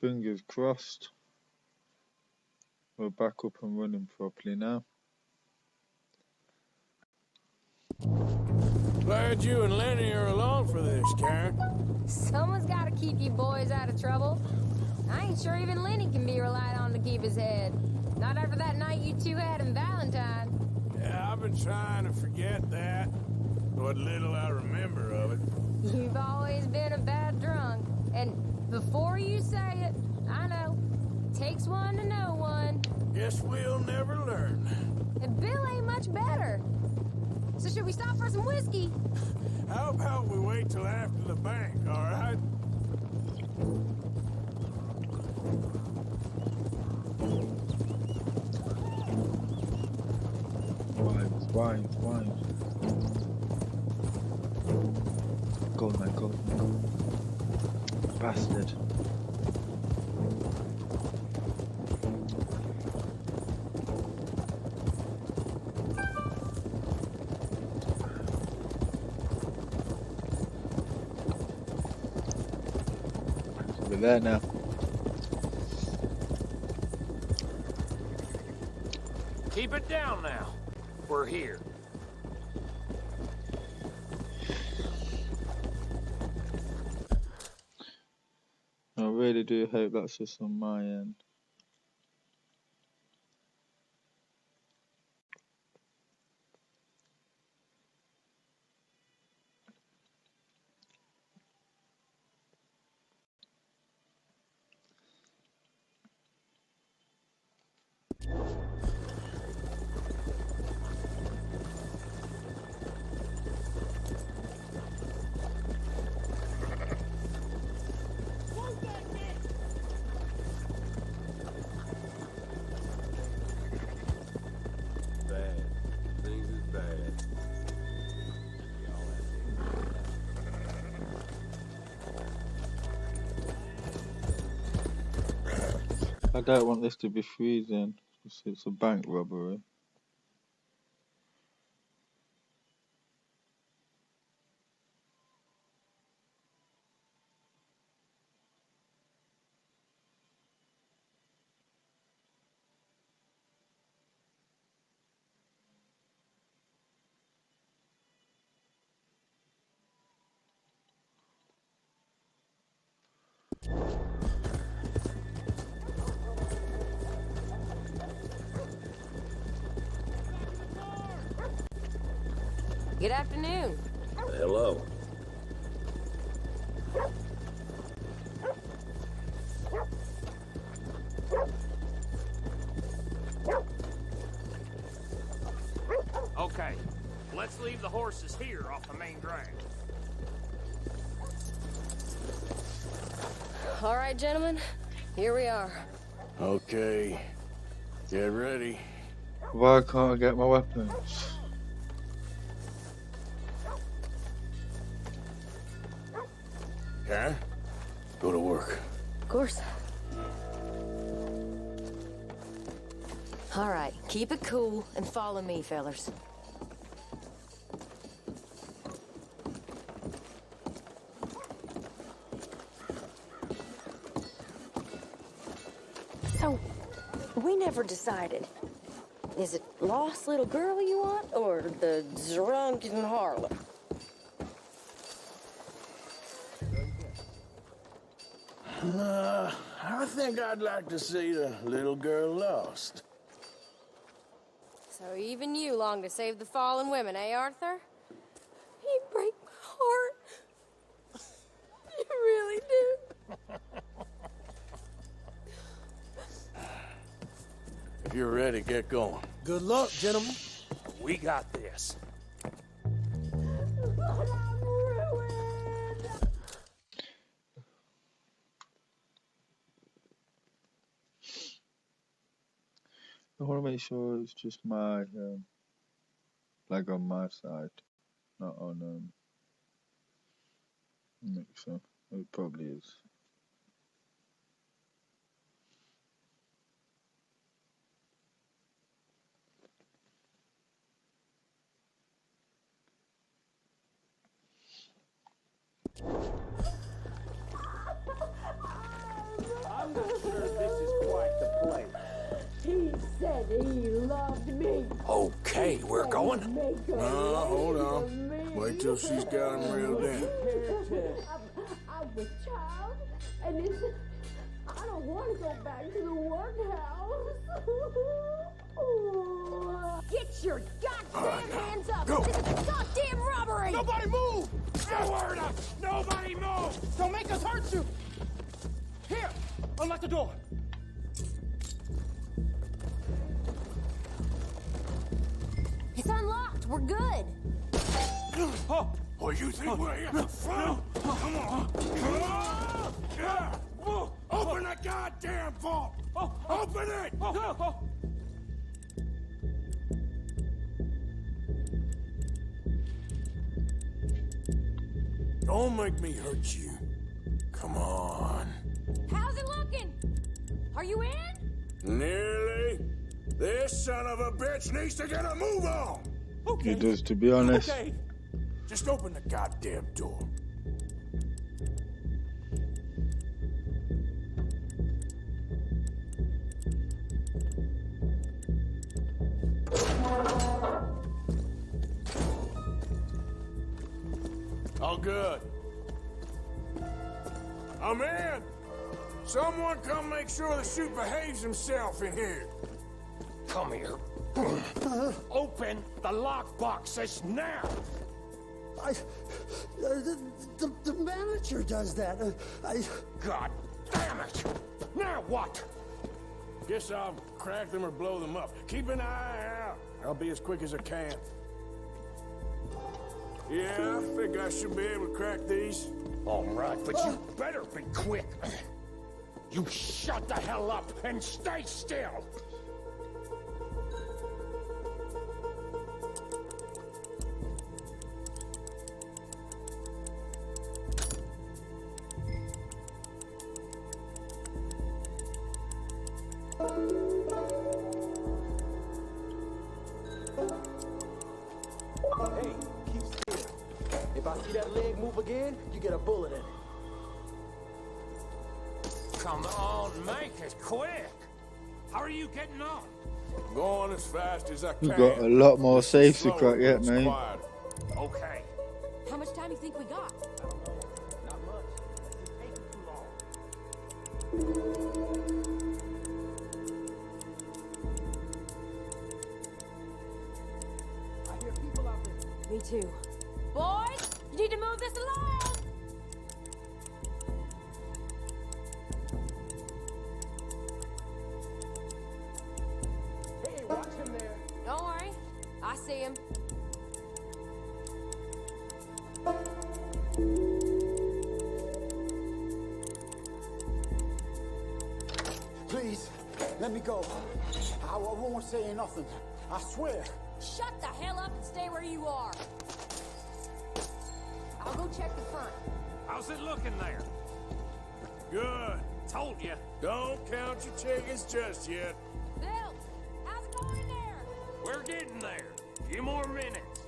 Fingers crossed. We're back up and running properly now. Glad you and Lenny are along for this, Karen. Someone's got to keep you boys out of trouble. I ain't sure even Lenny can be relied on to keep his head. Not after that night you two had in Valentine. Yeah, I've been trying to forget that. What little I remember of it. You've always been a bad drunk. And before you say it, I know. Takes one to know one. Guess we'll never learn. And Bill ain't much better. So should we stop for some whiskey? How about we wait till after the bank, all right? Wine. Go, man, go. Bastard. We're there now. Keep it down now. We're here. I really do hope that's just on my end. I don't want this to be freezing. It's a bank robbery. Good afternoon. Hello. Okay, let's leave the horses here off the main drag. All right, gentlemen. Here we are. Okay. Get ready. Why can't I get my weapons? Karen? Go to work. Of course. All right, keep it cool and follow me, fellers. So, we never decided. Is it lost little girl you want, or the drunken harlot? I think I'd like to see the little girl lost. So even you long to save the fallen women, eh, Arthur? You break my heart. You really do. If you're ready, get going. Good luck, gentlemen. We got this. I want to make sure it's just my leg on my side, not on Mixer. It probably is. I'm sure this is quite the place. He said he loved me. Okay, we're going. Hold on. Wait till she's got him reeled in. I'm a child, and I don't want to go back to the workhouse. Get your goddamn hands up! Go. This is a goddamn robbery! Nobody move! No word up! Nobody move! Don't make us hurt you! Here! Unlock the door! It's unlocked. We're good. Oh, you think we're here for fun? Come on. Open the goddamn vault! Open it! Don't make me hurt you. Come on. How's it looking? Are you in? Nearly. This son of a bitch needs to get a move on. He does, to be honest. Okay. Just open the goddamn door. All good. I'm in. Someone come make sure the chute behaves himself in here. Come here. Open the lockboxes now. The manager does that. God damn it! Now what? Guess I'll crack them or blow them up. Keep an eye out. I'll be as quick as I can. Yeah, I think I should be able to crack these. All right, but you better be quick. You shut the hell up and stay still. Hey, keep still. If I see that leg move again, you get a bullet in it. Come on, make it quick. How are you getting on? Going as fast as I can. We've got a lot more safes to Slow, crack yet, it's mate. quiet. Okay. How much time do you think we got? Not much. It's taking too long. I hear people out there. Me too. Boys, you need to move this along! Hey, watch him there. Don't worry. I see him. Please, let me go. I won't say nothing. I swear. Shut the hell up and stay where you are. I'll go check the front. How's it looking there? Good. Told you. Don't count your chickens just yet. Bill, how's it going in there? We're getting there. Few more minutes.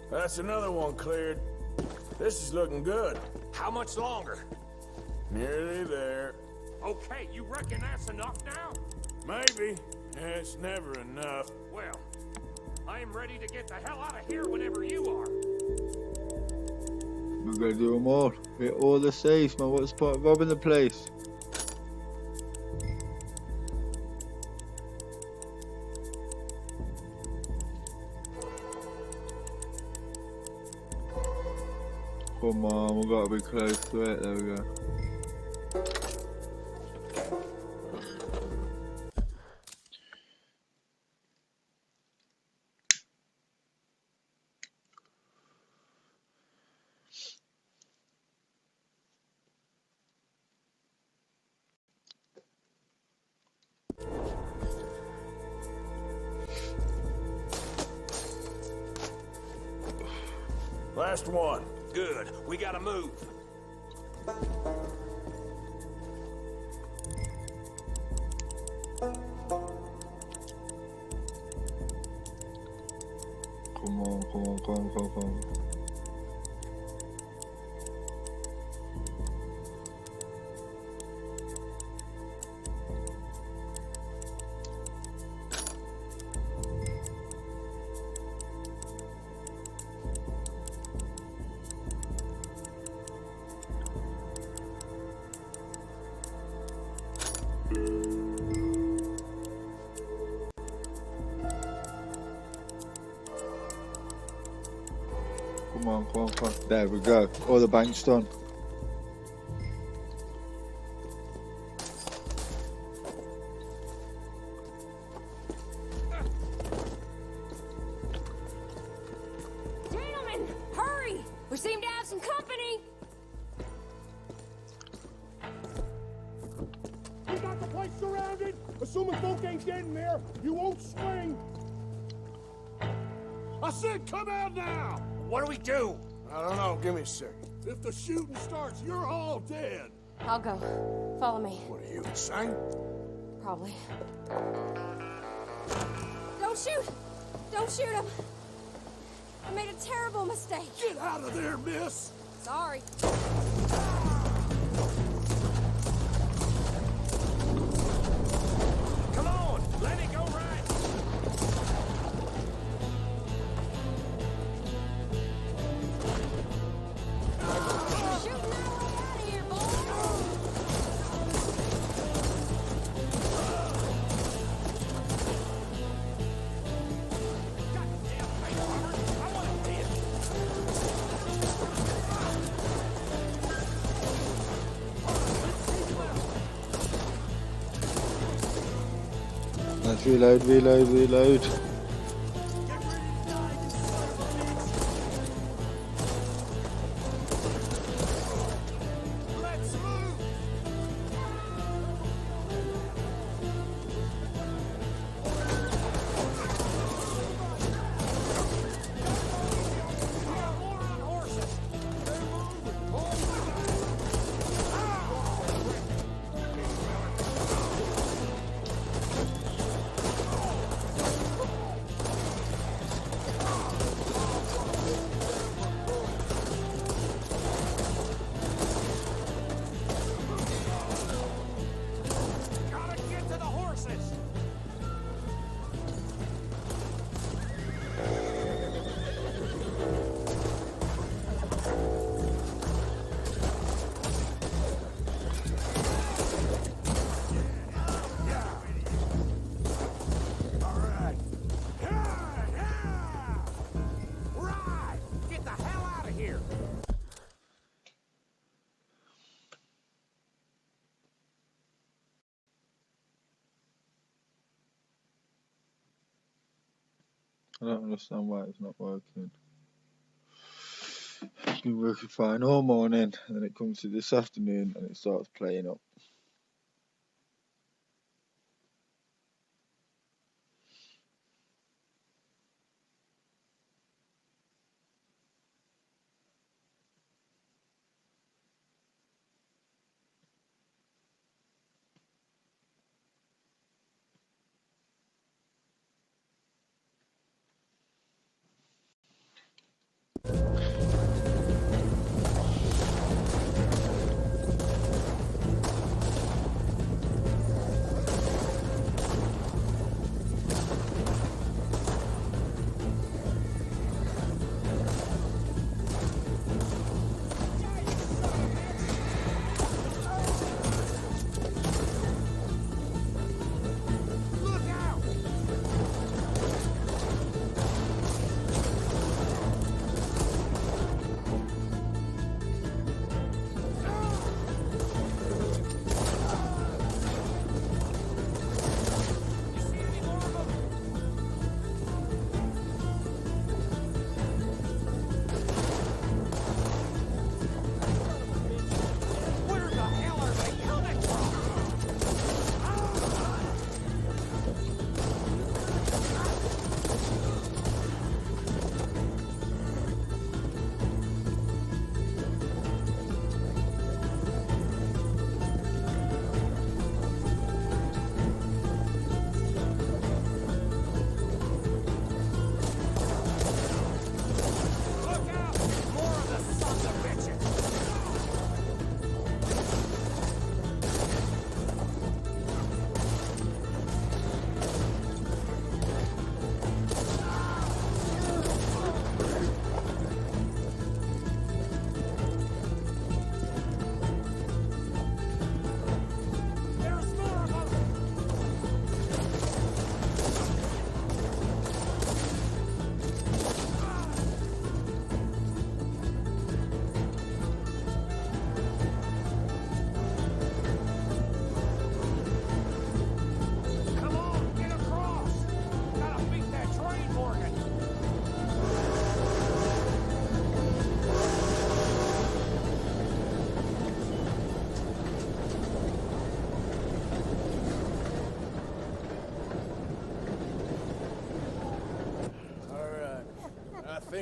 That's another one cleared. This is looking good. How much longer? Nearly there. Okay, you reckon that's enough now? Maybe. It's never enough. Well, I am ready to get the hell out of here whenever you are. We're gonna do them all. Get all the safes, man. What's the point of robbing the place? Come on, we've got to be close to it. There we go. Last one. Good. We gotta move. Come on, come on, come on, come on, come on. Come on, come on, come on. There we go. All the bank's done. Gentlemen, hurry! We seem to have some company. We got the place surrounded. Assuming folk ain't dead in there, you won't swing. I said come out now! What do we do? I don't know. Give me a second. If the shooting starts, you're all dead. I'll go. Follow me. What are you, insane? Probably. Don't shoot! Don't shoot him! I made a terrible mistake. Get out of there, miss! Sorry. Come on, let it go right. We're shooting our way out of here, boys! Goddamn face covered. I want it dead. Let's reload, reload, reload. Let's move! More on horses. Gotta get to the horses. All right. Yeah, yeah. Right. Get the hell out of here. I don't understand why it's not working. It's been working fine all morning, and then it comes to this afternoon and it starts playing up.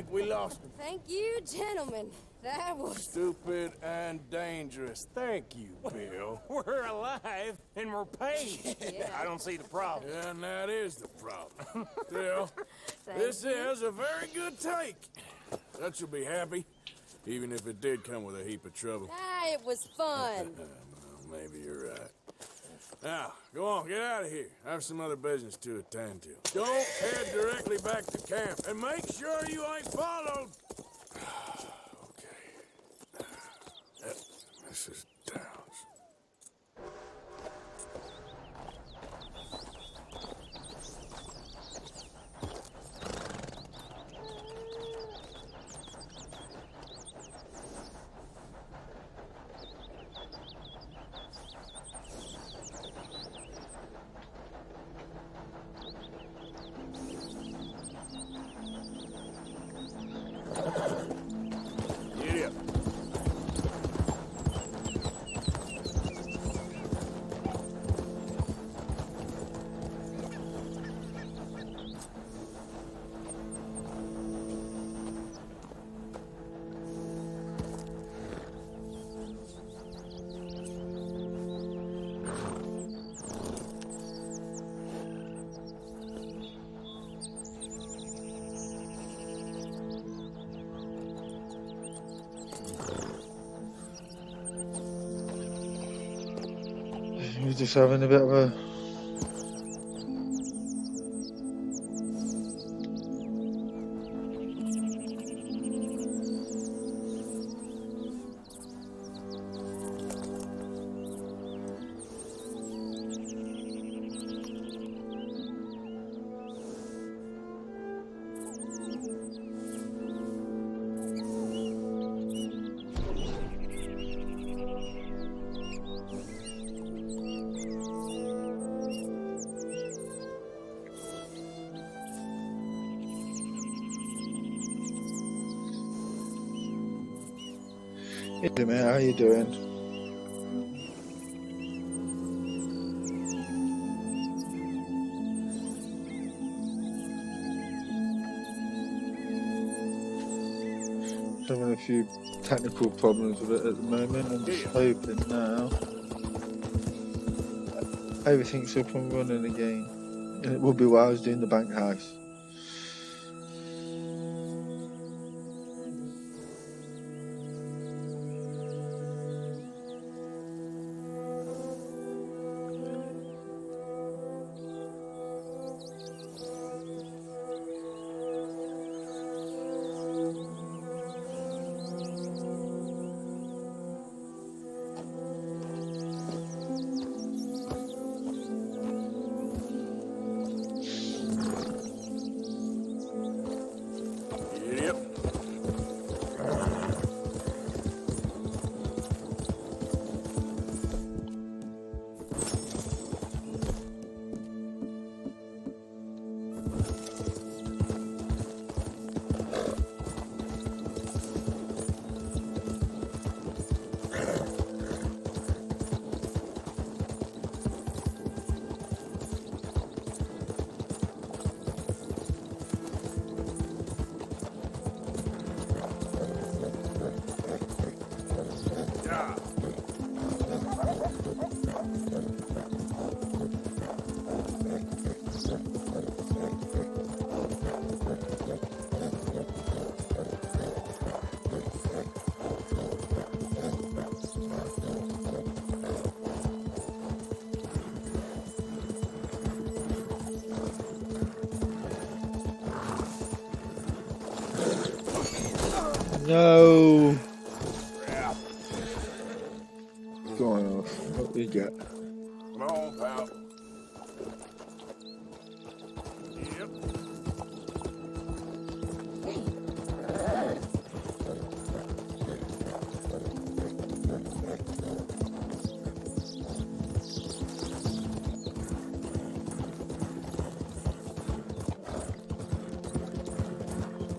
think we lost him. Thank you, gentlemen. That was... Stupid and dangerous. Thank you, Bill. We're alive and we're paid. Yeah. I don't see the problem. Yeah, and that is the problem. Still, Thank this you. is a very good take. Dutch will be happy, even if it did come with a heap of trouble. Ah, it was fun. Well, maybe you're right. Now, go on, get out of here. I have some other business to attend to. Don't head directly back to camp, and make sure you ain't followed. Okay. Mrs. Downs. Giddy up. We're just having a bit of a... Hey man, how you doing? Having a few technical problems with it at the moment. I'm just hoping now everything's up and running again. And it will be while I was doing the bank heist. Giddy up. Yeah. No! Yeah. What's going off? What do you get? Come on, pal. Yep.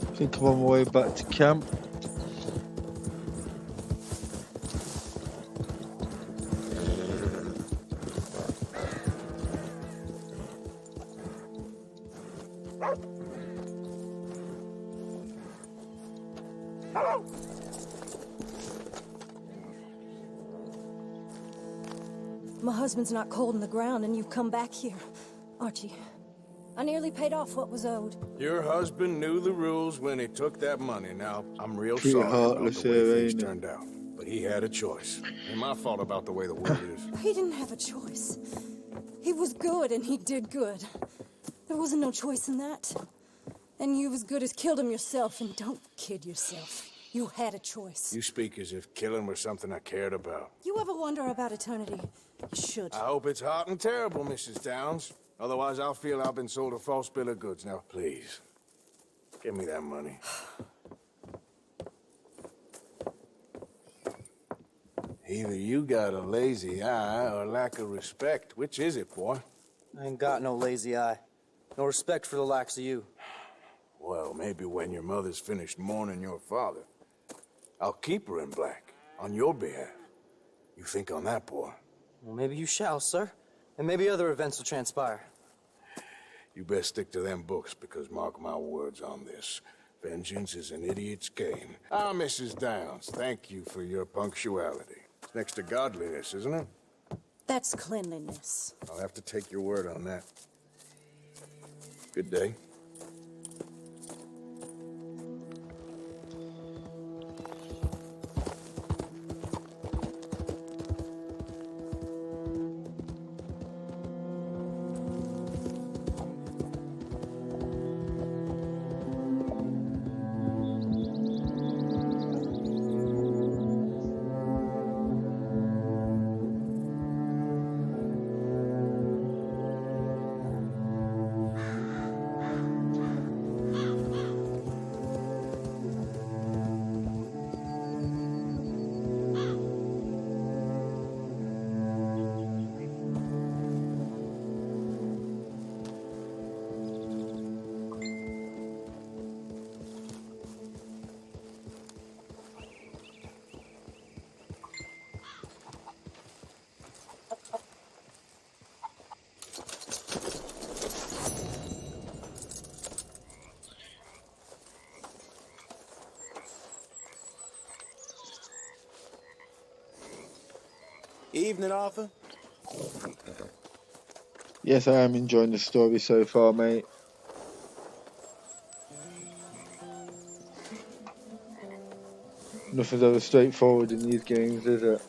I think I'm on my way back to camp. My husband's not cold in the ground, and you've come back here. Archie, I nearly paid off what was owed. Your husband knew the rules when he took that money. Now, I'm real Pretty sorry about heartless the way here, things ain't it? turned out. But he had a choice. Ain't my fault about the way the world is. He didn't have a choice. He was good, and he did good. There wasn't no choice in that. And you as good as killed him yourself, and don't kid yourself. You had a choice. You speak as if killing was something I cared about. You ever wonder about eternity? You should. I hope it's hot and terrible, Mrs. Downs. Otherwise, I'll feel I've been sold a false bill of goods. Now, please, give me that money. Either you got a lazy eye or lack of respect. Which is it, boy? I ain't got no lazy eye. No respect for the likes of you. Well, maybe when your mother's finished mourning your father, I'll keep her in black, on your behalf. You think on that, boy? Well, maybe you shall, sir. And maybe other events will transpire. You best stick to them books, because mark my words on this. Vengeance is an idiot's game. Ah, Mrs. Downs, thank you for your punctuality. It's next to godliness, isn't it? That's cleanliness. I'll have to take your word on that. Good day. Evening, Arthur. Yes, I am enjoying the story so far, mate. Nothing's ever straightforward in these games, is it?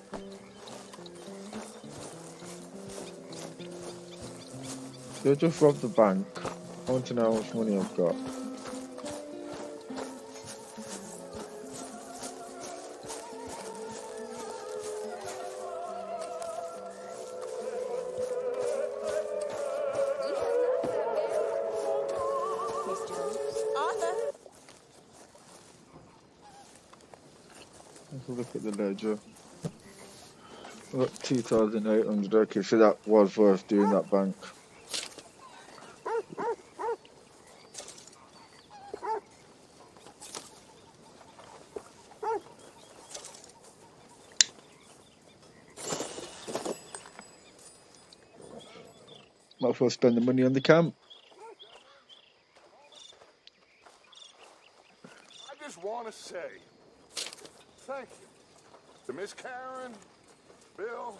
So I just robbed the bank. I want to know how much money I've got. Let's look at the ledger. I've got 2,800. Okay, so that was worth doing that bank. Might as well spend the money on the camp. I just want to say thank you to Miss Karen, Bill.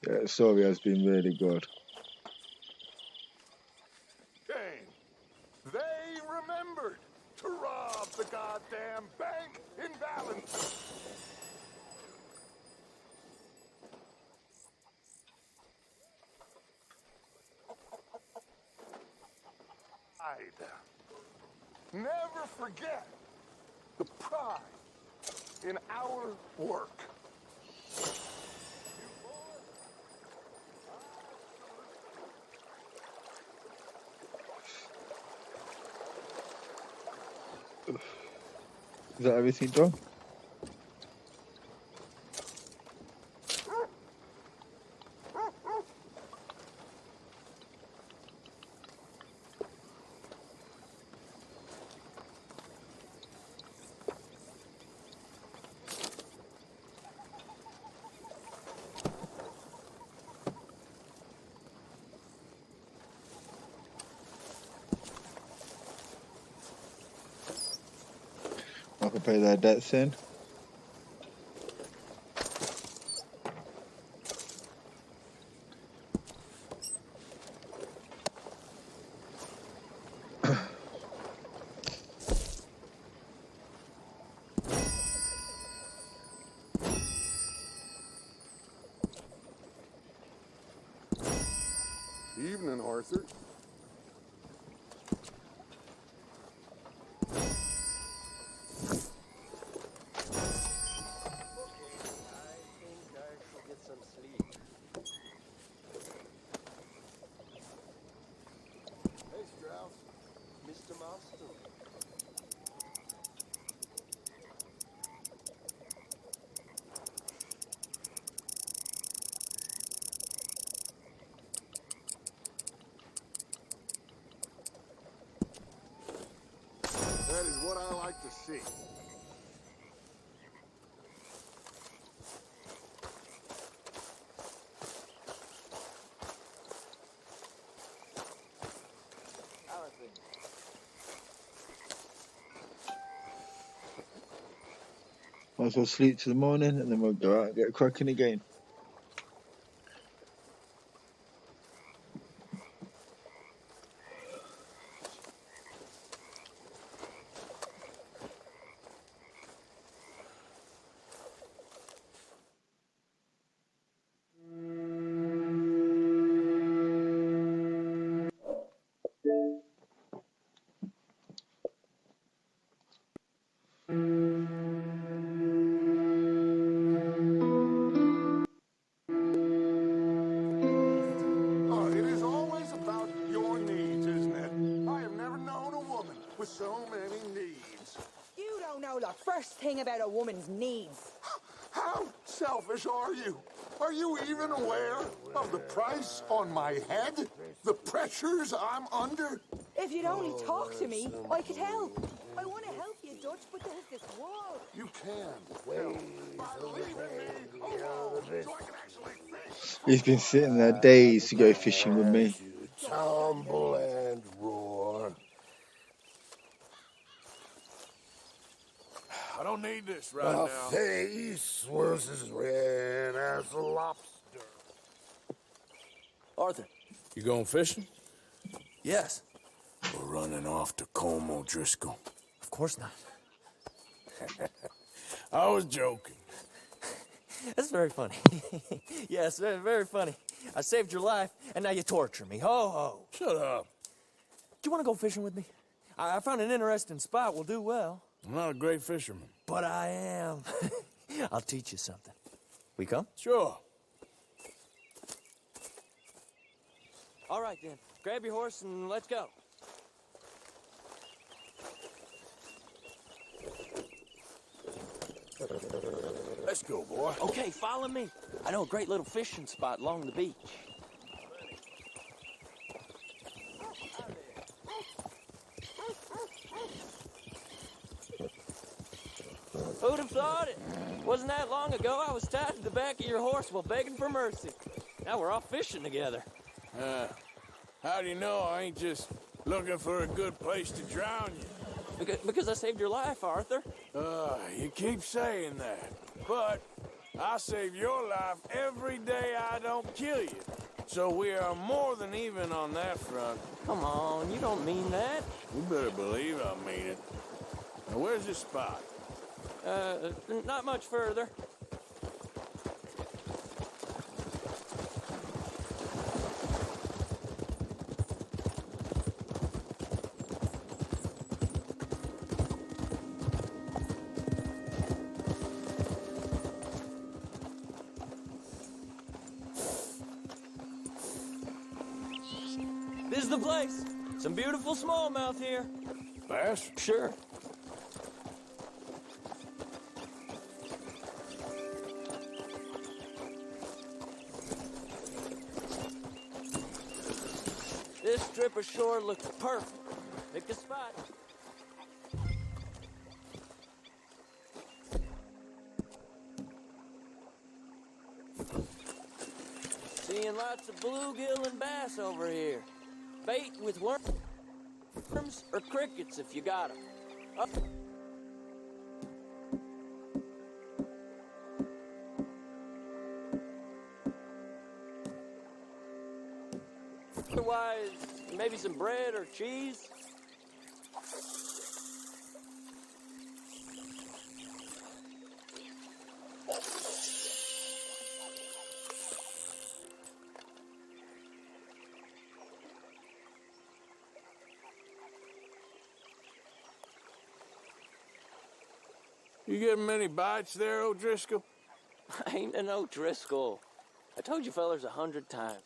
Yeah, the story has been really good. Kane, they remembered to rob the goddamn bank in Valentine. Never forget the pride in our work. Is that everything done? can pay their debts in. Evening, Arthur. That is what I like to see. Might as well sleep till the morning and then we'll go out and get cracking again. Oh, it is always about your needs, isn't it? I have never known a woman with so many needs. You don't know the first thing about a woman's needs. How selfish are you? Are you even aware of the price on my head? The pressures I'm under? If you'd only talk to me, I could help. I want to help you, Dutch, but there's this wall. You can help by leaving me alone so I can actually fish. He's been sitting there days to go fishing with me. Tumble and roar. I don't need this right now. Face was as red as a lobster. Arthur. You going fishing? Yes. We're running off to Colm O'Driscoll. Of course not. I was joking. That's very funny. Yes, very, very funny. I saved your life, and now you torture me. Ho, ho. Shut up. Do you want to go fishing with me? I found an interesting spot. We'll do well. I'm not a great fisherman. But I am. I'll teach you something. We come? Sure. All right, then. Grab your horse and let's go. Let's go, boy. Okay, follow me. I know a great little fishing spot along the beach. Who'd have thought it? Wasn't that long ago I was tied to the back of your horse while begging for mercy. Now we're off fishing together. How do you know I ain't just looking for a good place to drown you? Because I saved your life, Arthur. You keep saying that. But I save your life every day I don't kill you. So we are more than even on that front. Come on, you don't mean that. You better believe I mean it. Now, where's this spot? Not much further. This is the place. Some beautiful smallmouth here. Bass? Sure. This strip of shore looks perfect. Pick a spot. Seeing lots of bluegill and bass over here. Bait with worms or crickets if you got them. Otherwise, maybe some bread or cheese? You getting many bites there, O'Driscoll? I ain't an O'Driscoll. I told you fellers 100 times.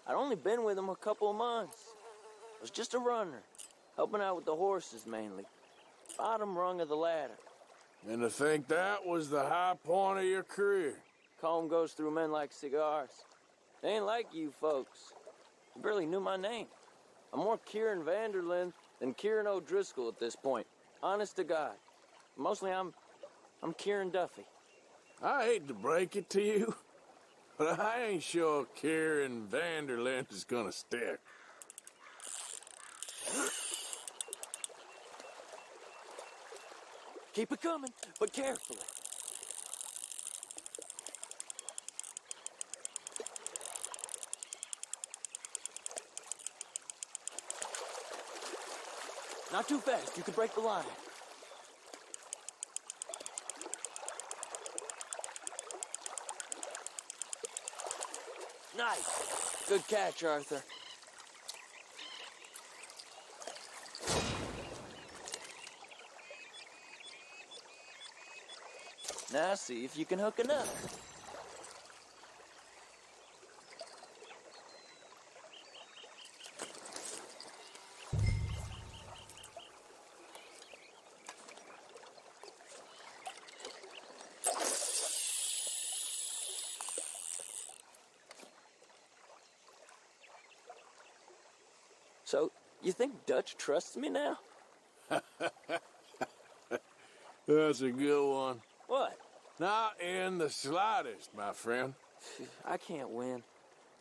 I'd only been with him a couple of months. I was just a runner, helping out with the horses mainly. Bottom rung of the ladder. And to think that was the high point of your career. Comb goes through men like cigars. They ain't like you folks. You barely knew my name. I'm more Kieran Vanderlyn than Kieran O'Driscoll at this point. Honest to God. Mostly I'm Kieran Duffy. I hate to break it to you, but I ain't sure Kieran Vanderlyn is gonna stick. Keep it coming, but carefully. Not too fast, you could break the line. Nice. Good catch, Arthur. Now see if you can hook another. So, you think Dutch trusts me now? That's a good one. What? Not in the slightest, my friend. I can't win.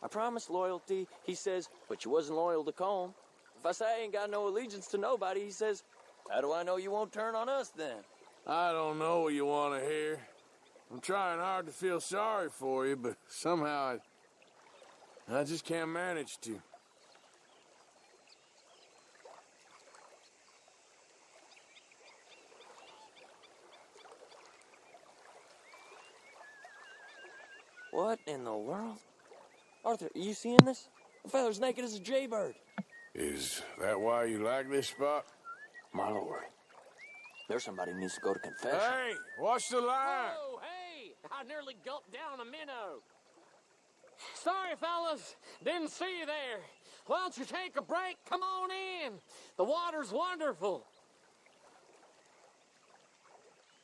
I promised loyalty, he says, but you wasn't loyal to Colm. If I say I ain't got no allegiance to nobody, he says, how do I know you won't turn on us then? I don't know what you want to hear. I'm trying hard to feel sorry for you, but somehow I just can't manage to. What in the world? Arthur, are you seeing this? The feller's naked as a jaybird. Is that why you like this spot? My lord. There's somebody who needs to go to confession. Hey, watch the line! Oh, hey! I nearly gulped down a minnow. Sorry, fellas. Didn't see you there. Why don't you take a break? Come on in. The water's wonderful.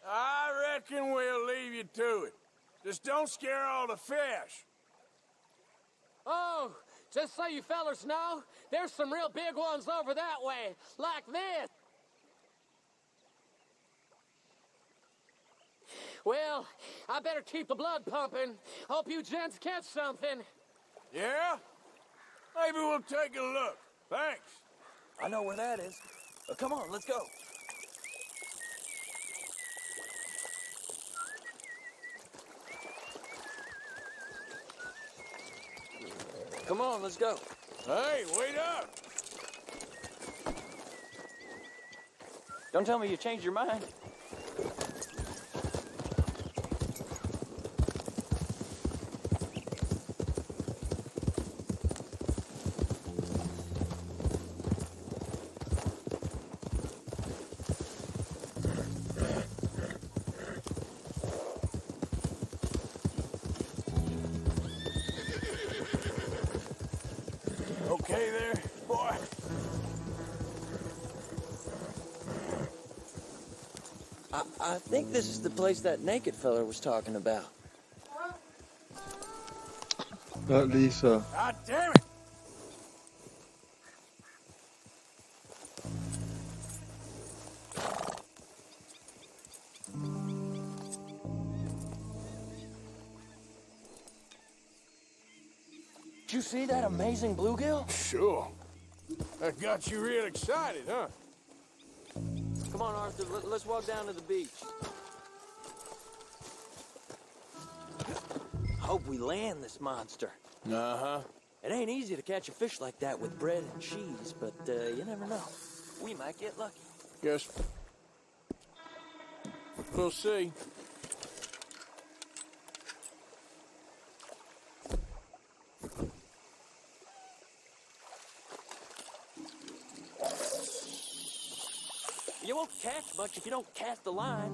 I reckon we'll leave you to it. Just don't scare all the fish. Oh, just so you fellers know, there's some real big ones over that way, like this. Well, I better keep the blood pumping. Hope you gents catch something. Yeah? Maybe we'll take a look. Thanks. I know where that is. Come on, let's go. Come on, let's go. Hey, wait up! Don't tell me you changed your mind. Okay there, boy? I think this is the place that naked fella was talking about. That Lisa. God damn it! Did you see that amazing bluegill? Sure. That got you real excited, huh? Come on, Arthur, let's walk down to the beach. Hope we land this monster. Uh-huh. It ain't easy to catch a fish like that with bread and cheese, but you never know. We might get lucky. Guess we'll see. You won't catch much if you don't cast the line.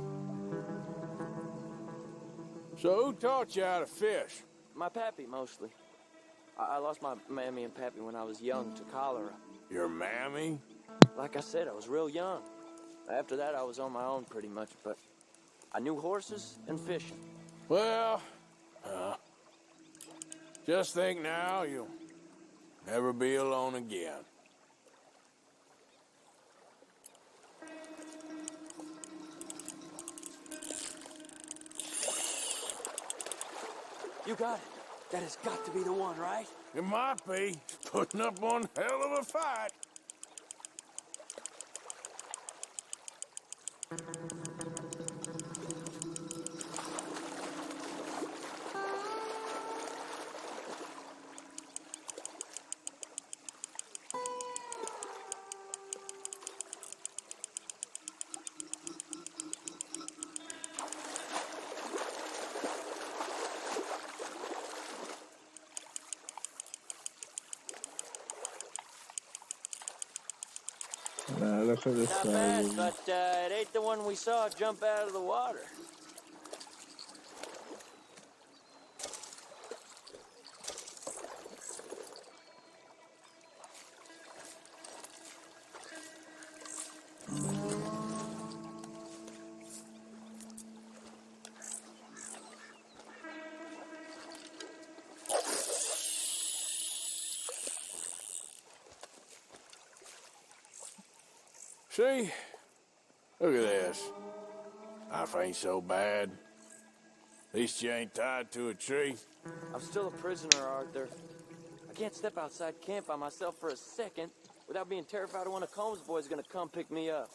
So who taught you how to fish? My pappy, mostly. I lost my mammy and pappy when I was young to cholera. Your mammy? Like I said, I was real young. After that, I was on my own pretty much, but I knew horses and fishing. Well, just think now you'll never be alone again. You got it. That has got to be the one, right? It might be. Putting up one hell of a fight. Look at this Not guy. bad, but it ain't the one we saw jump out of the water. See? Look at this. Life ain't so bad. At least you ain't tied to a tree. I'm still a prisoner, Arthur. I can't step outside camp by myself for a second without being terrified one of Combs' boys is gonna come pick me up.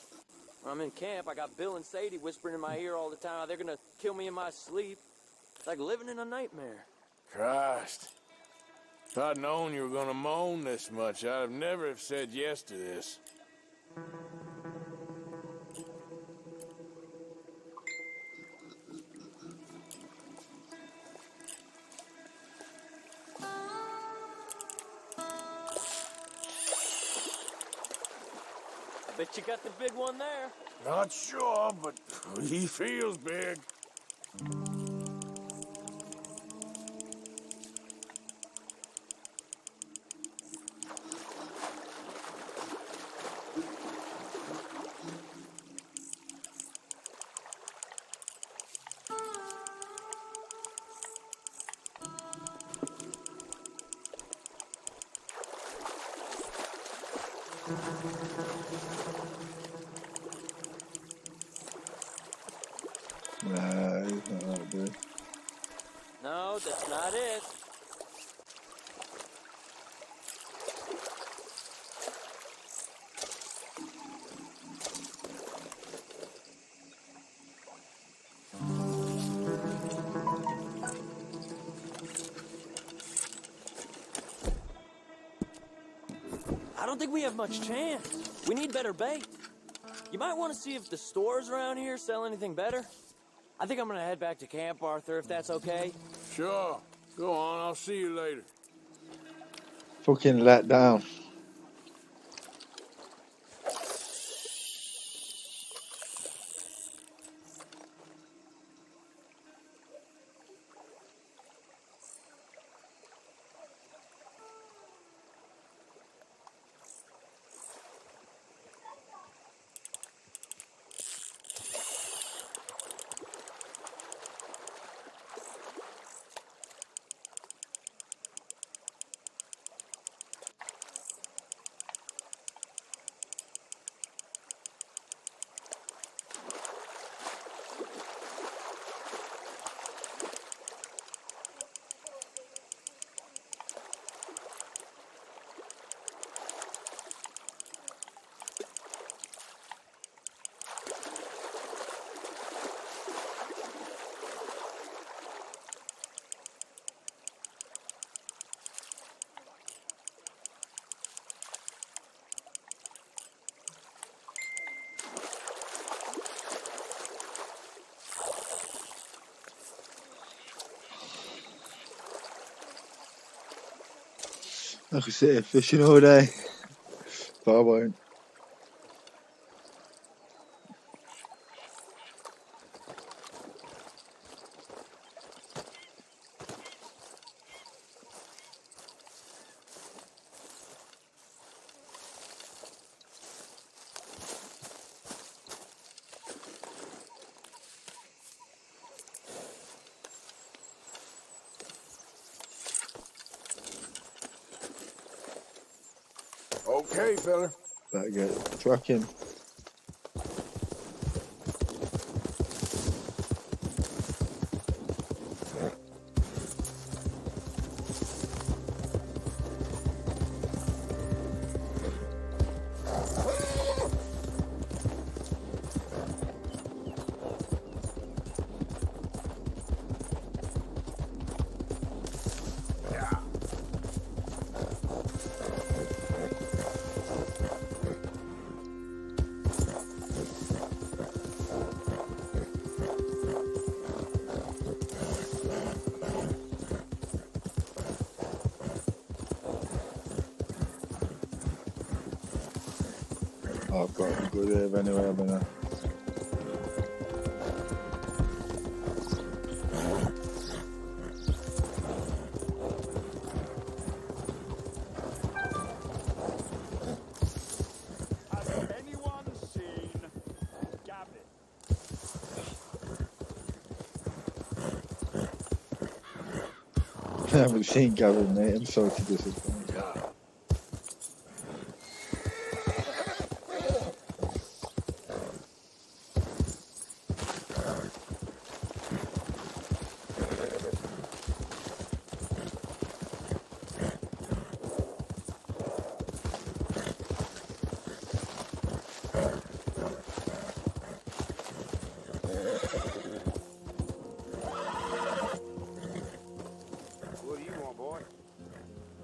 When I'm in camp, I got Bill and Sadie whispering in my ear all the time how they're gonna kill me in my sleep. It's like living in a nightmare. Christ. If I'd known you were gonna moan this much, I'd have never have said yes to this. Bet you got the big one there. Not sure, but he feels big. Nah, he's not that big. No, that's not it. I don't think we have much chance. We need better bait. You might want to see if the stores around here sell anything better. I think I'm gonna head back to camp, Arthur, if that's okay. Sure. Go on, I'll see you later. Fucking let down. I could sit here fishing all day, but I won't. Okay, fella. Better get trucking. Oh, I've got a good live anyway, haven't I? Has anyone seen Gavin? I haven't seen Gavin, mate. I'm sorry to disappoint. What do you want, boy?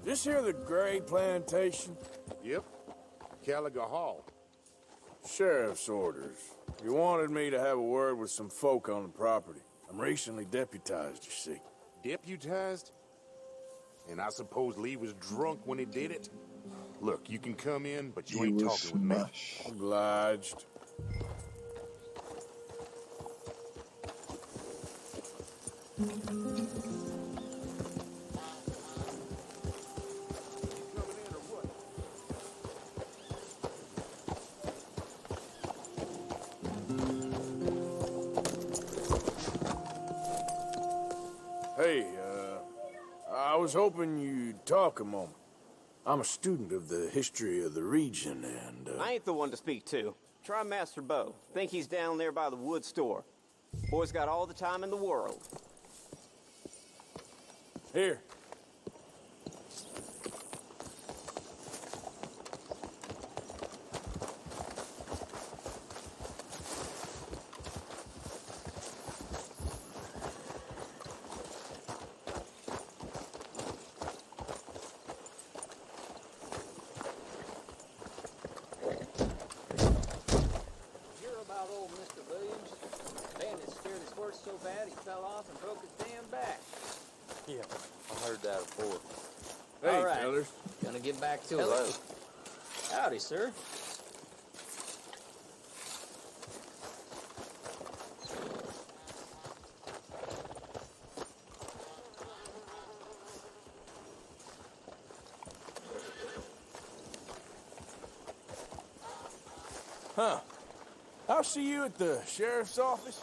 This here the Gray Plantation? Yep. Caliga Hall. Sheriff's orders. You wanted me to have a word with some folk on the property. I'm recently deputized, you see. Deputized? And I suppose Lee was drunk when he did it? Look, you can come in, but you ain't talking with me. Obliged. Hey, I was hoping you'd talk a moment. I'm a student of the history of the region, and, I ain't the one to speak to. Try Master Bo. Think he's down there by the wood store. Boy's got all the time in the world. Here. So bad he fell off and broke his damn back. Yeah, I heard that before. Hey, all right, fellas. gonna get back to Hello. it. Howdy, sir. Huh. I'll see you at the sheriff's office.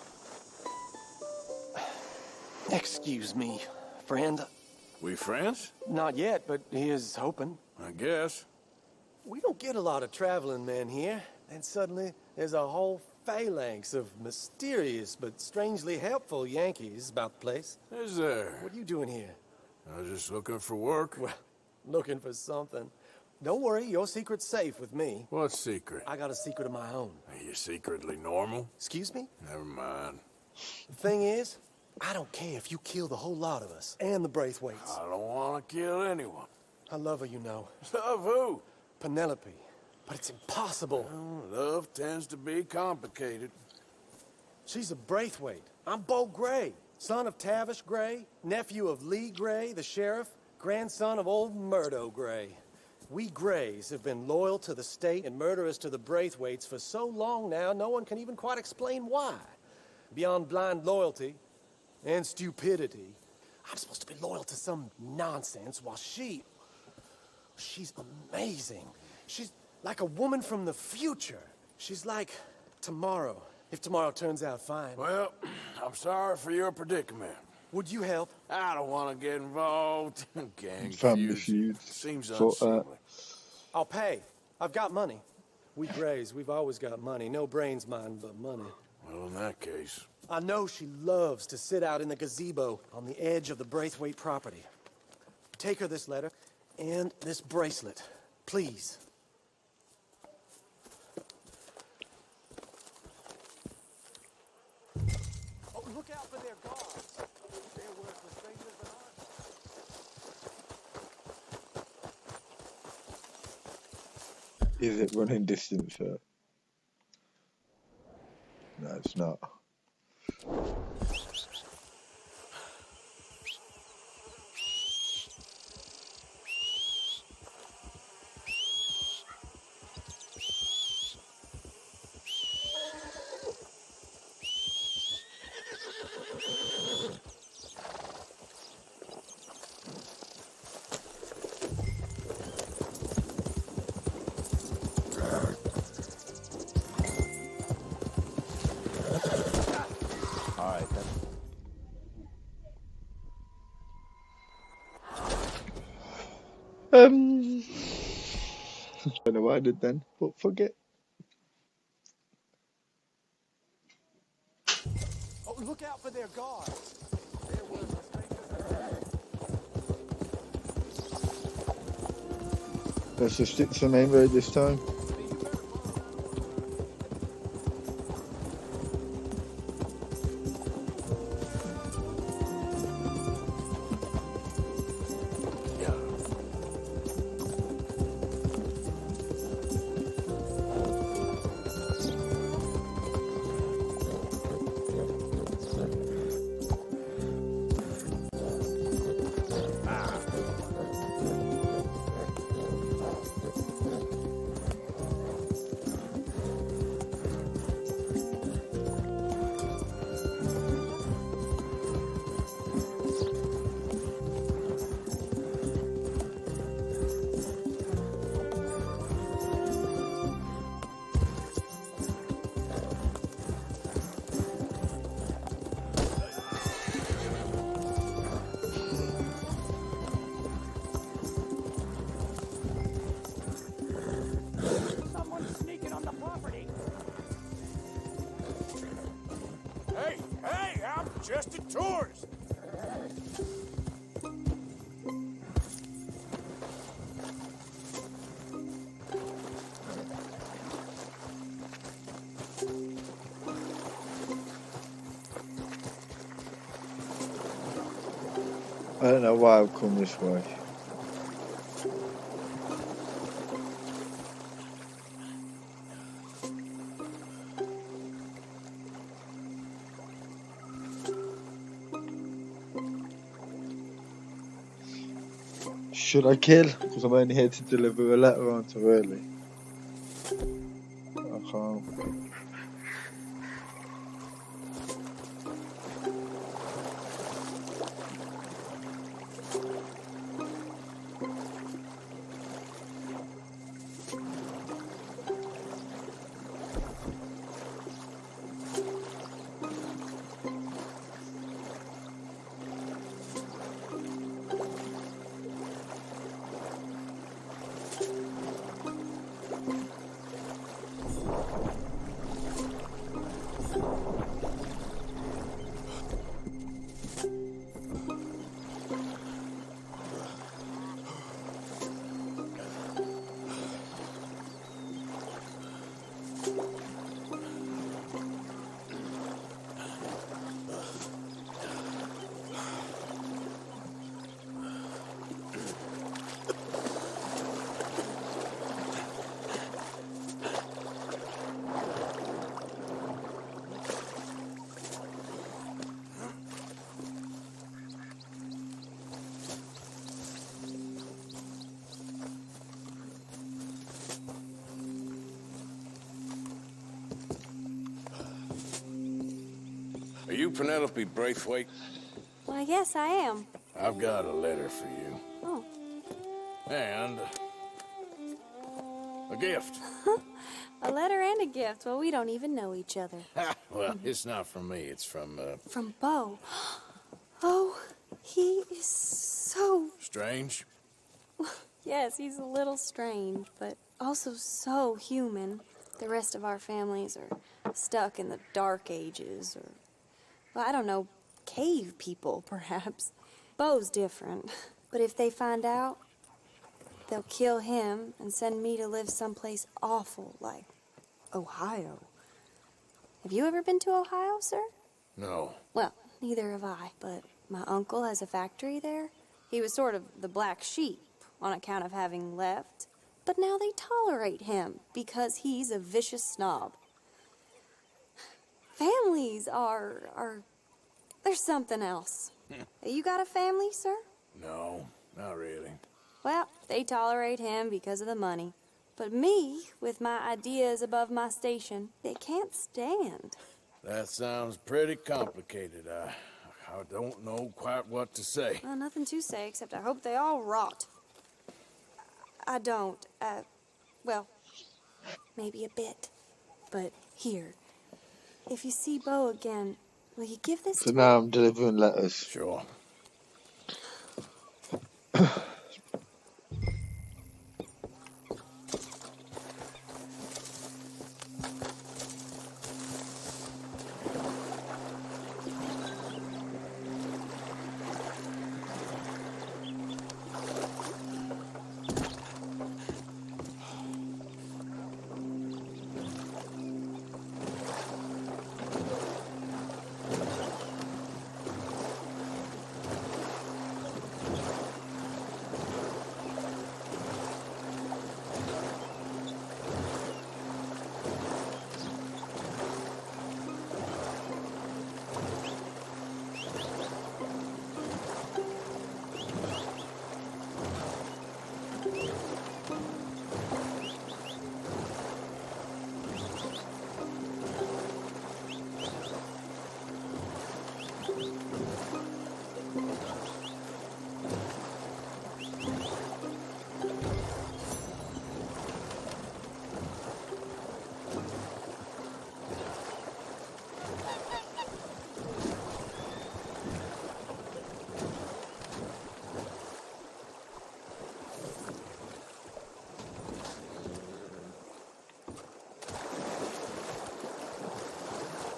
Excuse me, friend. We friends? Not yet, but he is hoping. I guess. We don't get a lot of traveling men here. Then suddenly there's a whole phalanx of mysterious but strangely helpful Yankees about the place. Is there? What are you doing here? I was just looking for work. Well, looking for something. Don't worry, your secret's safe with me. What secret? I got a secret of my own. Are you secretly normal? Excuse me? Never mind. The thing is, I don't care if you kill the whole lot of us and the Braithwaites. I don't want to kill anyone. I love her, you know. Love who? Penelope. But it's impossible. Well, love tends to be complicated. She's a Braithwaite. I'm Bo Gray, son of Tavish Gray, nephew of Lee Gray, the sheriff, grandson of old Murdo Gray. We Grays have been loyal to the state and murderers to the Braithwaites for so long now, no one can even quite explain why. Beyond blind loyalty and stupidity, I'm supposed to be loyal to some nonsense while she's amazing. She's like a woman from the future. She's like tomorrow, if tomorrow turns out fine. Well, I'm sorry for your predicament. Would you help? I don't want to get involved in gang Family feuds. feuds. Seems So, unseemly. I'll pay. I've got money. We Grays, we've always got money. No brains, mind, but money. Well, in that case... I know she loves to sit out in the gazebo on the edge of the Braithwaite property. Take her this letter and this bracelet, please. Oh, look out for their guards. They're worse for strangers than ours. Is it running distance, sir? No, it's not. I don't know what I did then, but forget. Oh, look out for their guards. Let's just stick to the main road this time. Someone's sneaking on the property. Hey, I'm just a tourist. I don't know why I've come this way. Should I kill? Because I'm only here to deliver a letter, aren't I, really? I can't. you Penelope Braithwaite? Why, yes, I am. I've got a letter for you. Oh. And a gift. A letter and a gift. Well, we don't even know each other. Well, it's not from me. It's from, From Beau. Oh, he is so... Strange? Yes, he's a little strange, but also so human. The rest of our families are stuck in the Dark Ages, or... Well, I don't know, cave people, perhaps. Beau's different. But if they find out, they'll kill him and send me to live someplace awful, like Ohio. Have you ever been to Ohio, sir? No. Well, neither have I, but my uncle has a factory there. He was sort of the black sheep on account of having left. But now they tolerate him because he's a vicious snob. Families are there's something else. You got a family, sir? No, not really. Well, they tolerate him because of the money. But me, with my ideas above my station, they can't stand. That sounds pretty complicated. I don't know quite what to say. Well, nothing to say, except I hope they all rot. I don't, well, maybe a bit. But here, if you see Beau again, will you give this So to now him? I'm delivering letters. Sure.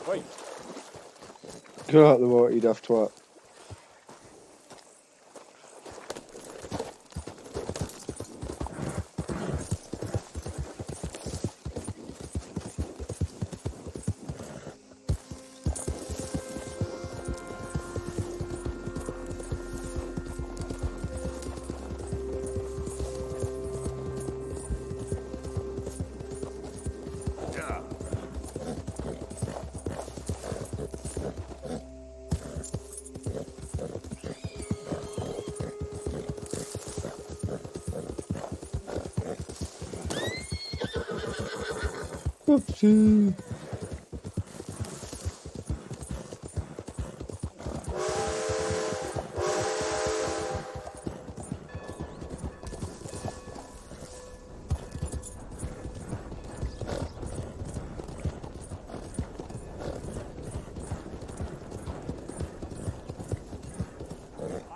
Wait. Go out the water, you daft twat. Oopsie.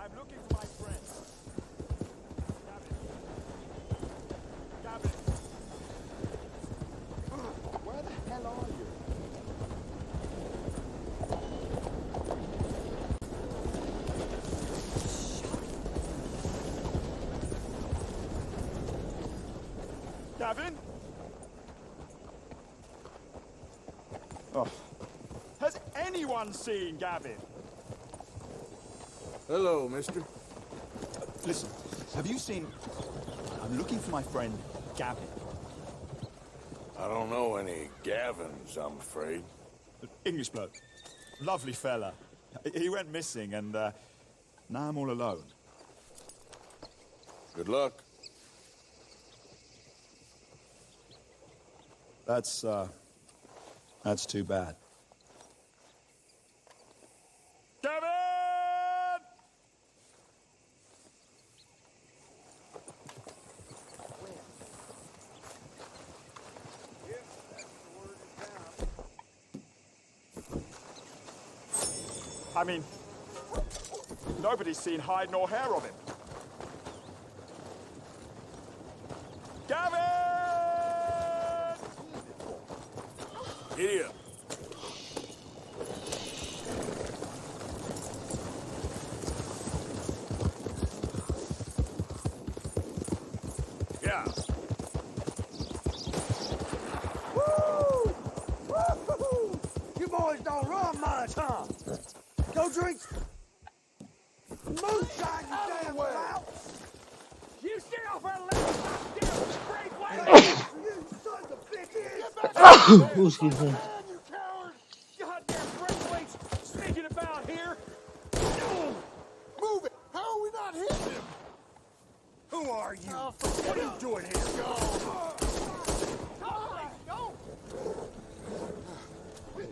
I'm looking for my friend. Gavin. Where the hell are you? Gavin? Oh. Has anyone seen Gavin? Hello, mister. Listen, have you seen... I'm looking for my friend, Gavin. I don't know any Gavins, I'm afraid. English bloke. Lovely fella. He went missing and, now I'm all alone. Good luck. That's too bad. I mean, nobody's seen hide nor hair of him. Gavin! Giddy up. Yeah. Woo! Woo! You boys don't run much, huh? Go drink moonshine, you damn well. You stay off our left, damn straight way! You sons of bitches! Excuse me. Goddamn Braithwaite's sneaking about here! Move it! How are we not hitting him? Who are you? What are you doing here?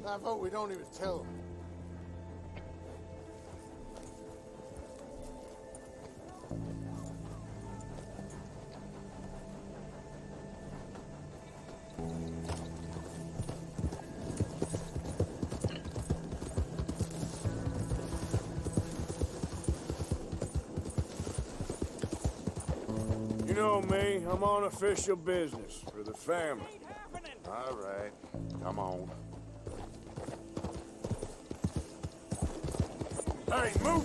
I vote we don't even tell him. You know me, I'm on official business for the family. All right, come on. Hey, move!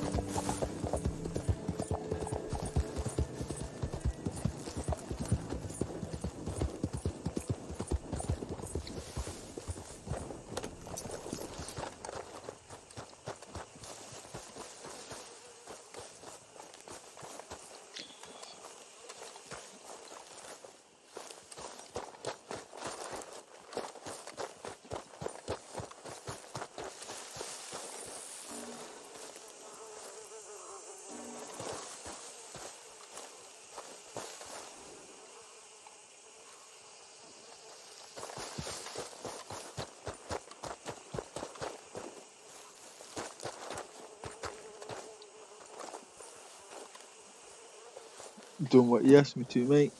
Done what you asked me to, mate.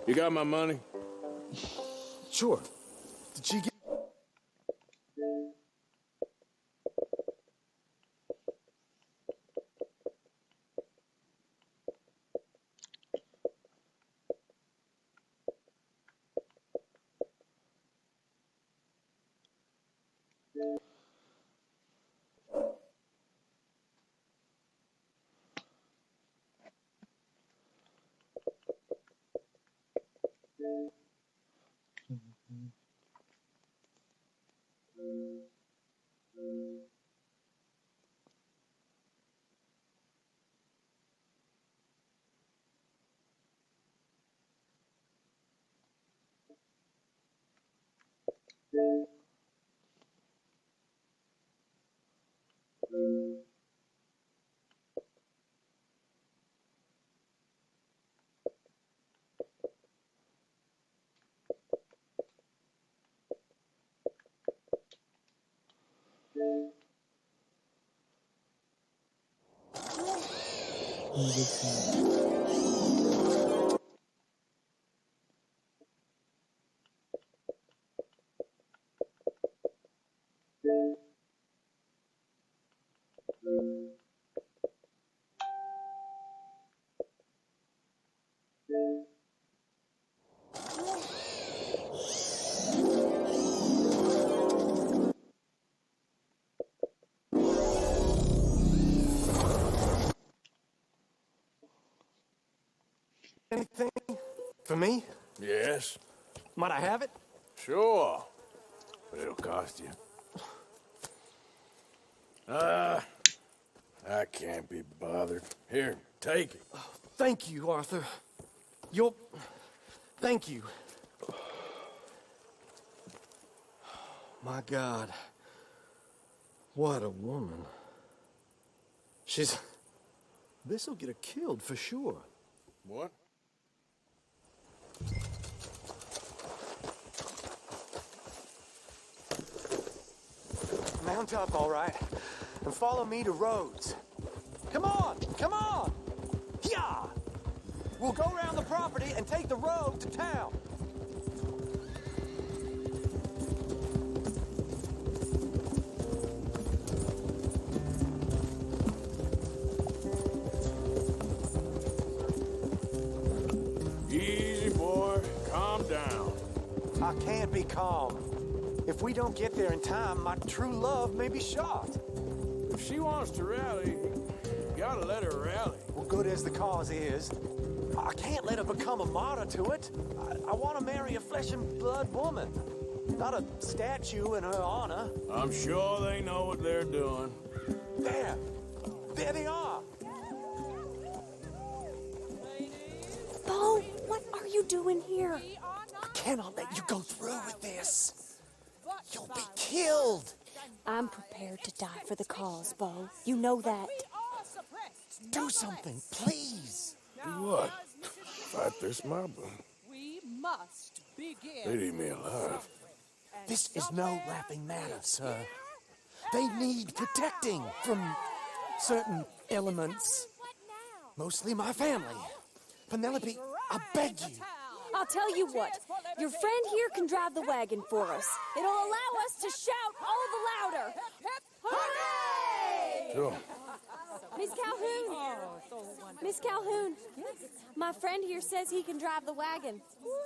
You got my money? Sure. Did she get... Anything for me? Yes. Might I have it? Sure. But it'll cost you. I can't be bothered. Here, take it. Oh, thank you, Arthur. You'll... Thank you. My God. What a woman. She's... This'll get her killed for sure. What? Mount up, all right, and follow me to Rhodes. Come on, come on! Yeah! We'll go around the property and take the road to town. down. I can't be calm. If we don't get there in time, my true love may be shot. If she wants to rally, you gotta let her rally. Well, good as the cause is, I can't let her become a martyr to it. I want to marry a flesh and blood woman, not a statue in her honor. I'm sure they know what they're doing. There they are. Bo, what are you doing here? I cannot let you go through with this. You'll be killed. I'm prepared to die for the cause, Bo. You know that. Do something, please. Do what? Fight this mob? We must begin. They'd eat me alive. This is no laughing matter, sir. They need protecting from certain elements. Mostly my family. Penelope, I beg you. I'll tell you what. Your friend here can drive the wagon for us. It'll allow us to shout all the louder. Hooray! Sure. Miss Calhoun! Miss Calhoun, my friend here says he can drive the wagon.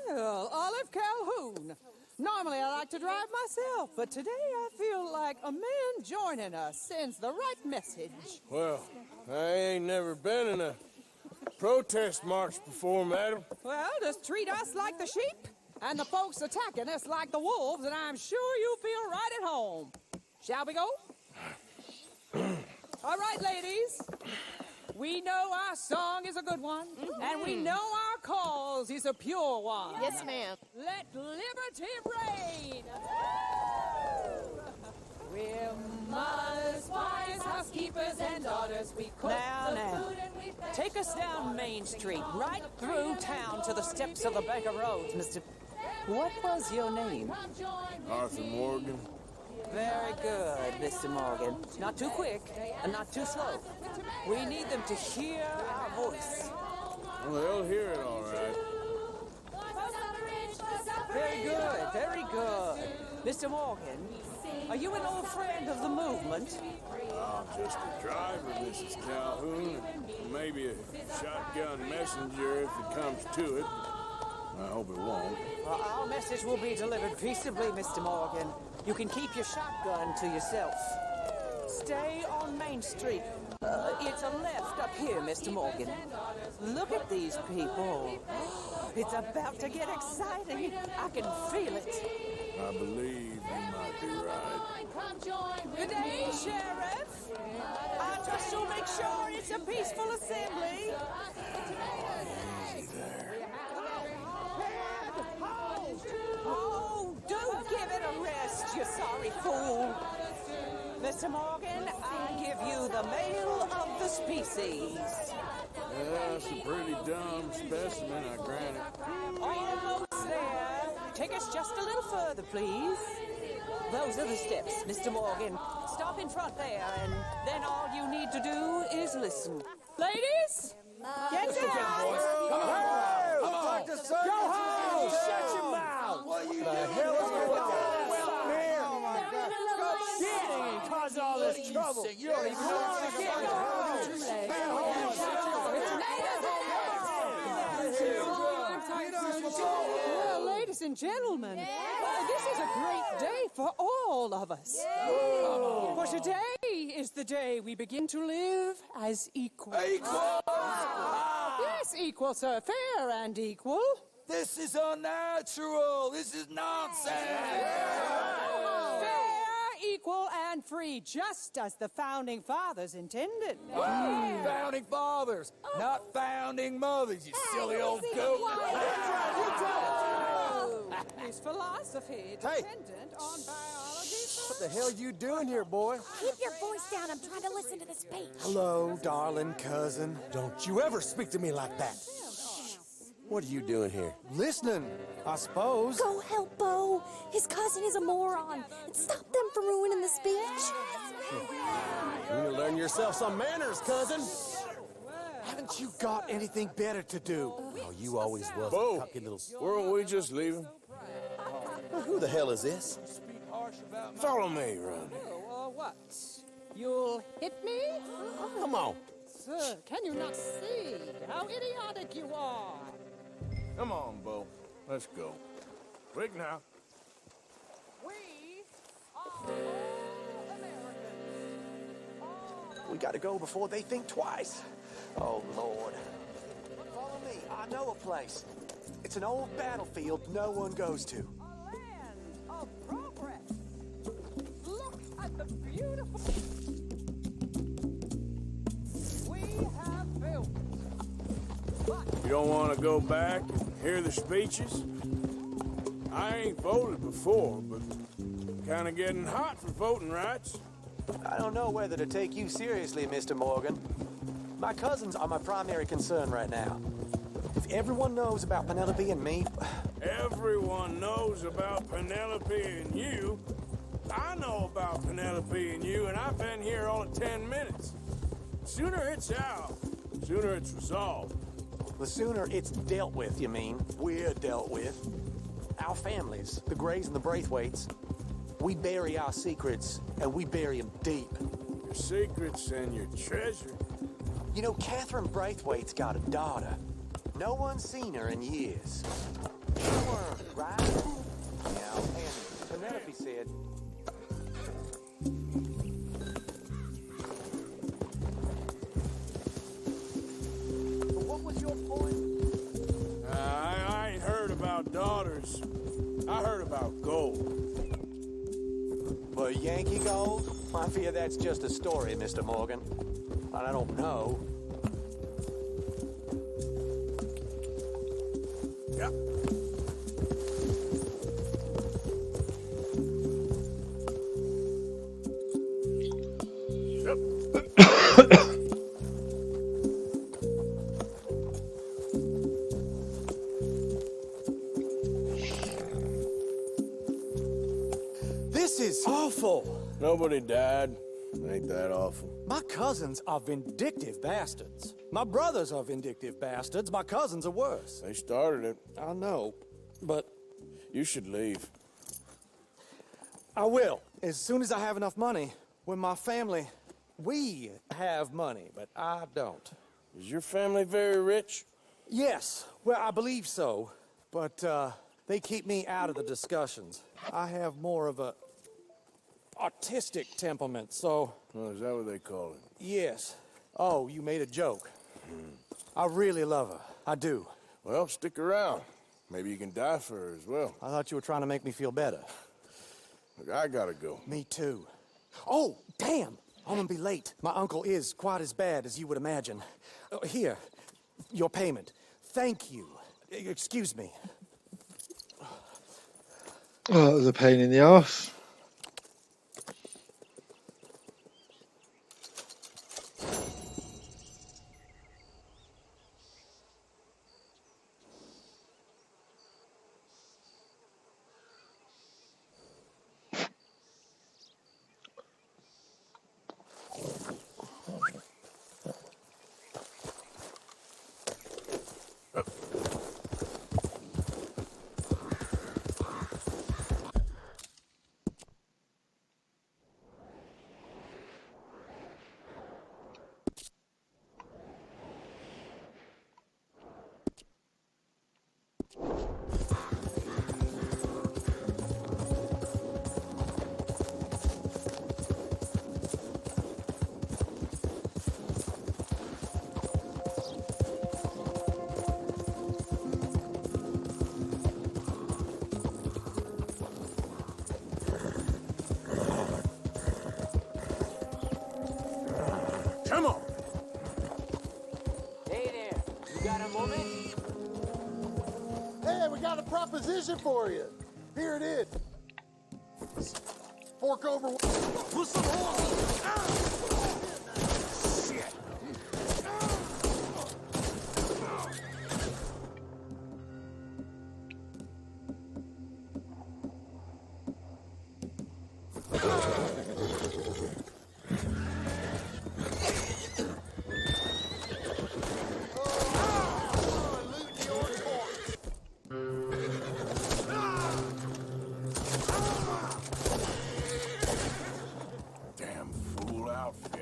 Well, Olive Calhoun. Normally I like to drive myself, but today I feel like a man joining us sends the right message. Well, I ain't never been in a protest march before, madam. Well, just treat us like the sheep, and the folks attacking us like the wolves, and I'm sure you feel right at home. Shall we go? All right, ladies. We know our song is a good one, and we know our cause is a pure one. Yes, ma'am. Let liberty reign. We're mothers, wives, housekeepers, and daughters. We cook the food and we Take us down Main Street, right through town to the steps of the Baker Roads, Mr. What was your name? Arthur Morgan. Very good, Mr. Morgan. Not too quick and not too slow. We need them to hear our voice. Well, they'll hear it all right. Very good, very good. Mr. Morgan, are you an old friend of the movement? I'm just a driver, Mrs. Calhoun, and maybe a shotgun messenger if it comes to it. I hope it won't. Well, our message will be delivered peaceably, Mr. Morgan. You can keep your shotgun to yourself. Stay on Main Street. It's a left up here, Mr. Morgan. Look at these people. It's about to get exciting. I can feel it. I believe you might be right. Good day, Sheriff. I trust you'll make sure it's a peaceful assembly. Easy there. Oh, do give it a rest, you sorry fool. Mr. Morgan, I give you the male of the species. Yeah, that's a pretty dumb specimen, I grant it. Almost there. Take us just a little further, please. Those are the steps, Mr. Morgan. Stop in front there, and then all you need to do is listen. Ladies, get down. Hey! Like the circus. Go home! Shut your mouth! What are you The doing? hell is going on? Well, here. Oh, my God. Shit! Cause all this trouble. You don't even know what you're Well, ladies and gentlemen, this is a great day for all of us. For today is the day we begin to live as equals. Yes, equal, sir. Fair and equal. This is unnatural. This is nonsense. Fair, equal, and free, just as the Founding Fathers intended. Founding fathers, not founding mothers, you silly old goat. Is philosophy dependent on biology? What the hell you doing here, boy? Keep your voice down. I'm trying to listen to the speech. Hello, darling cousin. Don't you ever speak to me like that. What are you doing here? Listening, I suppose. Go help Bo. His cousin is a moron. And stop them from ruining the speech. You need to learn yourself some manners, cousin. Haven't you got anything better to do? Oh, you always was Bo, a cocky little... weren't we just leaving? Who the hell is this? Follow me, Ronnie. What? You'll hit me? Come on. Sir, can you not see how idiotic you are? Come on, Bo. Let's go. Quick now. We gotta go before they think twice. Oh, Lord. Follow me. I know a place. It's an old battlefield no one goes to. Of progress. Look at the beautiful we have built. You don't want to go back and hear the speeches? I ain't voted before, but kind of getting hot for voting rights. I don't know whether to take you seriously, Mr. Morgan. My cousins are my primary concern right now. If everyone knows about Penelope and me... Everyone knows about Penelope and you. I know about Penelope and you, and I've been here all of 10 minutes. Sooner it's out, sooner it's resolved. The sooner it's dealt with, you mean? We're dealt with. Our families, the Grays and the Braithwaites, we bury our secrets, and we bury them deep. Your secrets and your treasure. You know, Catherine Braithwaite's got a daughter. No one's seen her in years. Right? Yeah, and Penelope said... What was your point? I ain't heard about daughters. I heard about gold. But Yankee gold? I fear that's just a story, Mr. Morgan. And I don't know. Yeah. This is awful. Nobody died. Ain't that awful? My cousins are vindictive bastards. My brothers are vindictive bastards. My cousins are worse. They started it. I know, but... You should leave. I will, as soon as I have enough money. When my family... We have money, but I don't. Is your family very rich? Yes, well, I believe so. But, they keep me out of the discussions. I have more of a... artistic temperament, so... Oh, is that what they call it? Yes. Oh, you made a joke. I really love her. I do. Well, stick around. Maybe you can die for her as well. I thought you were trying to make me feel better. Look, I gotta go. Me too. Oh, damn! I'm gonna be late. My uncle is quite as bad as you would imagine. Here, your payment. Thank you. Excuse me. Oh, that was a pain in the arse. Come on! Hey there, you got a moment? Hey, we got a proposition for you. Here it is. Fork over. Put some Shit. Damn fool outfit.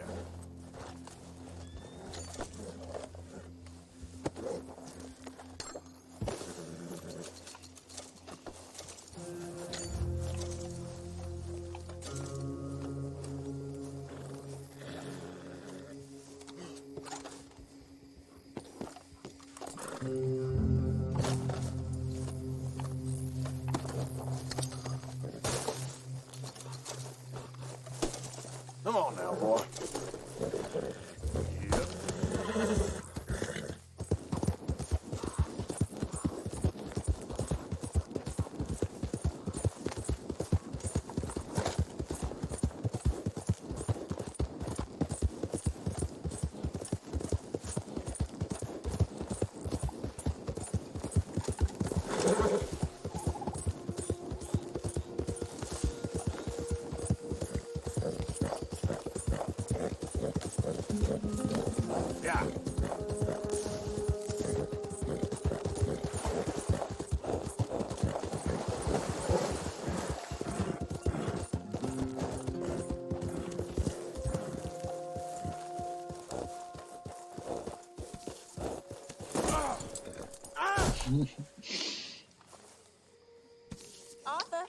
Come on now, boy. Yeah. Arthur?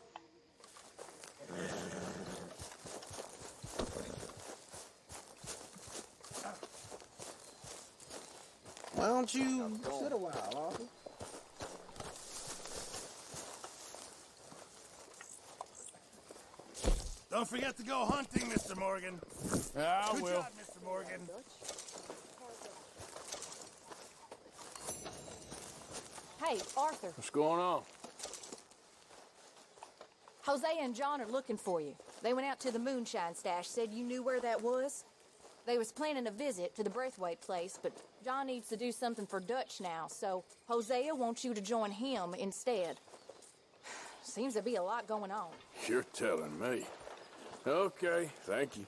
Why don't you sit a while, Arthur? Don't forget to go hunting, Mr. Morgan. Yeah, I Good will. job, Mr. Morgan. Hey, Arthur. What's going on? Hosea and John are looking for you. They went out to the moonshine stash, said you knew where that was. They was planning a visit to the Braithwaite place, but John needs to do something for Dutch now, so Hosea wants you to join him instead. Seems to be a lot going on. You're telling me. Okay, thank you.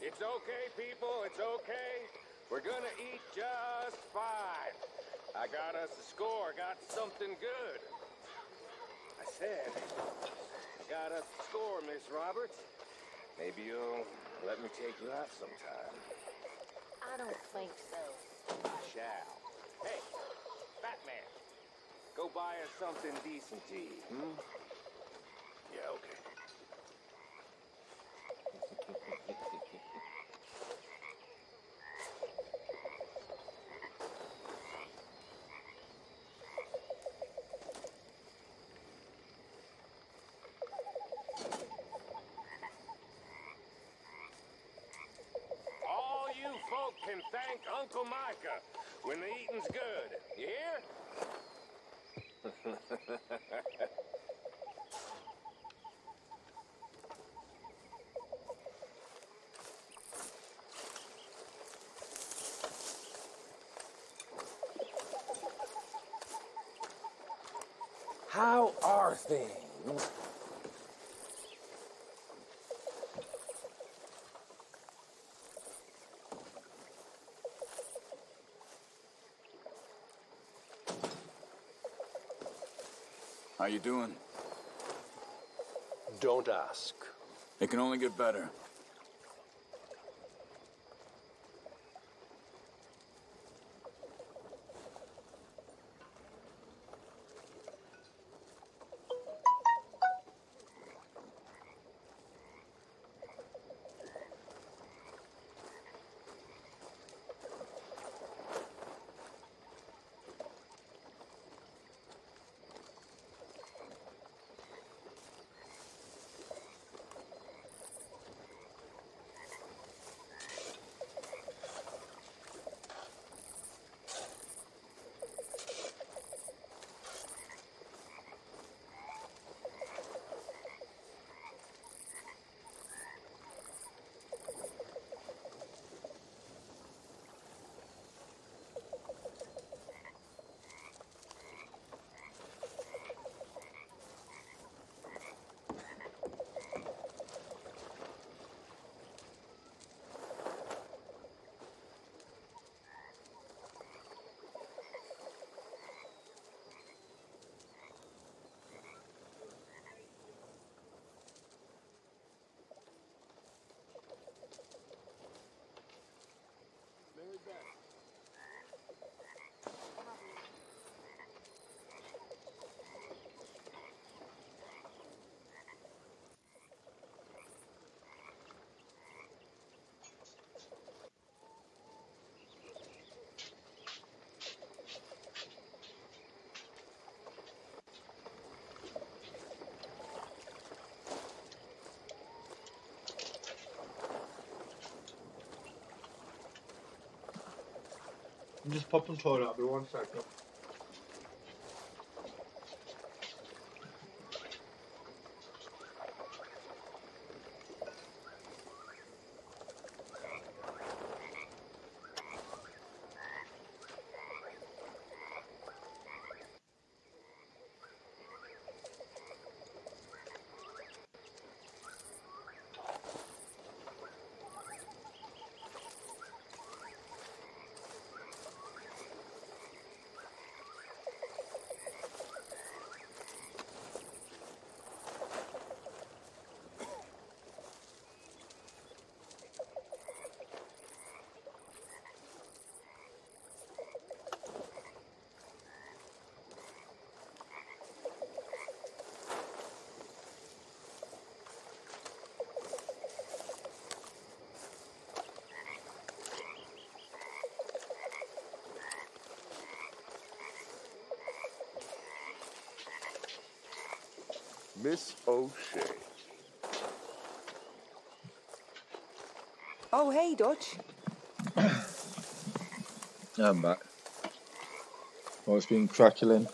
It's okay, people, it's okay. We're gonna eat just fine. I got us a score, got something good. I said, I got us a score, Miss Roberts. Maybe you'll let me take you out sometime. I don't think so. I shall. Hey, Batman, go buy us something decent to eat, hmm? Yeah, okay. All you folk can thank Uncle Micah when the eating's good. You hear? How are things? How you doing? Don't ask. It can only get better. I'm just popping toilet. I'll be 1 second. Miss O'Shea. Oh, hey, Dutch. I'm back. Oh, it's been crackling.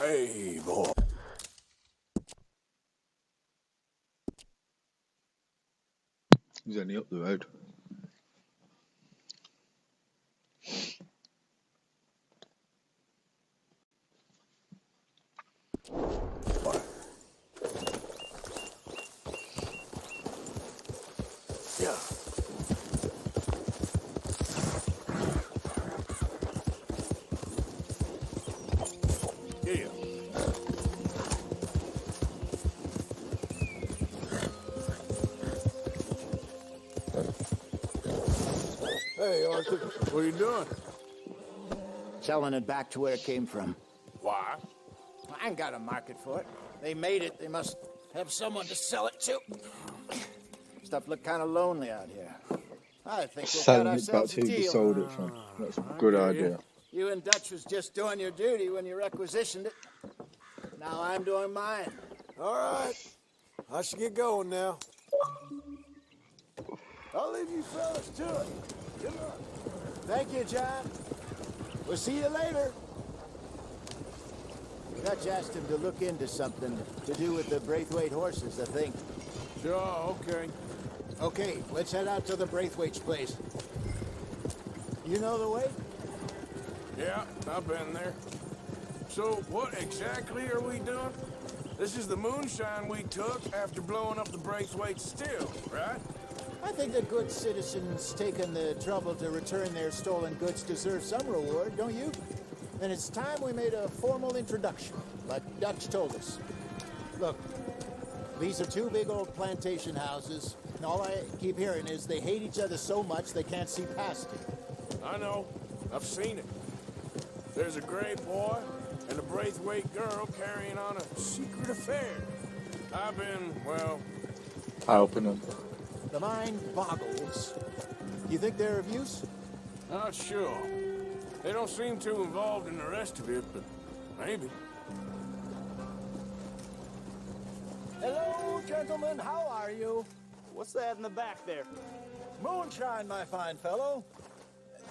Hey, boy. He's only up the road. Yeah. Yeah. Hey, Arthur. What are you doing? Selling it back to where it came from. Why? I ain't got a market for it. They made it. They must have someone to sell it to. Stuff look kind of lonely out here. I think we'll got Selling it back ourselves to a who you deal. sold it from. That's a good idea. You and Dutch was just doing your duty when you requisitioned it. Now I'm doing mine. All right. I should get going now. I'll leave you fellas to it. Good luck. Thank you, John. We'll see you later. Dutch asked him to look into something to do with the Braithwaite horses, I think. Sure, okay. Okay, let's head out to the Braithwaite's place. You know the way? Yeah, I've been there. So, what exactly are we doing? This is the moonshine we took after blowing up the Braithwaite still, right? I think the good citizens taking the trouble to return their stolen goods deserve some reward, don't you? And it's time we made a formal introduction, like Dutch told us. Look, these are two big old plantation houses, and all I keep hearing is they hate each other so much they can't see past it. I know. I've seen it. There's a gray boy and a Braithwaite girl carrying on a secret affair. I've been, well... helping them. The mind boggles. You think they're of use? Not sure. They don't seem too involved in the rest of it, but maybe. Hello, gentlemen. How are you? What's that in the back there? Moonshine, my fine fellow.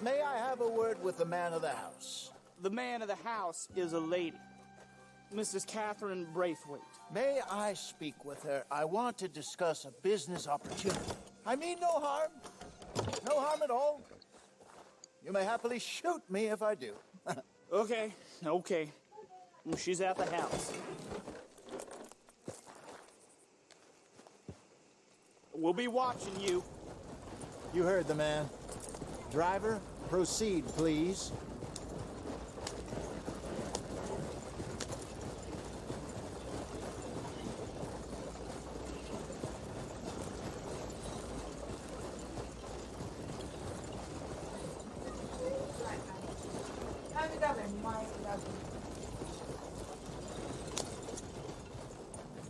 May I have a word with the man of the house? The man of the house is a lady. Mrs. Catherine Braithwaite. May I speak with her? I want to discuss a business opportunity. I mean no harm. No harm at all. You may happily shoot me if I do. Okay. She's at the house. We'll be watching you. You heard the man. Driver, proceed, please.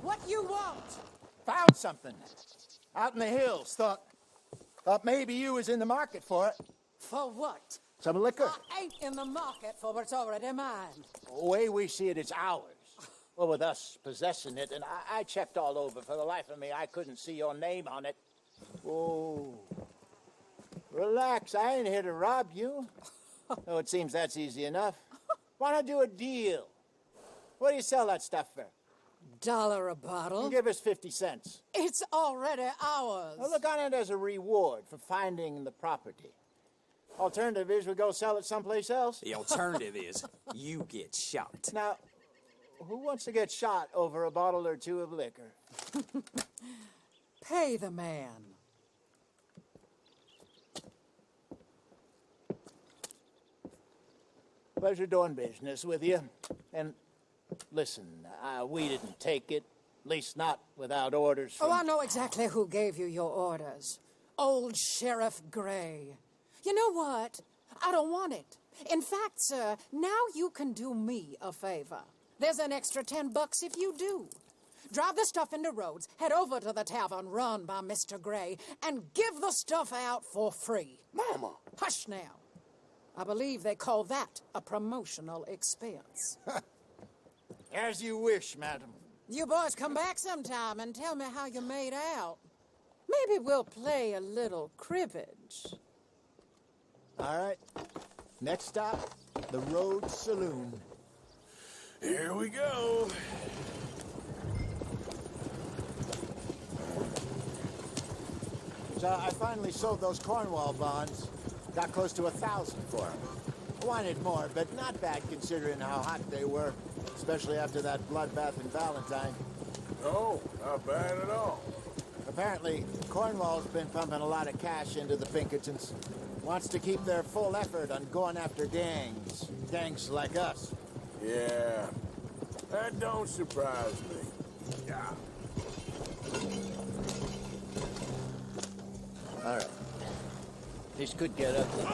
What you want? Found something. Out in the hills. Thought maybe you was in the market for it. For what? Some liquor. I ain't in the market for what's already mine. The way we see it, it's ours. Well, with us possessing it, and I checked all over. For the life of me, I couldn't see your name on it. Oh. Relax, I ain't here to rob you. Though it seems that's easy enough. Why not do a deal? What do you sell that stuff for? $1 a bottle? Give us 50 cents. It's already ours. Well, look on it as a reward for finding the property. Alternative is we go sell it someplace else. The alternative is you get shot. Now, who wants to get shot over a bottle or two of liquor? Pay the man. Pleasure doing business with you. And listen, we didn't take it. At least not without orders from... Oh, I know exactly who gave you your orders. Old Sheriff Gray. You know what? I don't want it. In fact, sir, now you can do me a favor. There's an extra $10 if you do. Drive the stuff into Rhodes, head over to the tavern run by Mr. Gray, and give the stuff out for free. Mama! Hush now. I believe they call that a promotional expense. As you wish, madam. You boys come back sometime and tell me how you made out. Maybe we'll play a little cribbage. All right. Next stop, the Rhodes Saloon. Here we go. So I finally sold those Cornwall bonds. Got close to 1,000 for them. I wanted more, but not bad considering how hot they were, especially after that bloodbath in Valentine. Oh, not bad at all. Apparently, Cornwall's been pumping a lot of cash into the Pinkertons. Wants to keep their full effort on going after gangs. Gangs like us. Yeah, that don't surprise me. Yeah. All right. This could get ugly.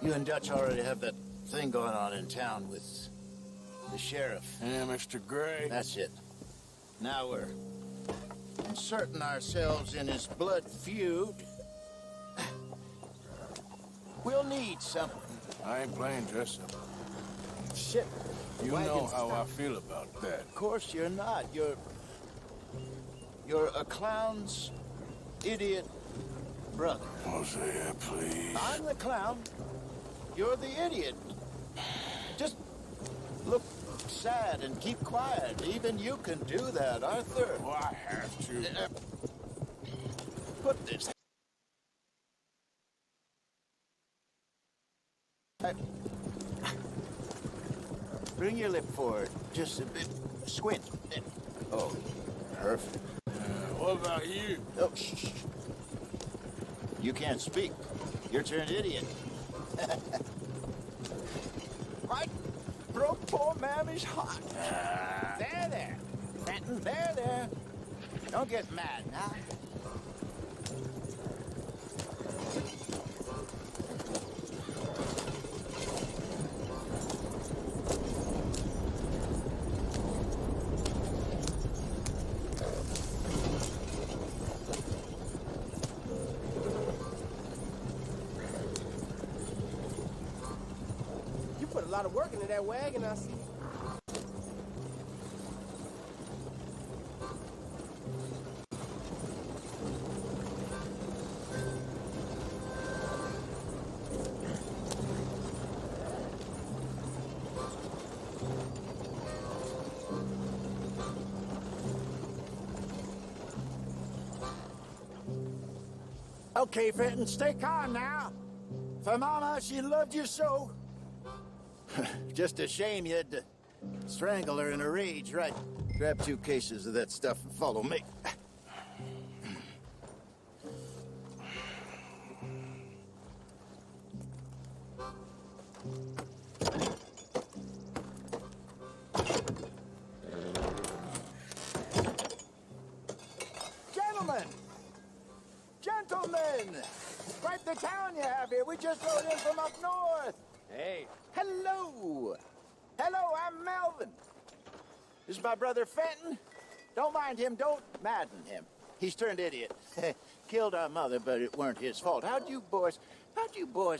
You and Dutch already have that thing going on in town with the sheriff. Yeah, Mr. Gray. That's it. Now we're inserting ourselves in his blood feud. We'll need something. I ain't playing dress-up. Shit. You know how I feel about that. Of course you're not. You're a clown's idiot brother. Hosea, please. I'm the clown. You're the idiot. Just look sad and keep quiet. Even you can do that, Arthur. Oh, I have to. Put this. Bring your lip forward. Just a bit. Squint. Oh, perfect. What about you? Oh, shh. You can't speak. You're turned idiot. Right? Broke poor Mammy's heart. There. Fenton, there. Don't get mad now. Put a lot of work into that wagon, I see. Okay, Fenton, stay calm now. For Mama, she loved you so. Just a shame you had to strangle her in a rage, right? Grab 2 cases of that stuff and follow me. Gentlemen! Quite the town you have here. We just rode in from up north. Hey. Hello. I'm Melvin. This is my brother Fenton. Don't mind him. Don't madden him. He's turned idiot. Killed our mother, but it weren't his fault. How'd you boys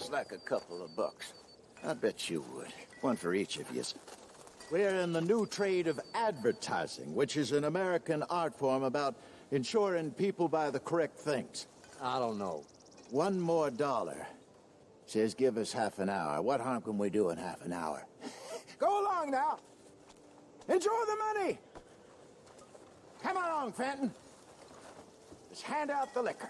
like a couple of bucks? I bet you would. One for each of you. We're in the new trade of advertising, which is an American art form about ensuring people buy the correct things. I don't know. $1 more. Says give us half an hour. What harm can we do in half an hour? Go along now. Enjoy the money. Come along, Fenton. Let's hand out the liquor.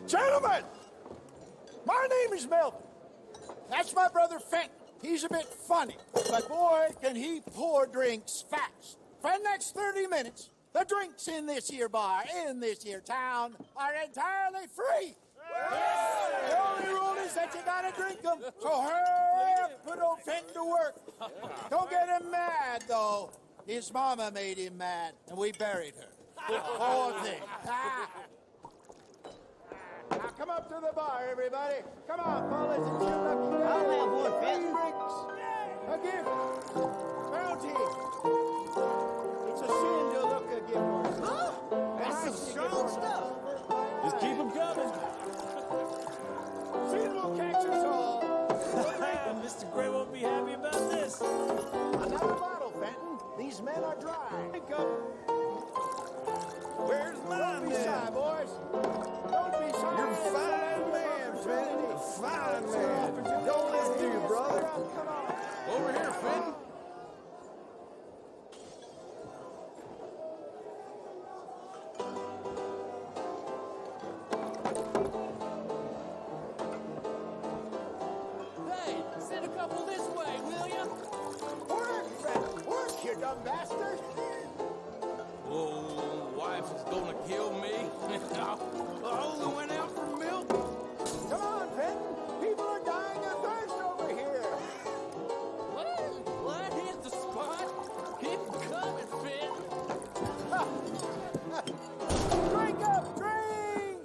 Gentlemen! My name is Melvin. That's my brother Fenton. He's a bit funny, but boy, can he pour drinks fast. For the next 30 minutes, the drinks in this here bar, in this here town, are entirely free. Yes. The only rule is that you gotta drink them, so hurry up, put old Fenton to work. Don't get him mad, though. His mama made him mad, and we buried her. Poor thing. Now come up to the bar, everybody. Come on, fellas, it's your lucky day. I'll have one, Fenton. Drinks, a gift, bounty. It's a sin to look a gift. Huh? That's some strong stuff. Just keep them coming. Sin will catch us all. Mr. Gray won't couple this way, will ya? Work, Fred! Work, you dumb bastard! Oh, wife is gonna kill me. I only went out for milk. Come on, Fenton! People are dying of thirst over here! Well, I hit the spot. Keep coming, Fenton. Drink up! Drink!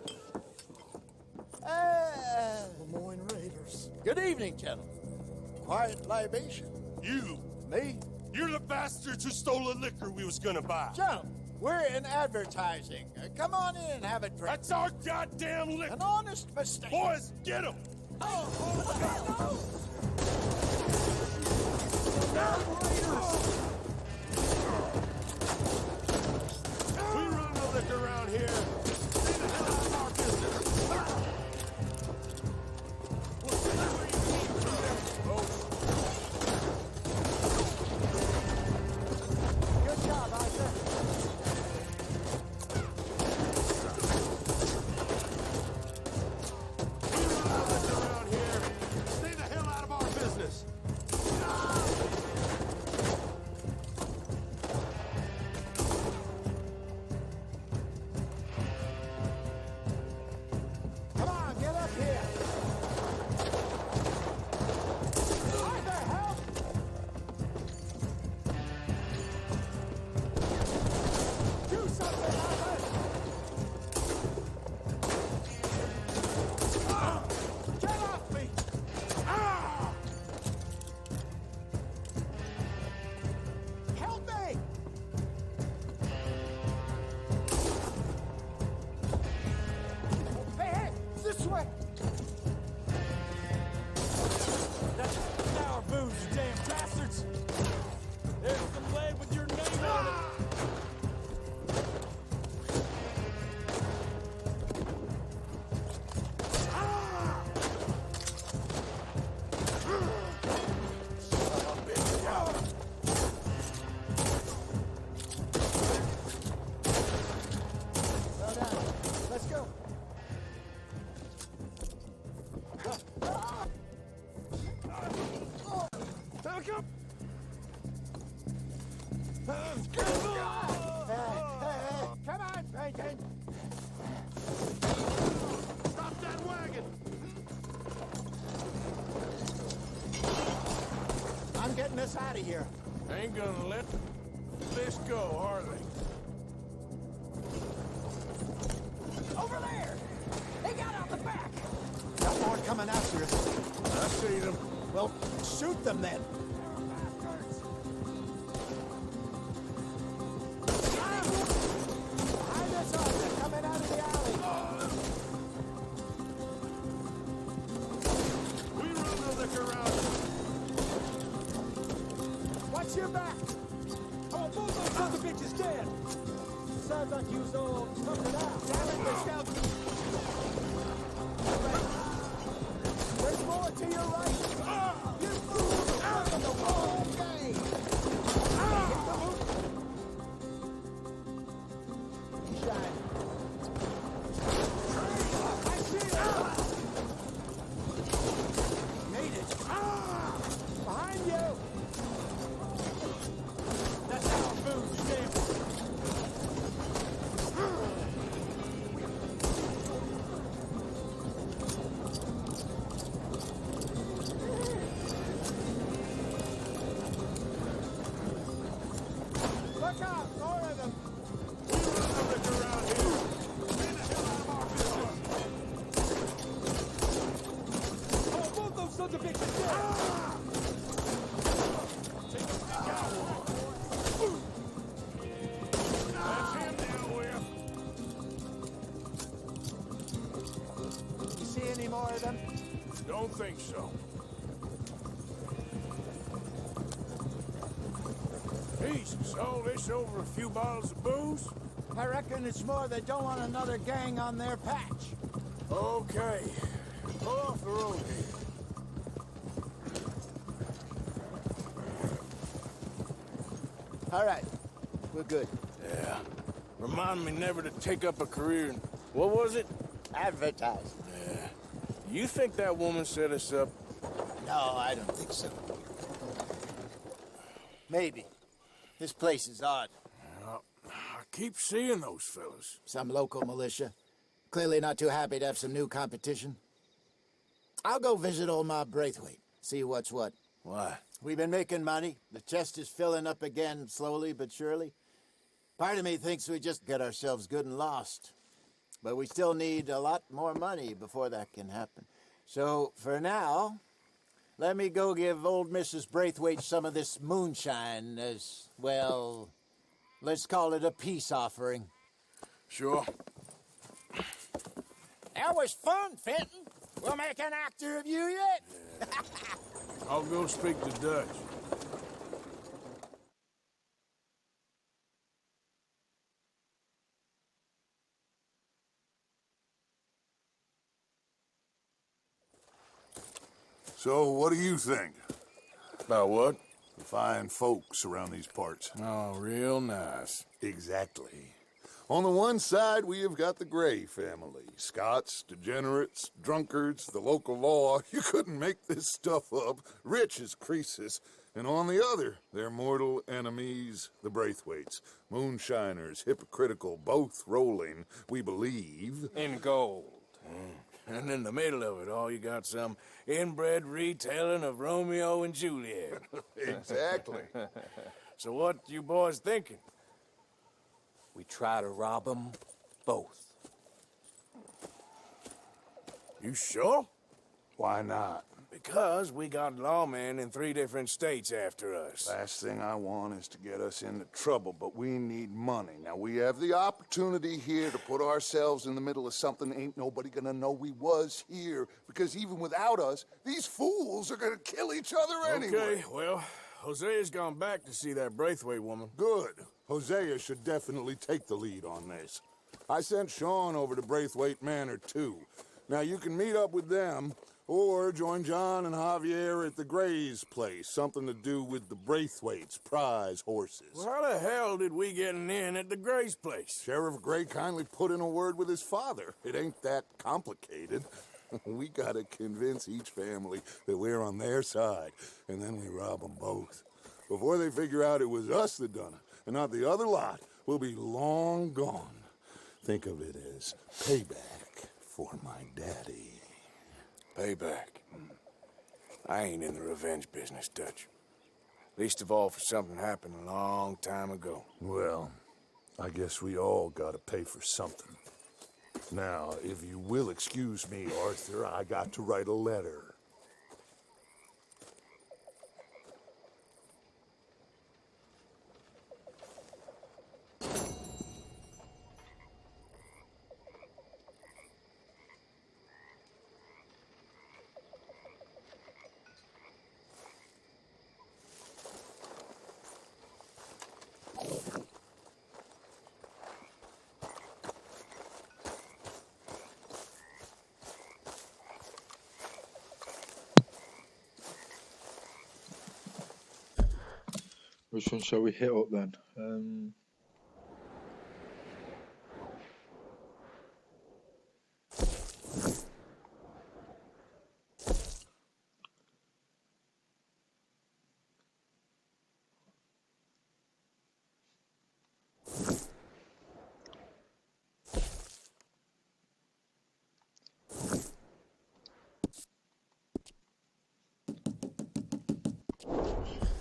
Lemoyne Raiders. Good evening, gentlemen. Quiet libation. You. Me? You're the bastards who stole the liquor we was gonna buy. Gentlemen, we're in advertising. Come on in and have a drink. That's our goddamn liquor. An honest mistake. Boys, get him! We run the liquor around here. Stay the hell out of our business. We'll see where you came from, folks. Good job, Arthur. We run the liquor around here. Stay the hell out of our business. Come on, get up here. Arthur, help! Do something, Arthur! Get off me! Help me! Hey, hey! This way! That's our booze, you damn bastards! There's some lead with your name on it! Well done. Let's go. Back up! Come on, Bacon! Stop that wagon! I'm getting us out of here. Ain't gonna let this go, are they? Over there! They got out the back! Got more coming after us. I see them. Well, shoot them then. Behind us, Arthur, coming out of the alley. We run the liquor around. Watch your back. Oh, both those sons of bitches dead! Sounds like you was all toughed it out. Damn it, the scout. There's more to your right. You fools are playing the wrong game. Hit the hook. Shine. I see it. Made it. Behind you. That's our booze, you damn... Look out, more of them. We run the liquor around here. Stay the hell out of our business. Oh, both those sons of bitches dead! Take a peek out. That's him now, Will. You see any more of them? Don't think so. Jesus, all this over a few bottles of booze? I reckon it's more they don't want another gang on their patch. Okay. Pull off the road here. All right, we're good. Yeah. Remind me never to take up a career in... What was it? Advertising. Yeah. You think that woman set us up? No, I don't think so. Maybe. This place is odd. Well, I keep seeing those fellas. Some local militia. Clearly not too happy to have some new competition. I'll go visit old Ma Braithwaite, see what's what. Why? We've been making money. The chest is filling up again, slowly but surely. Part of me thinks we just get ourselves good and lost. But we still need a lot more money before that can happen. So, for now, let me go give old Mrs. Braithwaite some of this moonshine as, well, let's call it a peace offering. Sure. That was fun, Fenton. We'll make an actor of you yet. I'll go speak to Dutch. So, what do you think? About what? The fine folks around these parts. Oh, real nice. Exactly. On the one side, we have got the Gray family. Scots, degenerates, drunkards, the local law. You couldn't make this stuff up. Rich as Croesus. And on the other, their mortal enemies, the Braithwaites. Moonshiners, hypocritical, both rolling, we believe, in gold. And in the middle of it all, you got some inbred retelling of Romeo and Juliet. Exactly. So what you boys thinking? We try to rob them both. You sure? Why not? Because we got lawmen in 3 different states after us. Last thing I want is to get us into trouble, but we need money. Now, we have the opportunity here to put ourselves in the middle of something ain't nobody gonna know we was here, because even without us, these fools are gonna kill each other anyway. Okay, well, Hosea's gone back to see that Braithwaite woman. Good. Hosea should definitely take the lead on this. I sent Sean over to Braithwaite Manor, too. Now, you can meet up with them, or join John and Javier at the Gray's place. Something to do with the Braithwaites' prize horses. Well, how the hell did we get in at the Gray's place? Sheriff Gray kindly put in a word with his father. It ain't that complicated. We gotta convince each family that we're on their side, and then we rob them both. Before they figure out it was us that done it, and not the other lot, we'll be long gone. Think of it as payback for my daddy. Payback. I ain't in the revenge business, Dutch. Least of all for something happened a long time ago. Well, I guess we all gotta pay for something. Now, if you will excuse me, Arthur, I got to write a letter. Which one shall we hit up then?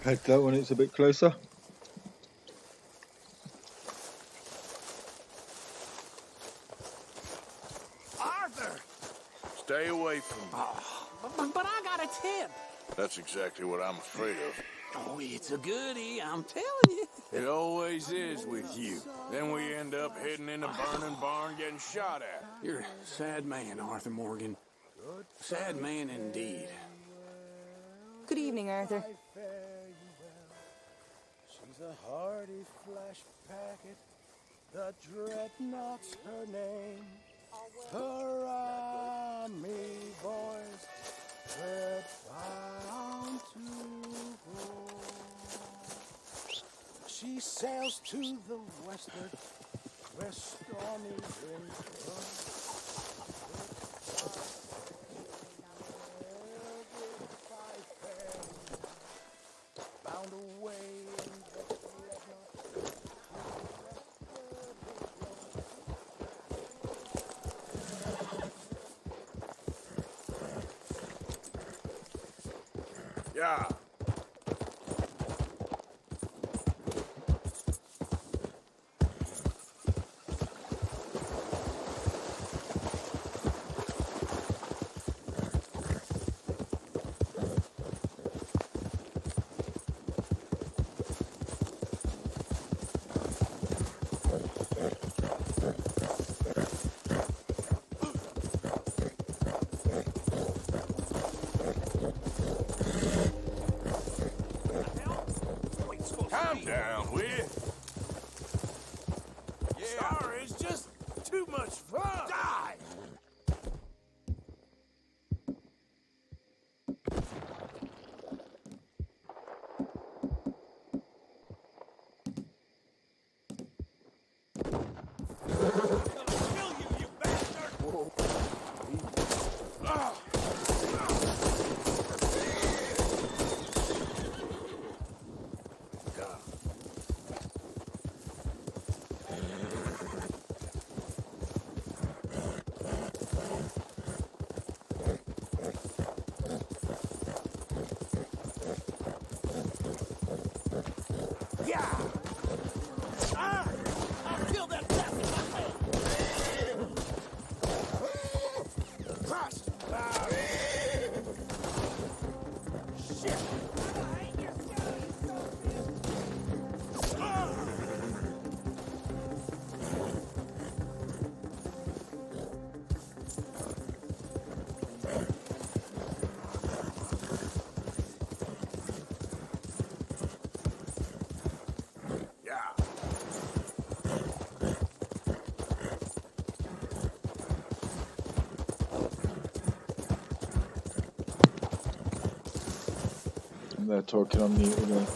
Head that when it's a bit closer. Arthur! Stay away from me. But I got a tip. That's exactly what I'm afraid of. Oh, it's a goodie, I'm telling you. It always is with you. Then we end up hidden in a burning barn getting shot at. You're a sad man, Arthur Morgan. Sad man indeed. Good evening, Arthur. She's a hardy flash packet. The dreadnought's her name. Her army boys, they're bound to go. She sails to the westward, where stormy winds blow. Yeah. Calm down, will you? Yeah. Sorry, it's just too much fun. Die! They're talking on mute again.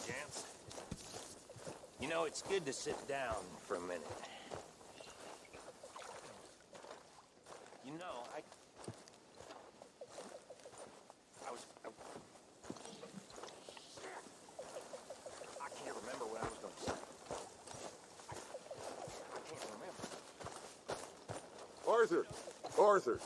Gents, you know, it's good to sit down for a minute. You know, I can't remember what I was going to say. I can't remember. Arthur!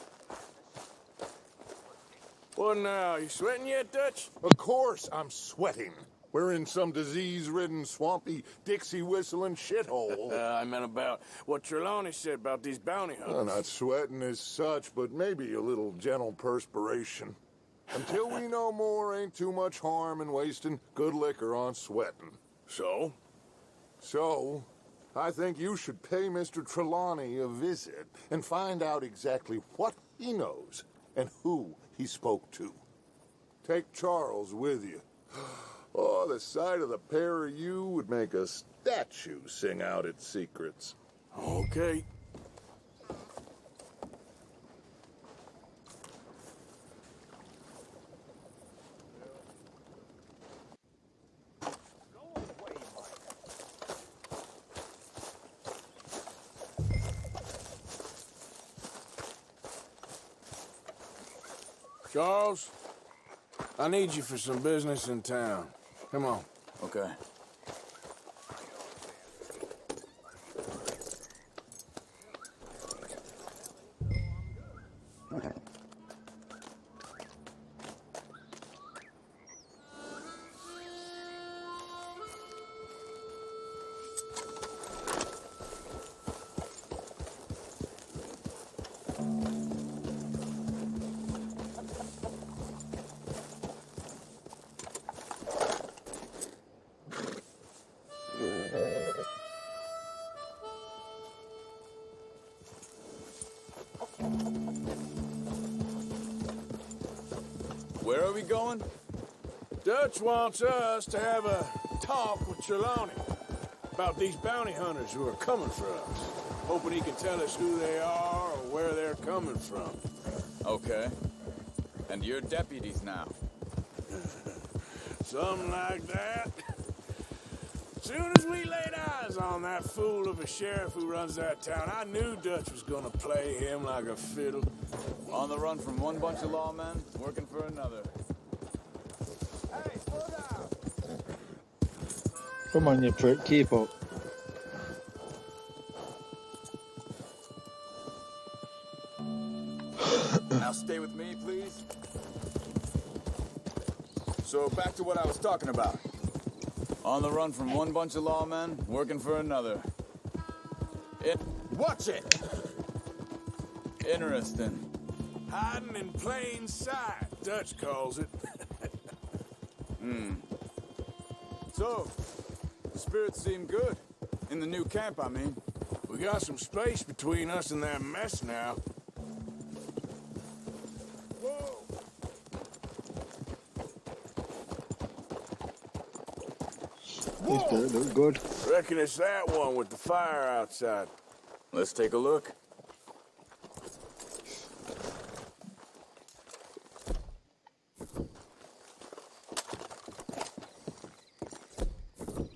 What now? You sweating yet, Dutch? Of course I'm sweating. We're in some disease-ridden, swampy, Dixie-whistling shithole. I meant about what Trelawney said about these bounty hunters. Well, not sweating as such, but maybe a little gentle perspiration. Until we know more, ain't too much harm in wasting good liquor on sweating. So? So, I think you should pay Mr. Trelawney a visit and find out exactly what he knows and who he spoke to. Take Charles with you. Oh, the sight of the pair of you would make a statue sing out its secrets. Okay. Charles, I need you for some business in town. Come on. Okay. Where are we going? Dutch wants us to have a talk with Trelawney about these bounty hunters who are coming for us. Hoping he can tell us who they are or where they're coming from. Okay. And you're deputies now. Something like that. Soon as we laid eyes on that fool of a sheriff who runs that town, I knew Dutch was gonna play him like a fiddle. On the run from one bunch of lawmen, working for another. Hey, slow down! Come on, you prick, keep up. Now stay with me, please. So back to what I was talking about. On the run from one bunch of lawmen, working for another. Watch it! Interesting. Hiding in plain sight, Dutch calls it. So, the spirits seem good. In the new camp, I mean. We got some space between us and that mess now. These dirt look good. Reckon it's that one with the fire outside. Let's take a look.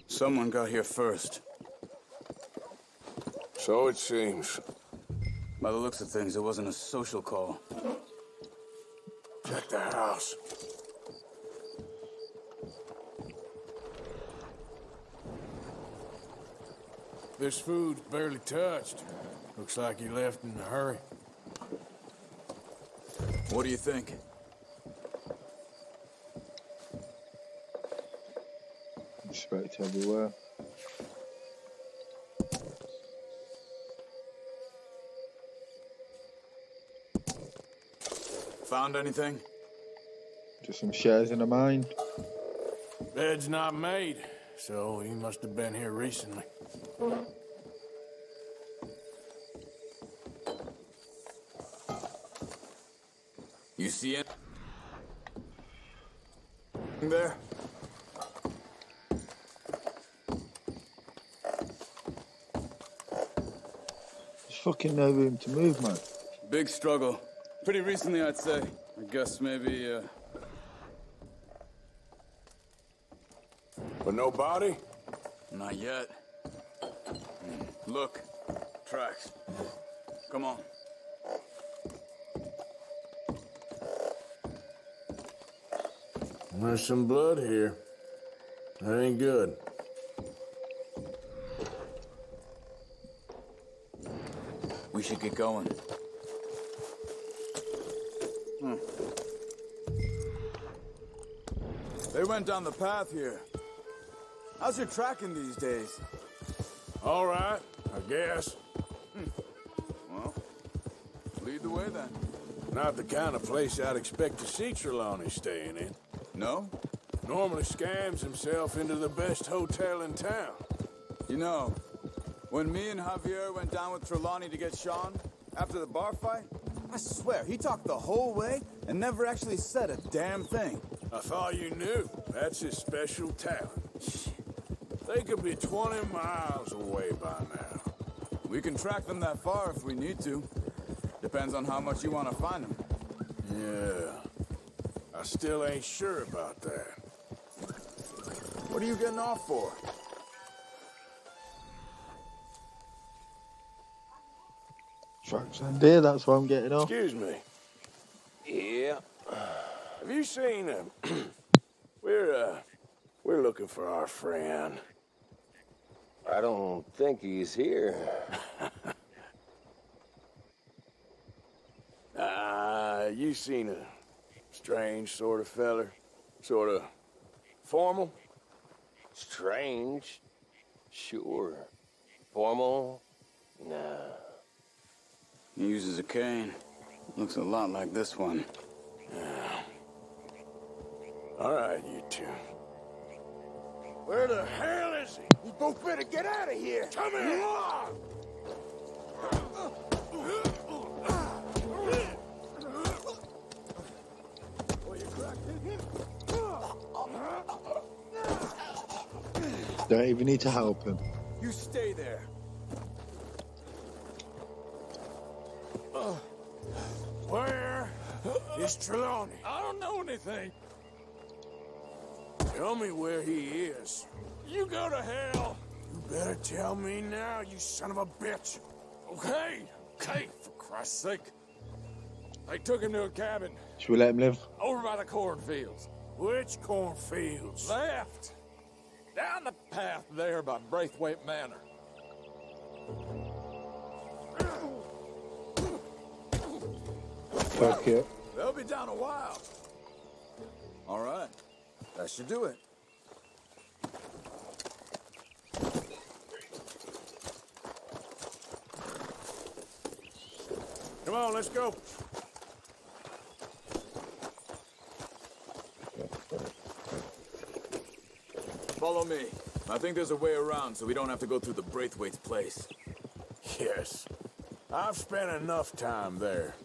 Someone got here first. So it seems. By the looks of things, it wasn't a social call. Check the house. This food's barely touched. Looks like he left in a hurry. What do you think? Respect everywhere. Found anything? Just some shares in a mine. Bed's not made, so he must have been here recently. You see it? There? There's fucking no room to move, man. Big struggle. Pretty recently, I'd say. I guess maybe, But no body? Not yet. Look. Tracks. Come on. There's some blood here. That ain't good. We should get going. They went down the path here. How's your tracking these days? All right, I guess. Well, lead the way then. Not the kind of place I'd expect to see Trelawney staying in. No? Normally scams himself into the best hotel in town. You know, when me and Javier went down with Trelawney to get Sean, after the bar fight, I swear, he talked the whole way and never actually said a damn thing. I thought you knew. That's his special talent. They could be 20 miles away by now. We can track them that far if we need to. Depends on how much you want to find them. Yeah. I still ain't sure about that. What are you getting off for? Tracks and deer, that's what I'm getting off. Excuse me. Yeah. Have you seen him? We're looking for our friend. I don't think he's here. You seen a strange sort of feller? Sort of formal? Strange? Sure. Formal? Nah. He uses a cane. Looks a lot like this one. Yeah. All right, you two. Where the hell is he? You both better get out of here. Come here! Don't even need to help him. You stay there. Where is Trelawney? I don't know anything. Tell me where he is. You go to hell. You better tell me now, you son of a bitch. Okay, for Christ's sake. They took him to a cabin. Should we let him live? Over by the cornfields. Which cornfields? Left. Down the path there by Braithwaite Manor. Fuck it. They'll be down a while. All right. That should do it. Come on, let's go. Follow me. I think there's a way around so we don't have to go through the Braithwaite's place. Yes. I've spent enough time there.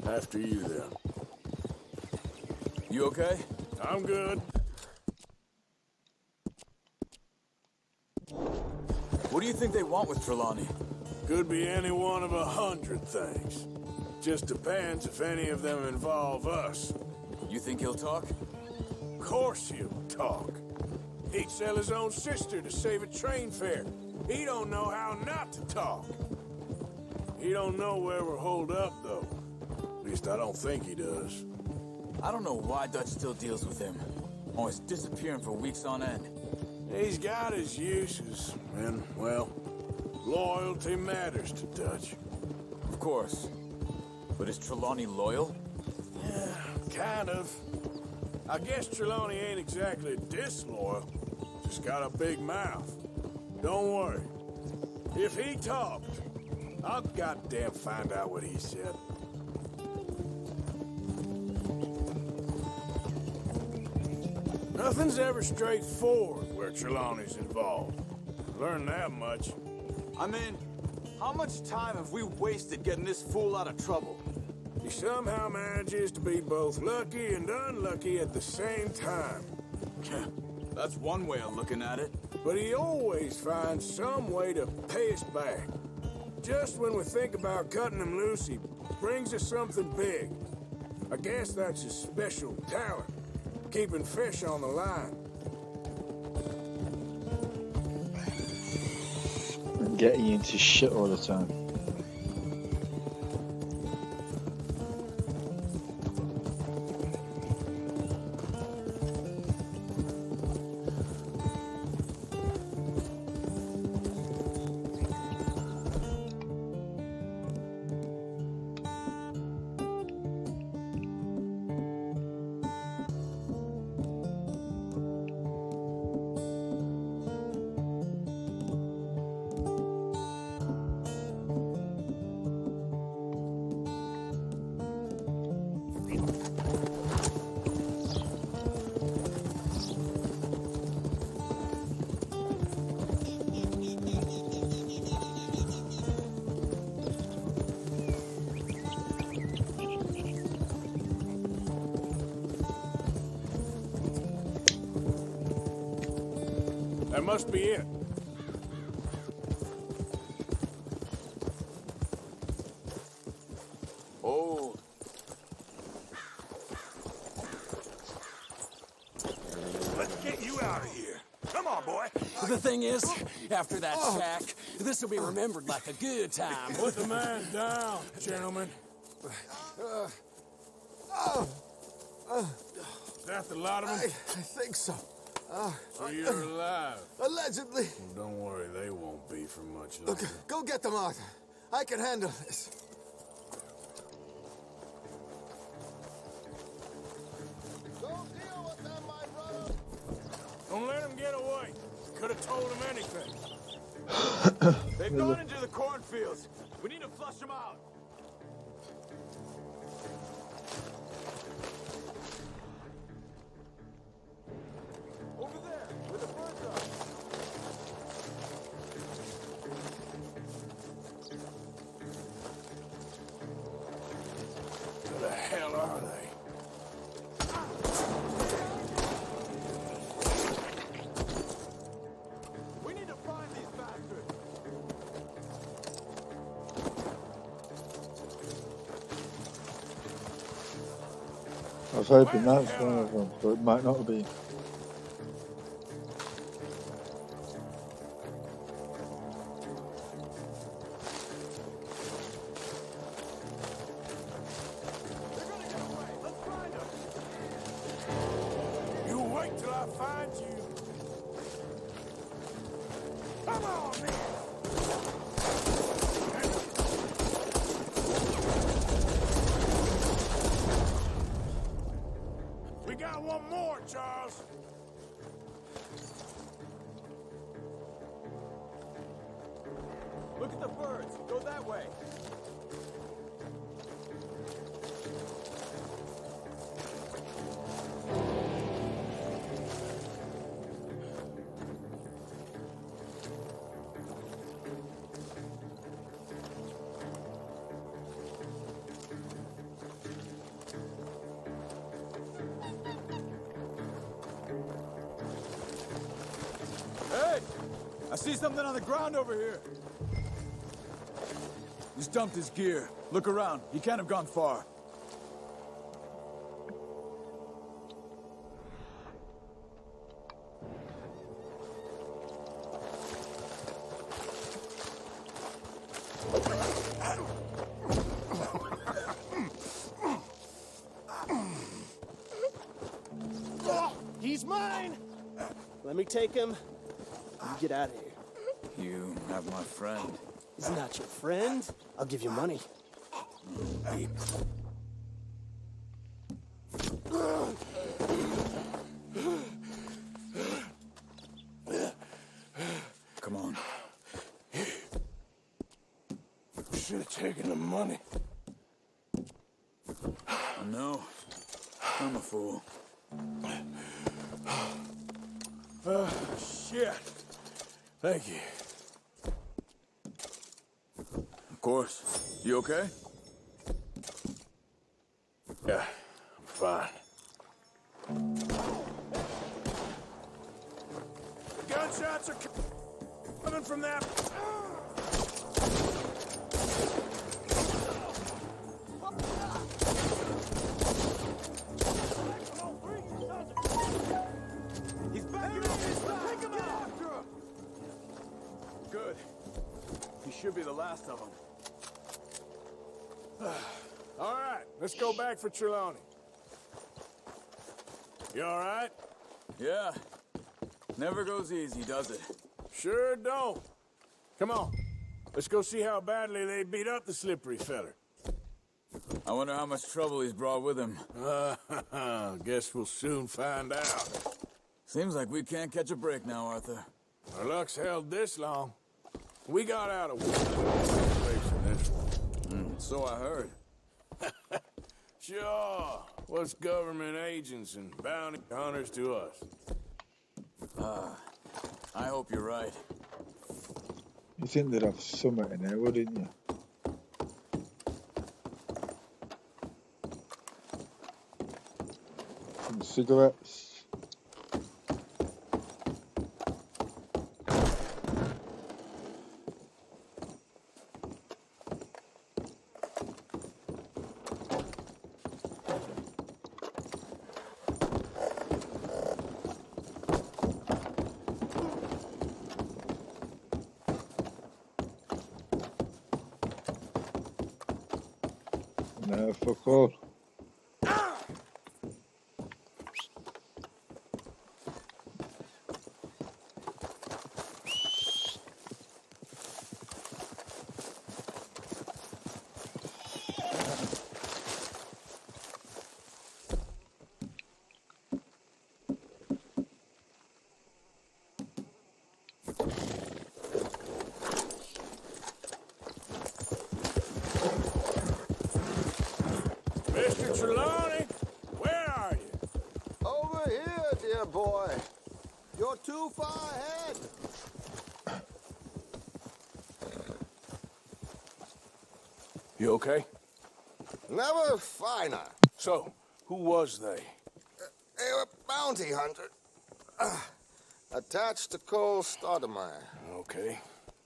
After you, then. You okay? I'm good. What do you think they want with Trelawney? Could be any one of 100 things. Just depends if any of them involve us. You think he'll talk? Of course he'll talk. He'd sell his own sister to save a train fare. He don't know how not to talk. He don't know where we're holed up, though. At least I don't think he does. I don't know why Dutch still deals with him. Always disappearing for weeks on end. He's got his uses, and, well, loyalty matters to Dutch. Of course. But is Trelawney loyal? Yeah, kind of. I guess Trelawney ain't exactly disloyal. Just got a big mouth. Don't worry. If he talked, I'll goddamn find out what he said. Nothing's ever straightforward where Trelawney's involved. Learned that much. I mean, how much time have we wasted getting this fool out of trouble? He somehow manages to be both lucky and unlucky at the same time. That's one way of looking at it. But he always finds some way to pay us back. Just when we think about cutting him loose, he brings us something big. I guess that's his special talent, keeping fish on the line. And getting you into shit all the time. That must be it. Oh. Let's get you out of here. Come on, boy. The thing is, after that shack, this will be remembered like a good time. Put the man down, gentlemen. Is that the lot of them? I think so. So you're alive? Allegedly. Well, don't worry, they won't be for much Look, longer. go get them, Arthur. I can handle this. Don't let them get away. Could have told them anything. They've gone into the cornfields. We need to flush them out. Over there, where the birds are. Where the hell are they? We need to find these bastards. I was hoping that's one of them, but it might not be. till I find you. Come on, man! We got one more, Charles. Look at the birds. Go that way. Hey! I see something on the ground over here. He's dumped his gear. Look around. He can't have gone far. He's mine! Let me take him. You get out of here. You have my friend. He's not your friend. I'll give you money. Come on. Should have taken the money. No. I'm a fool. Shit. Thank you. Of course. You okay? Yeah, I'm fine. Gunshots are coming from that. He's backing up. Take him out. After him. Good. He should be the last of them. All right, let's go back for Trelawney. You all right? Yeah. Never goes easy, does it? Sure don't. Come on. Let's go see how badly they beat up the slippery feller. I wonder how much trouble he's brought with him. Guess we'll soon find out. Seems like we can't catch a break now, Arthur. Our luck's held this long. We got out of place in this one. So I heard. Sure. What's government agents and bounty hunters to us? I hope you're right. You think they'd have something in there, wouldn't you? Some cigarettes. No, fuck all. Mr. Trelawney, where are you? Over here, dear boy. You're too far ahead. You okay? Never finer. So, who was they? They were bounty hunter. Attached to Cole Stoudemire. Okay.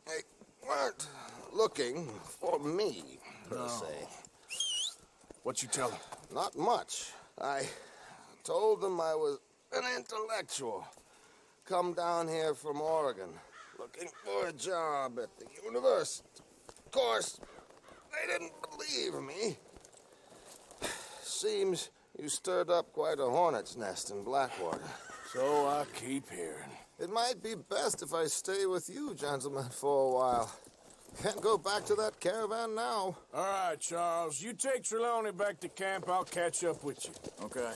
They weren't looking for me, per se. What you tell them? Not much. I told them I was an intellectual. Come down here from Oregon, looking for a job at the university. Of course, they didn't believe me. Seems you stirred up quite a hornet's nest in Blackwater. So I keep hearing. It might be best if I stay with you, gentlemen, for a while. Can't go back to that caravan now. All right, Charles. You take Trelawney back to camp. I'll catch up with you. Okay.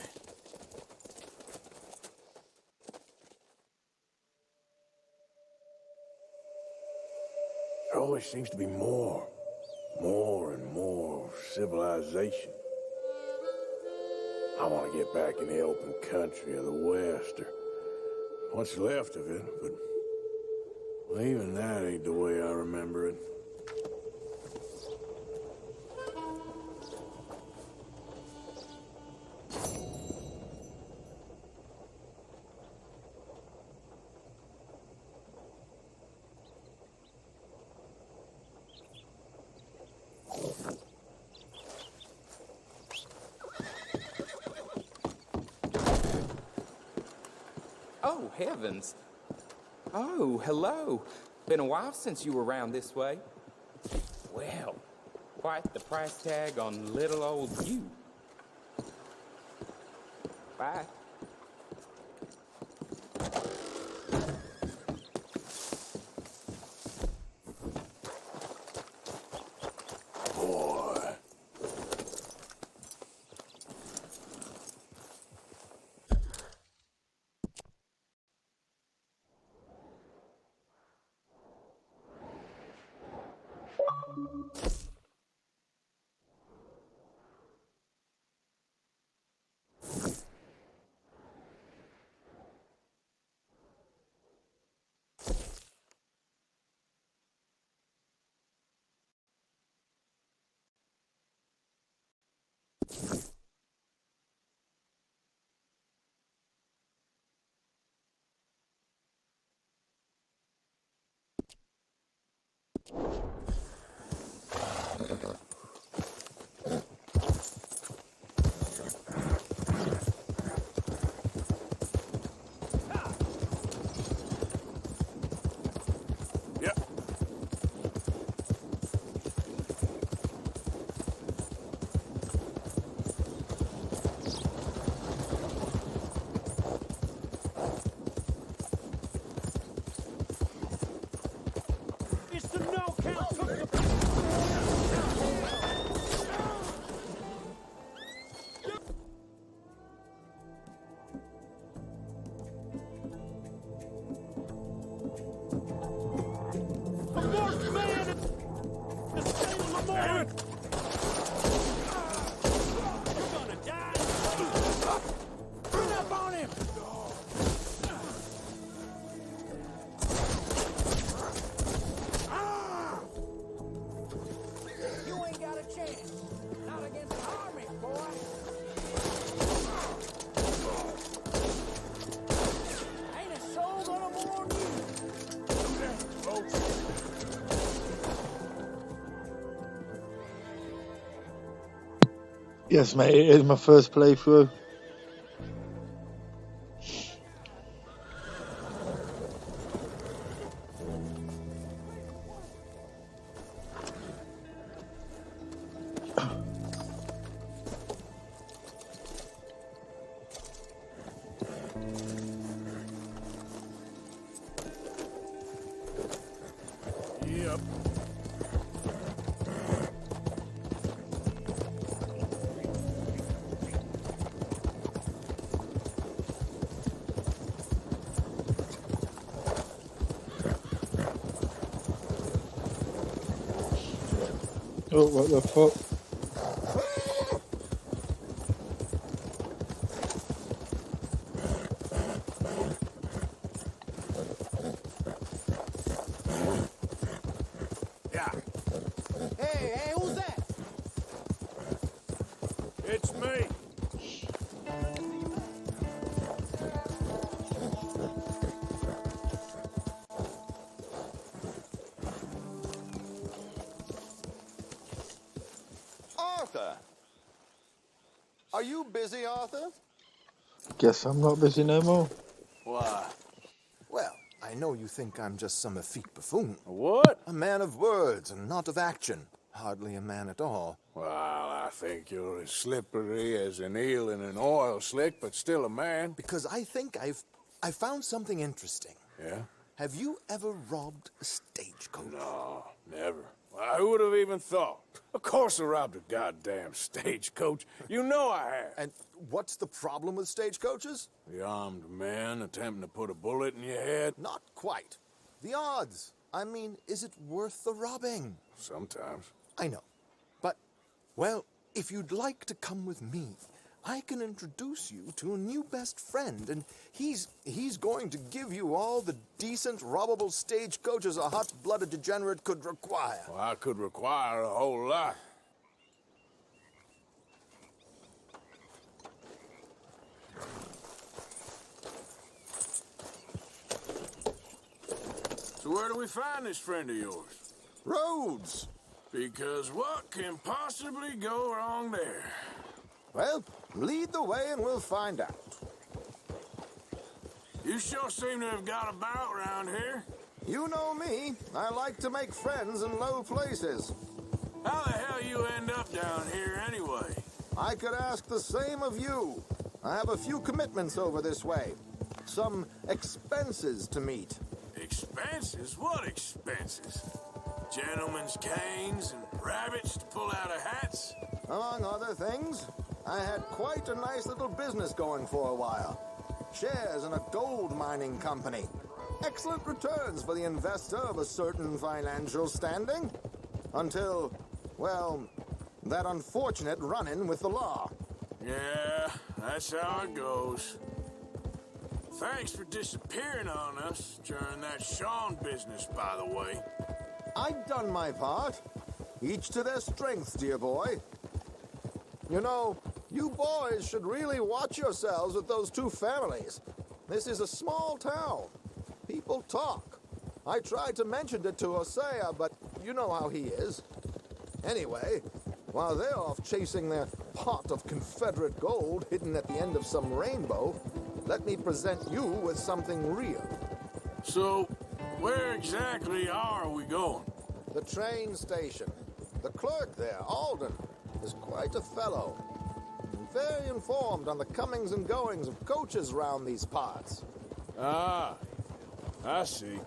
There always seems to be more and more civilization. I want to get back in the open country of the West, or what's left of it, but well, even that ain't the way I remember it. Oh, heavens. Oh, hello. Been a while since you were around this way. Well, quite the price tag on little old you. Bye. Boy. It's the no-count took the... The fourth man is the state of Lamar! You're gonna die! Run up on him! You ain't got a chance. Not against the army, boy. Ain't a soul gonna warn you. Yes, mate, it is my first playthrough. Yep. Oh, what the fuck? Yeah. Hey, who's that? It's me. Arthur. Are you busy, Arthur? Guess I'm not busy no more. Why? Well, I know you think I'm just some effete buffoon. What? A man of words and not of action. Hardly a man at all. Well, I think you're as slippery as an eel in an oil slick, but still a man. Because I think I've I found something interesting. Yeah? Have you ever robbed a stagecoach? No, never. Well, who would have even thought? Of course I robbed a goddamn stagecoach. You know I have. And what's the problem with stagecoaches? The armed man attempting to put a bullet in your head? Not quite. The odds. I mean, is it worth the robbing? Sometimes. I know. But, well, if you'd like to come with me, I can introduce you to a new best friend, and he's going to give you all the decent, robbable stagecoaches a hot-blooded degenerate could require. Well, I could require a whole lot. So where do we find this friend of yours? Rhodes. Because what can possibly go wrong there? Well, lead the way and we'll find out. You sure seem to have got about around here. You know me. I like to make friends in low places. How the hell you end up down here anyway? I could ask the same of you. I have a few commitments over this way. Some expenses to meet. Expenses? What expenses? Gentlemen's canes and rabbits to pull out of hats? Among other things, I had quite a nice little business going for a while. Shares in a gold mining company. Excellent returns for the investor of a certain financial standing. Until, well, that unfortunate run-in with the law. Yeah, that's how it goes. Thanks for disappearing on us during that Sean business, by the way. I've done my part. Each to their strengths, dear boy. You know, you boys should really watch yourselves with those two families. This is a small town. People talk. I tried to mention it to Hosea, but you know how he is. Anyway, while they're off chasing their pot of Confederate gold hidden at the end of some rainbow, let me present you with something real. So, where exactly are we going? The train station. The clerk there, Alden, is quite a fellow. Very informed on the comings and goings of coaches round these parts. Ah, I see.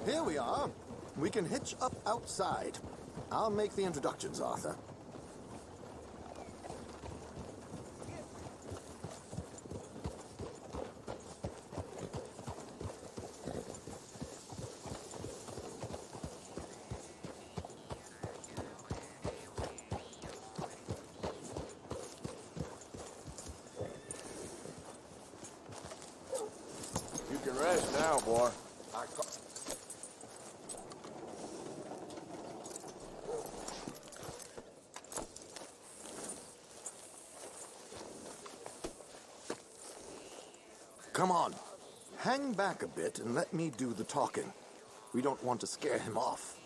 Here we are. We can hitch up outside. I'll make the introductions, Arthur. You can rest now, boy. Come on. Hang back a bit and let me do the talking. We don't want to scare him off.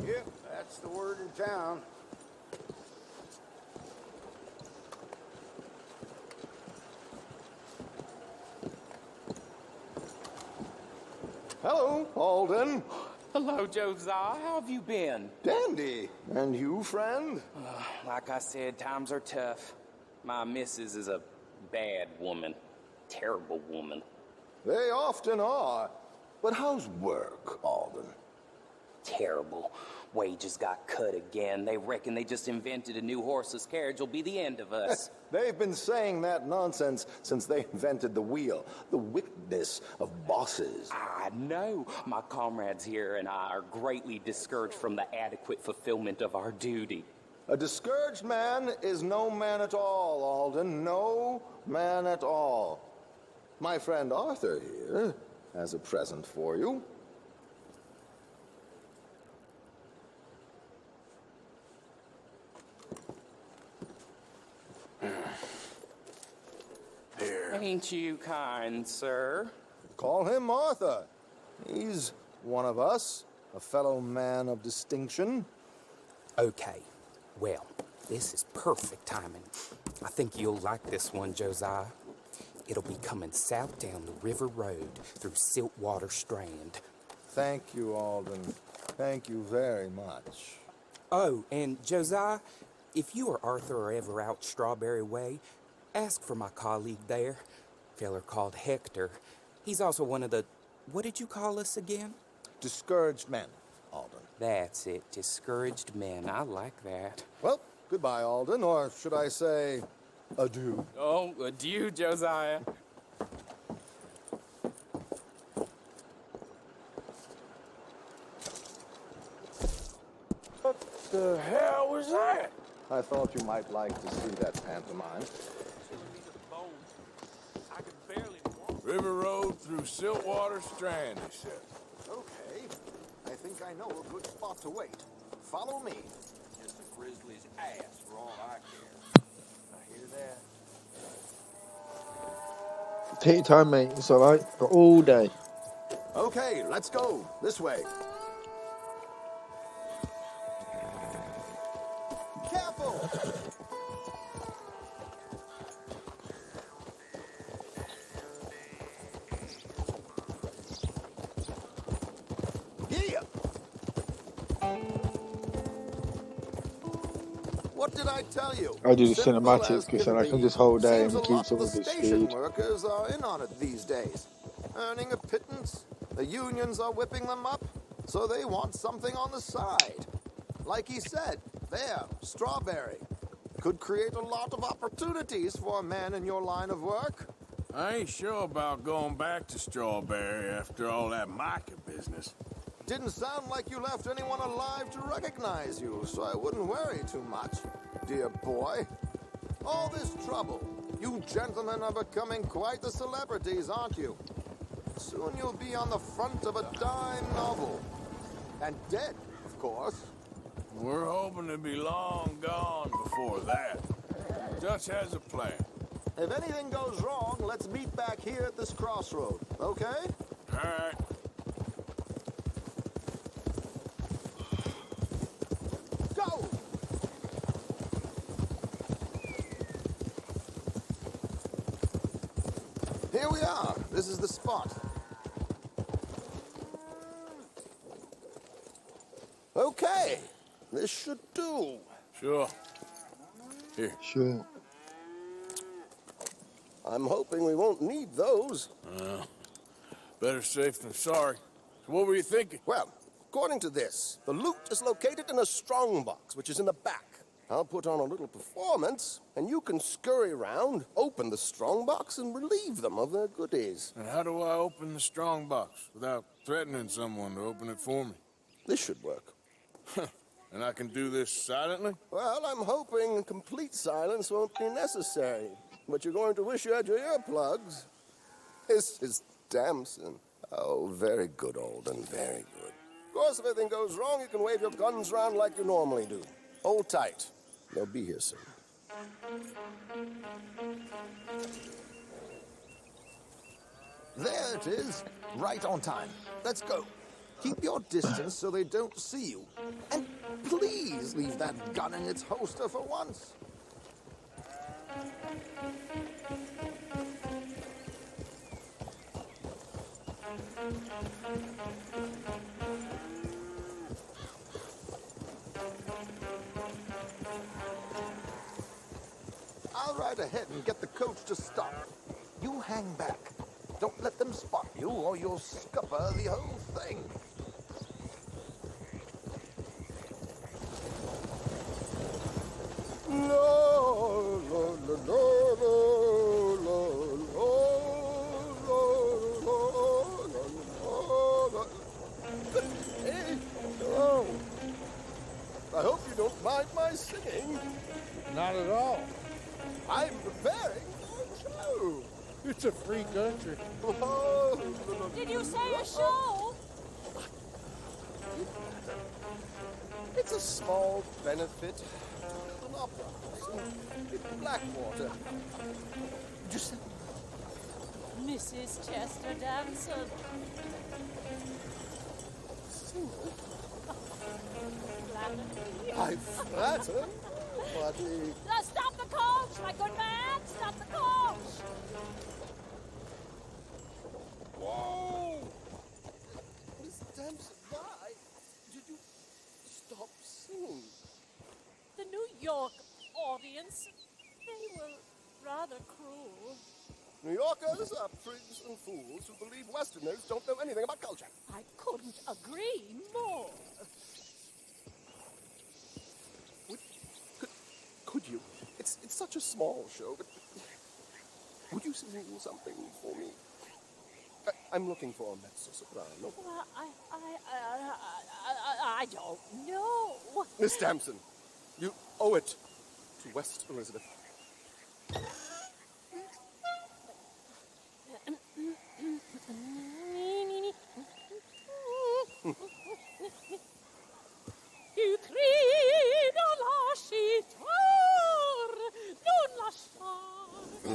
Yep, that's the word in town. Hello, Alden. Hello, Josiah. How have you been? Dandy. And you, friend? Like I said, times are tough. My missus is a bad woman. Terrible woman. They often are. But how's work, Alden? Terrible. Wages got cut again. They reckon they just invented a new horseless carriage will be the end of us. They've been saying that nonsense since they invented the wheel. The wickedness of bosses. I know. My comrades here and I are greatly discouraged from the adequate fulfillment of our duty. A discouraged man is no man at all, Alden. No man at all. My friend Arthur here has a present for you. Here. Ain't you kind, sir? Call him Arthur. He's one of us, a fellow man of distinction. Okay. Well, this is perfect timing. I think you'll like this one, Josiah. It'll be coming south down the river road through Siltwater Strand. Thank you, Alden. Thank you very much. Oh, and Josiah, if you or Arthur are ever out Strawberry Way, ask for my colleague there. Feller called Hector. He's also one of the... What did you call us again? Discouraged men, Alden. That's it. Discouraged men. I like that. Well, goodbye, Alden, or should I say, adieu. Oh, adieu, Josiah. What the hell was that? I thought you might like to see that pantomime. River Road through Siltwater Strand, he said. Okay. I think I know a good spot to wait. Follow me. Just a grizzly's ass for all I care. I hear that. Take your time, mate. It's alright. Got all day. Okay, let's go. This way. Careful! Yeah! What did I tell you? I do the Simple cinematics as because can then I be. can just hold A Seems and a keep lot some of of the the station speed. workers are in on it these days. Earning a pittance. The unions are whipping them up, so they want something on the side. Like he said, there, Strawberry. Could create a lot of opportunities for a man in your line of work. I ain't sure about going back to Strawberry after all that Micah business. Didn't sound like you left anyone alive to recognize you, so I wouldn't worry too much, dear boy. All this trouble. You gentlemen are becoming quite the celebrities, aren't you? Soon you'll be on the front of a dime novel. And dead, of course. We're hoping to be long gone before that. Dutch has a plan. If anything goes wrong, let's meet back here at this crossroad, okay? All right. Go! Here we are. This is the spot. Okay. This should do. Sure. Here. Sure. I'm hoping we won't need those. Better safe than sorry. So what were you thinking? Well, according to this, the loot is located in a strongbox, which is in the back. I'll put on a little performance, and you can scurry around, open the strongbox, and relieve them of their goodies. And how do I open the strong box without threatening someone to open it for me? This should work. And I can do this silently? Well, I'm hoping complete silence won't be necessary. But you're going to wish you had your earplugs. This is Damson. Oh, very good, Alden, very good. Of course, if anything goes wrong, you can wave your guns around like you normally do. Hold tight. They'll be here soon. There it is. Right on time. Let's go. Keep your distance so they don't see you. And please leave that gun in its holster for once. I'll ride ahead and get the coach to stop. You hang back. Don't let them spot you or you'll scupper the whole thing. Hey, hello. I hope you don't mind my singing. Not at all. I'm preparing for a show. It's a free country. Did you say a show? It's a small benefit. An opera in Blackwater. Just Mrs. Chester Damson. I flatter, but Stop the coach, my good man! Stop the coach! Whoa! Miss Damson, why did you York audience. They were rather cruel. New Yorkers are prigs and fools who believe Westerners don't know anything about culture. I couldn't agree more. Could you? It's such a small show, but would you sing something for me? I'm looking for a mezzo-soprano. Well, I don't know. Miss Damson, you owe it to West Elizabeth. Ti grido lasciar, non lasciarmi.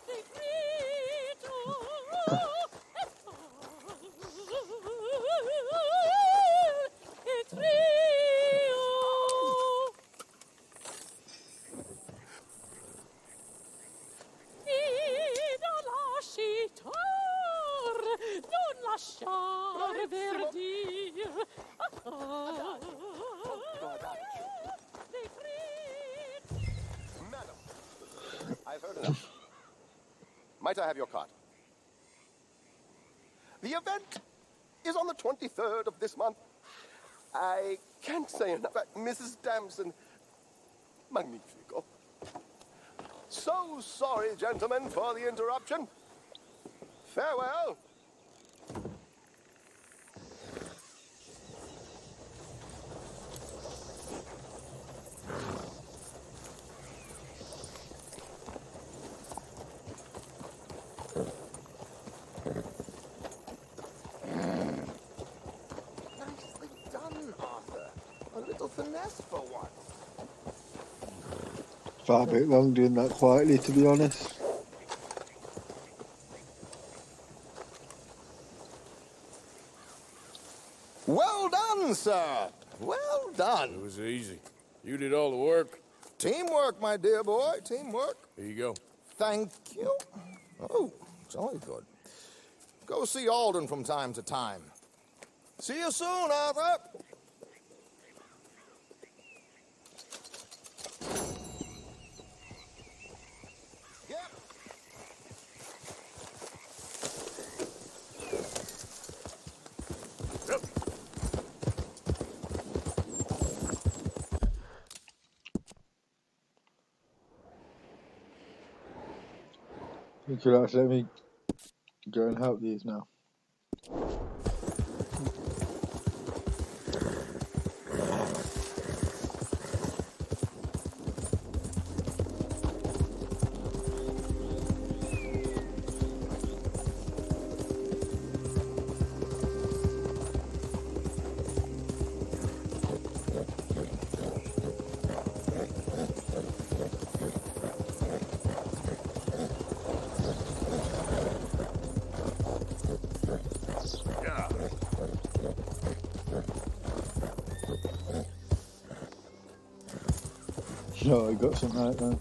Ti grido e trio. Grido lasciar, non lasciar verdir. Madam, I've heard enough. Might I have your card? The event is on the 23rd of this month. I can't say enough. Mrs. Damson, magnifico. So sorry, gentlemen, for the interruption. Farewell. Nicely done, Arthur. A little finesse for once. Felt a bit long doing that quietly, to be honest. Well done, sir. Well done. It was easy. You did all the work. Teamwork, my dear boy. Teamwork. Here you go. Thank you. Oh, jolly good. Go see Alden from time to time. See you soon, Arthur. You could actually let me go and help these now. No, I got some right now.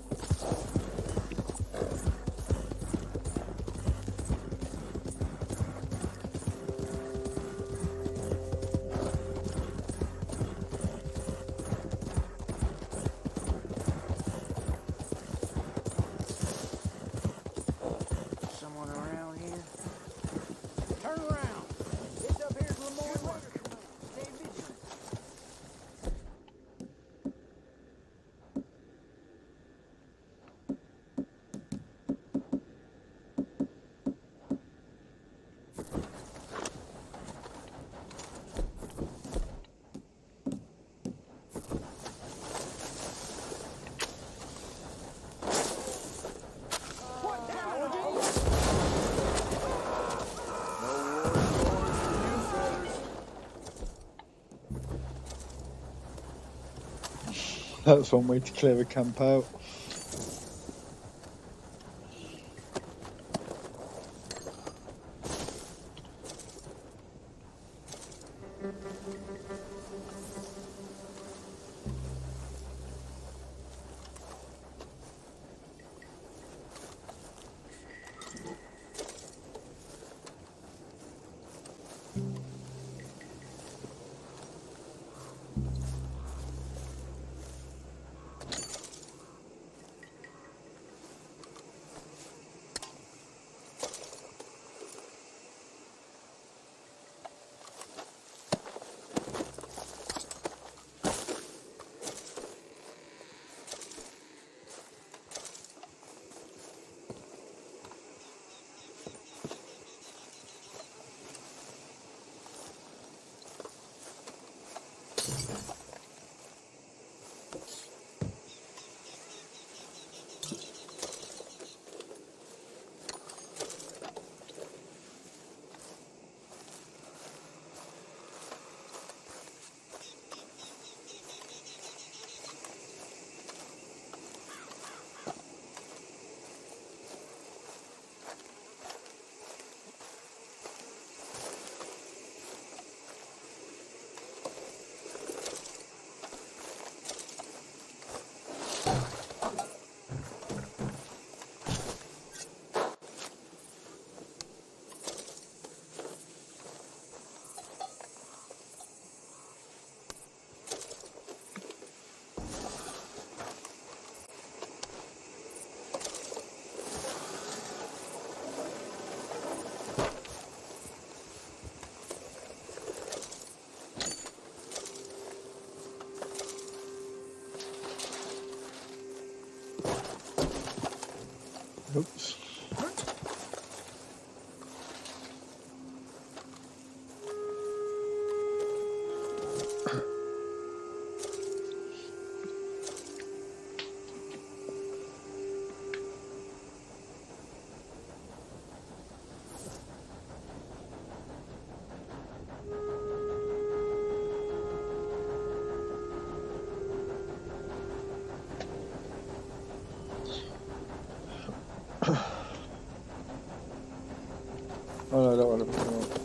Someone around here? Turn around. It's up here for more work. Stay vigilant. That's one way to clear a camp out. Oh no, I don't want to pick him up.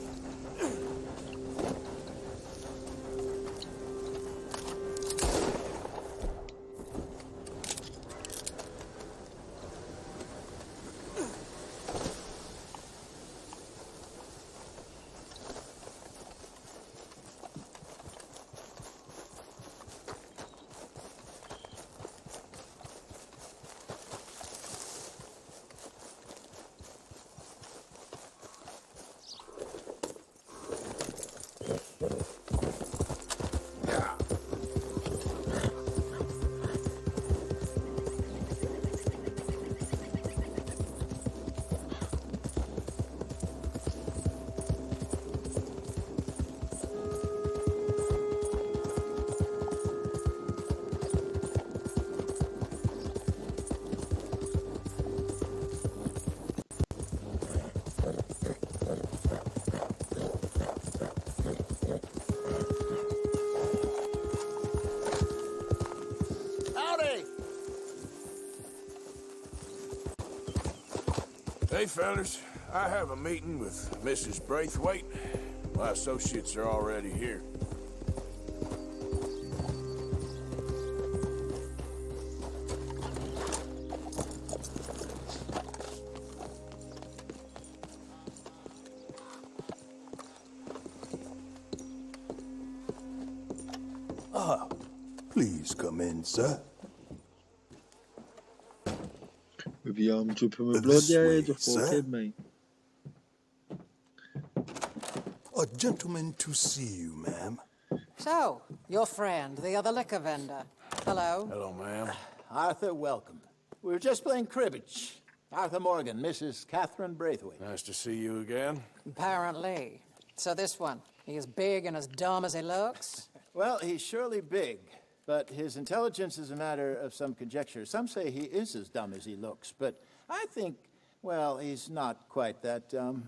Hey, fellas. I have a meeting with Mrs. Braithwaite. My associates are already here. Ah, please come in, sir. Maybe I'm jumping with blood, yeah, just walk me. A gentleman to see you, ma'am. So, your friend, the other liquor vendor. Hello. Hello, ma'am. Arthur, welcome. We were just playing cribbage. Arthur Morgan, Mrs. Catherine Braithwaite. Nice to see you again. Apparently. So this one, he is big and as dumb as he looks? Well, he's surely big, but his intelligence is a matter of some conjecture. Some say he is as dumb as he looks, but I think, well, he's not quite that dumb.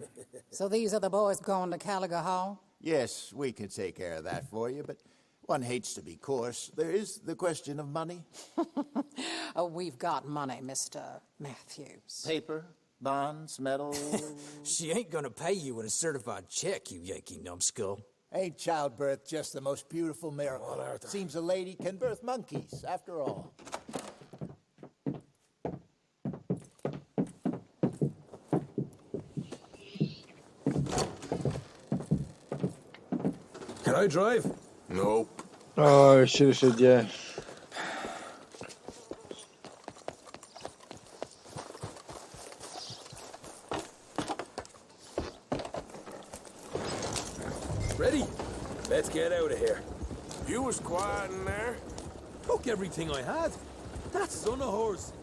So these are the boys going to Caliga Hall? Yes, we could take care of that for you, but one hates to be coarse. There is the question of money. Oh, we've got money, Mr. Matthews. Paper, bonds, metal. She ain't gonna pay you with a certified check, you Yankee numbskull. Ain't childbirth just the most beautiful miracle? Well, Arthur. Seems a lady can birth monkeys, after all. Can I drive? Nope. Oh, I should have said yeah. Ready? Let's get out of here. You was quiet in there. Took everything I had. That son of hers.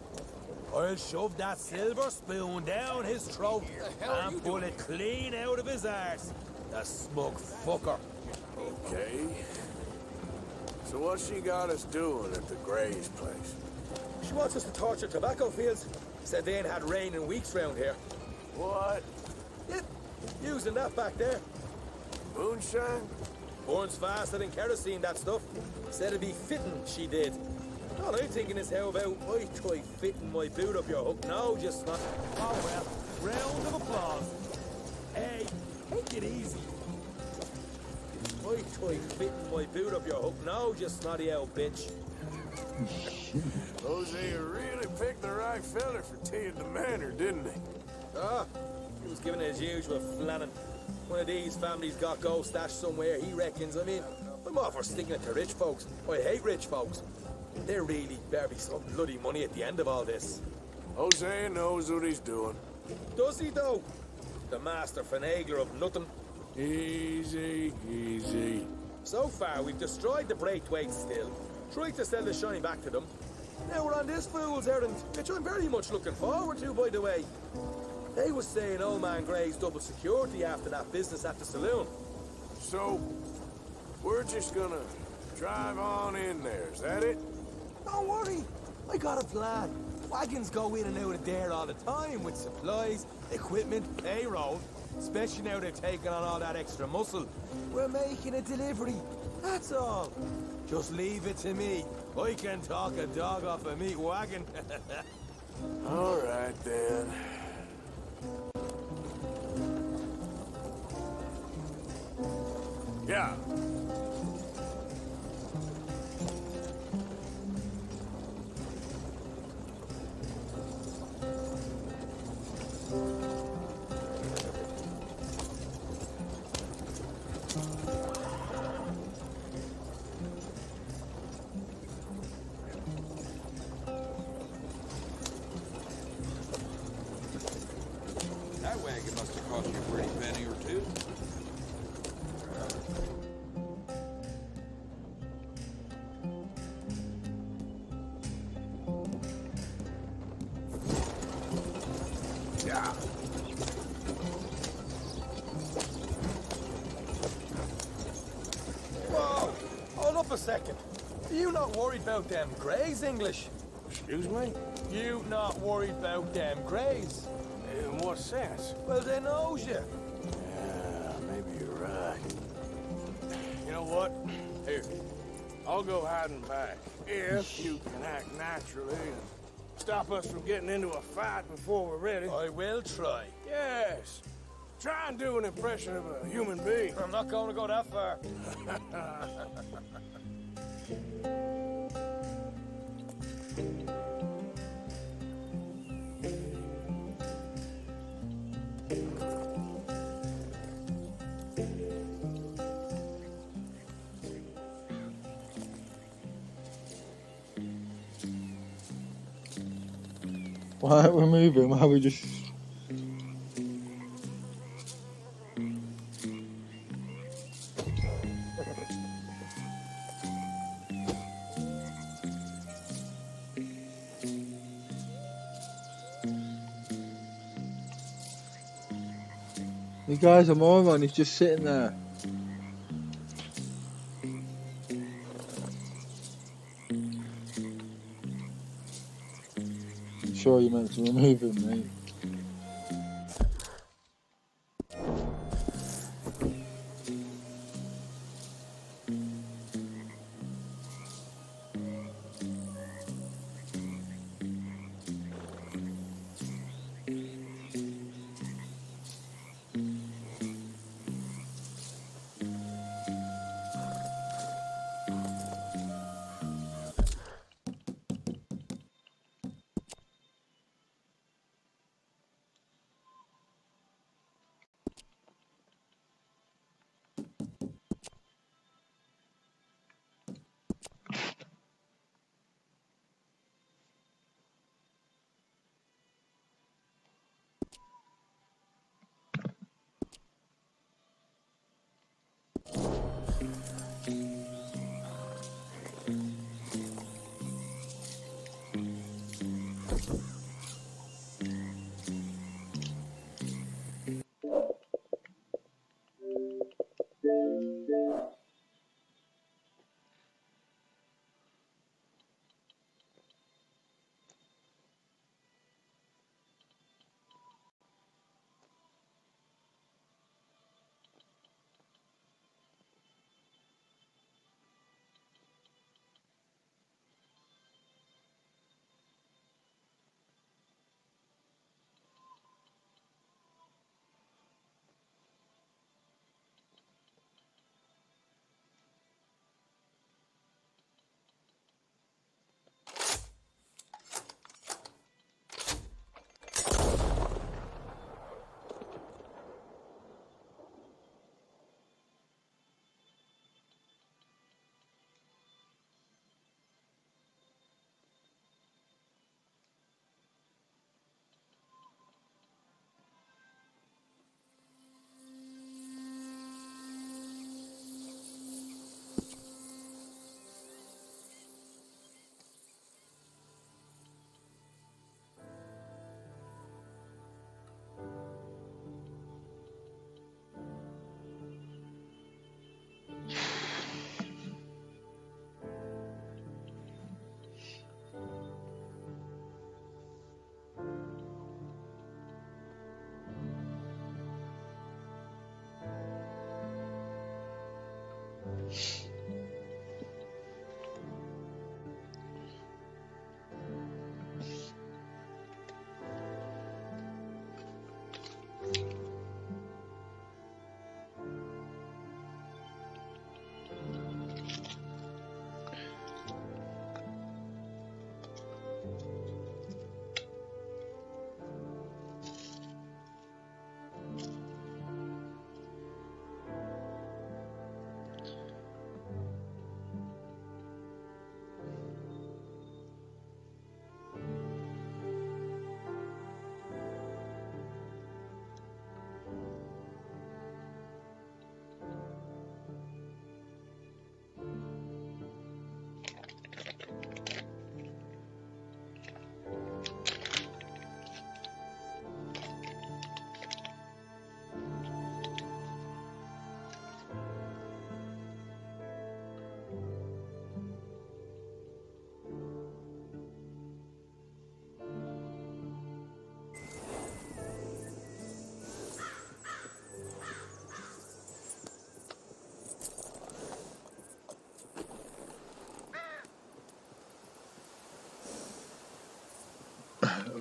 I'll shove that silver spoon down his throat and pull it clean out of his arse. The smug fucker. Okay. So what's she got us doing at the Gray's place? She wants us to torture tobacco fields. Said they ain't had rain in weeks round here. What? Yep, using that back there. Moonshine? Burns faster than kerosene, that stuff. Said it'd be fitting, she did. All I'm thinking is how about I try fitting my boot up your hook now, just not... Oh well, round of applause. Hey, take it easy. I try fitting my boot up your hook now, just snotty old bitch. Hosea really picked the right fella for tea at the manor, didn't he? Ah, he was giving it his usual flannin'. One of these families got gold stashed somewhere, he reckons. I mean, I'm all for sticking it to rich folks. I hate rich folks. There really better be some bloody money at the end of all this. Hosea knows what he's doing. Does he, though? The master finagler of nothing. Easy, easy. So far, we've destroyed the Braithwaite still. Tried to sell the shine back to them. Now we're on this fool's errand, which I'm very much looking forward to, by the way. They was saying old man Gray's double security after that business at the saloon. So, we're just gonna drive on in there, is that it? Don't worry, I got a plan. Wagons go in and out of there all the time with supplies, equipment, payroll. Especially now they've taken on all that extra muscle. We're making a delivery, that's all. Just leave it to me. I can talk a dog off a meat wagon. All right, then. Yeah. That wagon must have cost you a pretty penny or two. Yeah. Whoa! Hold up a second. Are you not worried about them greys, English? Excuse me? You not worried about them greys? In what sense? Well, they knows you. Yeah, maybe you're right. You know what? Here, I'll go hiding back. If you can act naturally and stop us from getting into a fight before we're ready. I will try. Yes. Try and do an impression of a human being. I'm not going to go that far. Why aren't we moving? Why are we just... You guys are moron, he's just sitting there. I'm sure you meant to remove him, mate.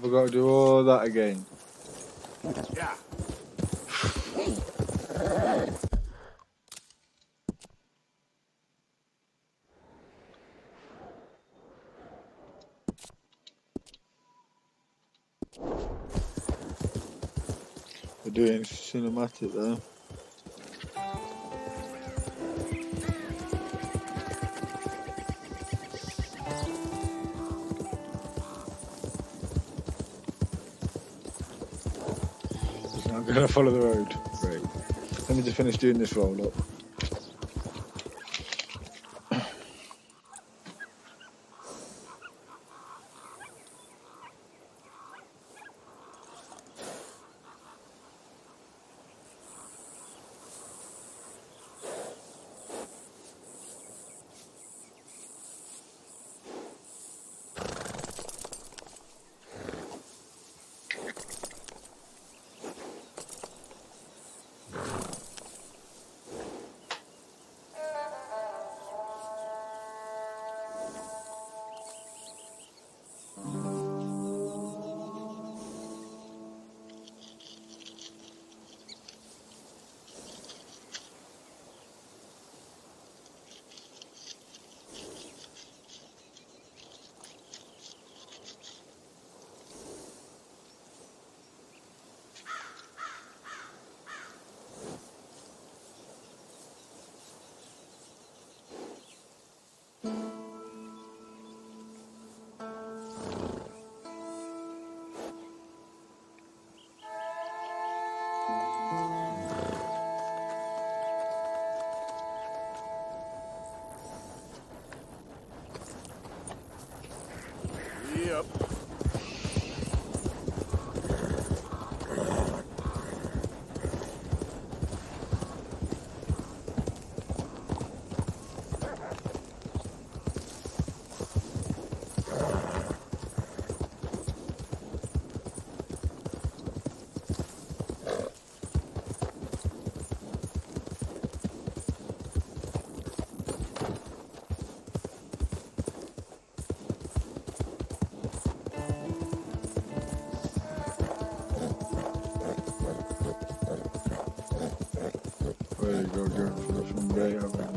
I've got to do all that again. Yeah. They're doing cinematic though. I'm gonna follow the road. Great. Let me just finish doing this roll up. Yep. There you go, girl. There's some gray over there.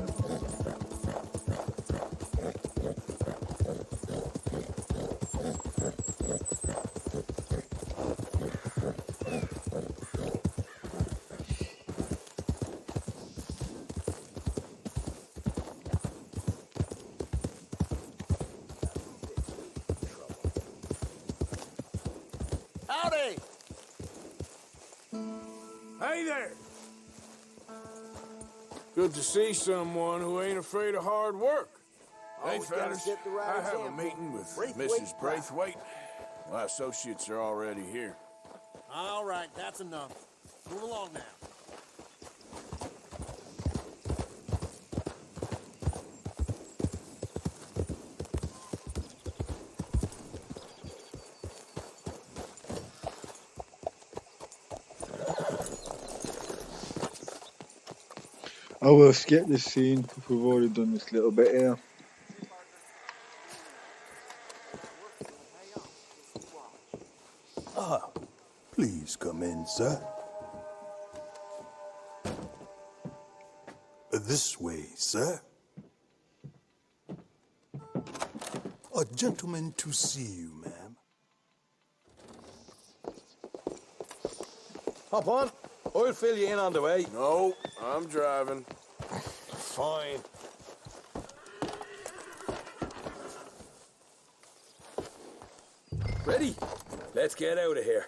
Howdy! Hey there! Good to see someone who ain't afraid of hard work. Hey, Always gotta fellas, set the right I have a example. meeting with Braithwaite Mrs. Pratt. Braithwaite. My associates are already here. All right, that's enough. Move along now. I will skip this scene because we've already done this little bit here. Ah, please come in, sir. This way, sir. A gentleman to see you, ma'am. Hop on. I'll fill you in on the way. No, I'm driving. Fine. Ready? Let's get out of here.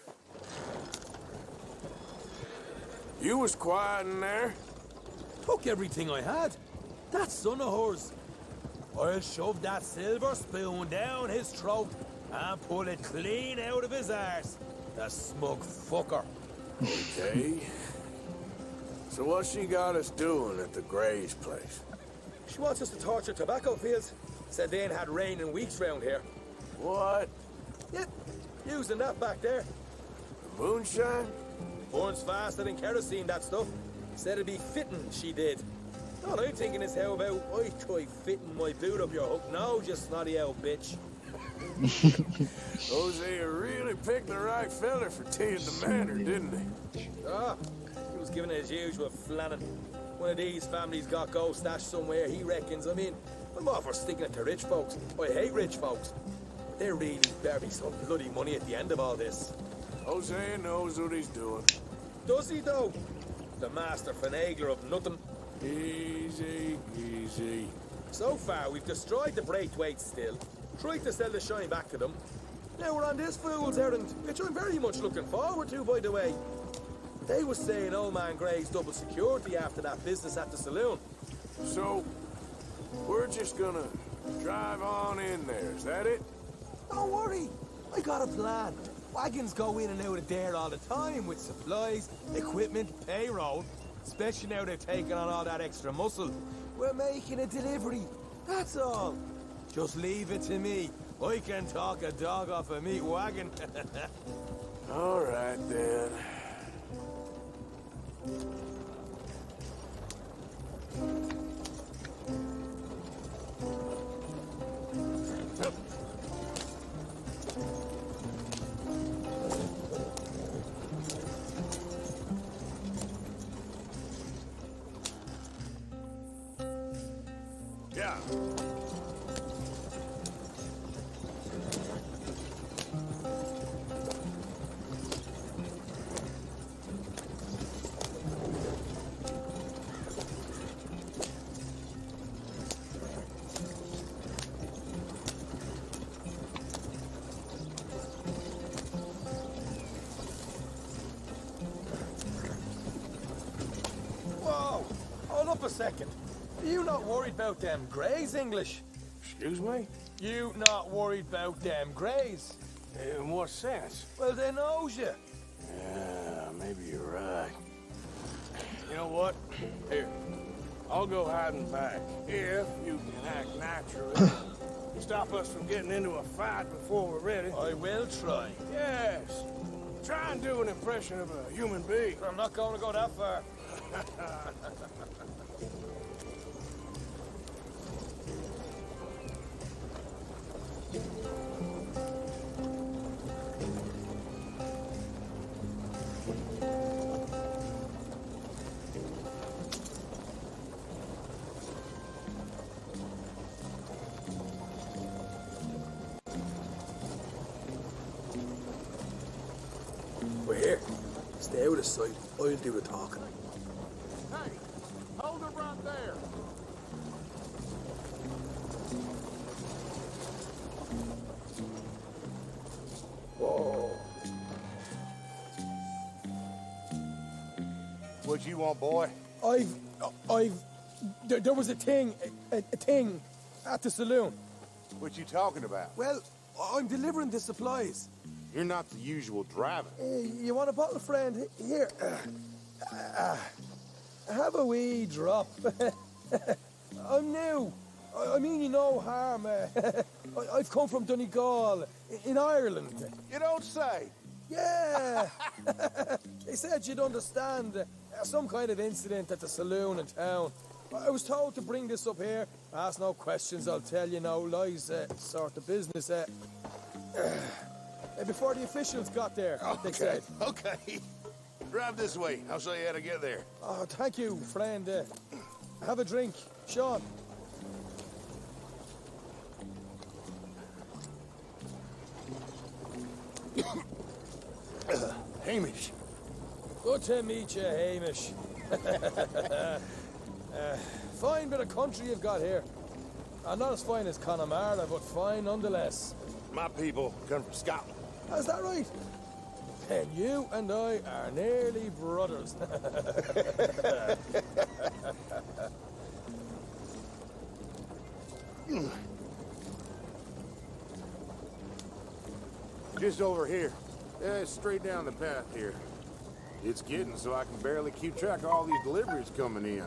You was quiet in there? Took everything I had. That son of hers. I'll shove that silver spoon down his throat and pull it clean out of his arse. The smug fucker. Okay. So what she got us doing at the Gray's place? She wants us to torture tobacco fields. Said they ain't had rain in weeks round here. What? Yep, using that back there. Moonshine? Burns faster than kerosene, that stuff. Said it'd be fitting, she did. All I'm thinking is how about I try fitting my boot up your hook now, you snotty old bitch. Hosea really picked the right fella for teeing the manor, didn't he? Ah, he was giving it his usual flannin'. One of these families got gold stashed somewhere, he reckons. I mean, I'm all for sticking it to rich folks. I hate rich folks. But there really better be some bloody money at the end of all this. Hosea knows what he's doing. Does he, though? The master finagler of nothing. Easy, easy. So far, we've destroyed the Braithwaite still, tried to sell the shine back to them. Now we're on this fool's errand, which I'm very much looking forward to, by the way. They was saying old man Gray's double security after that business at the saloon. So, we're just gonna drive on in there, is that it? Don't worry, I got a plan. Wagons go in and out of there all the time with supplies, equipment, payroll. Especially now they're taking on all that extra muscle. We're making a delivery, that's all. Just leave it to me. I can talk a dog off a meat wagon. All right, then. Yeah. Whoa! Hold up a second. Are you not worried about them Greys, English? Excuse me? You not worried about them Greys? In what sense? Well, they knows you. Yeah, maybe you're right. You know what? Here, I'll go hiding back. If you can act naturally. Stop us from getting into a fight before we're ready. I will try. Yes. Try and do an impression of a human being. I'm not going to go that far. We're here. Stay out of sight. I'll do the talking. Hey, hold it right there. Whoa. What you want, boy? There was a thing at the saloon. What you talking about? Well, I'm delivering the supplies. You're not the usual driver. You want a bottle, friend? Here. Have a wee drop. I'm new. I mean you no harm. I've come from Donegal, in Ireland. You don't say. Yeah. They said you'd understand. Some kind of incident at the saloon in town. I was told to bring this up here. Ask no questions, I'll tell you no lies. Sort of business. Before the officials got there, they said. Okay. Drive this way. I'll show you how to get there. Oh, thank you, friend. Have a drink. Sean. Hamish. Good to meet you, Hamish. Fine bit of country you've got here. Not as fine as Connemara, but fine nonetheless. My people come from Scotland. Is that right? Then you and I are nearly brothers. Just over here. Yeah, straight down the path here. It's getting so I can barely keep track of all these deliveries coming in.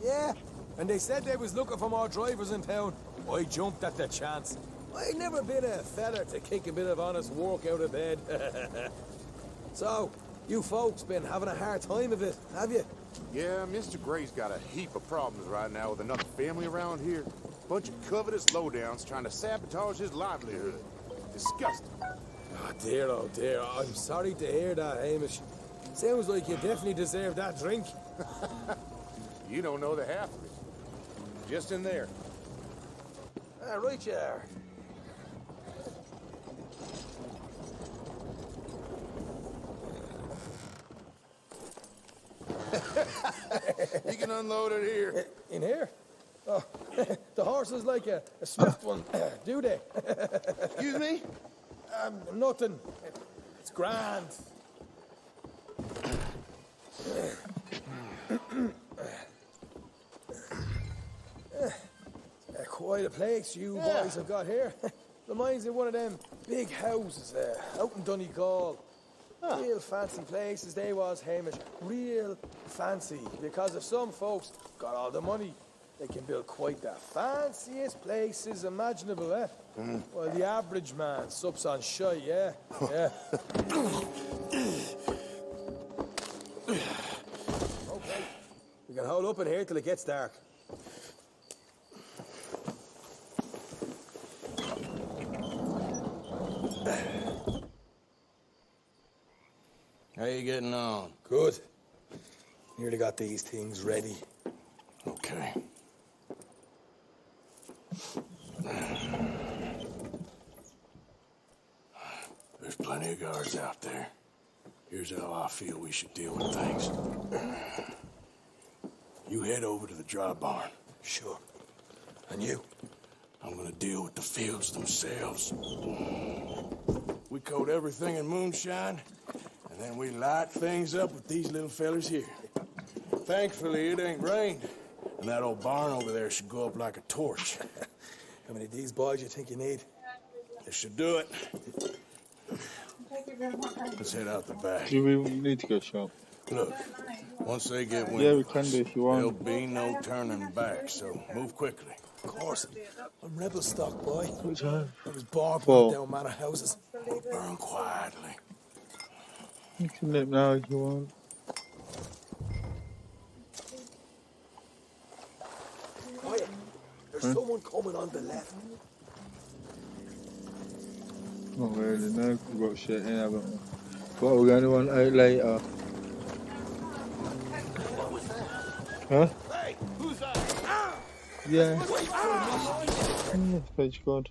Yeah, and they said they was looking for more drivers in town. I jumped at the chance. I never been a fella to kick a bit of honest work out of bed. So, you folks been having a hard time of it, have you? Yeah, Mr. Gray's got a heap of problems right now with another family around here. Bunch of covetous lowdowns trying to sabotage his livelihood. disgusting. Oh dear, I'm sorry to hear that, Hamish. Sounds like you definitely deserve that drink. You don't know the half of it. Just in there. Right you are. You can unload it here. In here? Oh, the horse is like a swift one, do they? Excuse me? Nothing. It's grand. Quite a place you boys have got here. Reminds me of one of them big houses out in Donegal. Real fancy places they was, Hamish. Real fancy. Because if some folks got all the money, they can build quite the fanciest places imaginable, eh? Well, the average man sups on shite, yeah? Yeah. Okay. We can hold up in here till it gets dark. How you getting on? Good. Nearly got these things ready. Okay. There's plenty of guards out there. Here's how I feel we should deal with things. You head over to the dry barn. Sure. And you? I'm gonna deal with the fields themselves. We coat everything in moonshine, and then we light things up with these little fellers here. Thankfully, it ain't rained, and that old barn over there should go up like a torch. How many of these boys you think you need? This should do it. Let's head out the back. Do we need to go shop? Look, once they get wind, Yeah, we can do if you want. there'll be no turning back, so move quickly. Of course. I'm rebel stock, boy. What time? I was born Four. down manor houses. Burn quietly. You can nip now if you want. Quiet. There's someone coming on the left. Not really, no. We've got shit in, haven't we? What are we going to want out later? Huh? Hey, who's that? Yeah. Page God.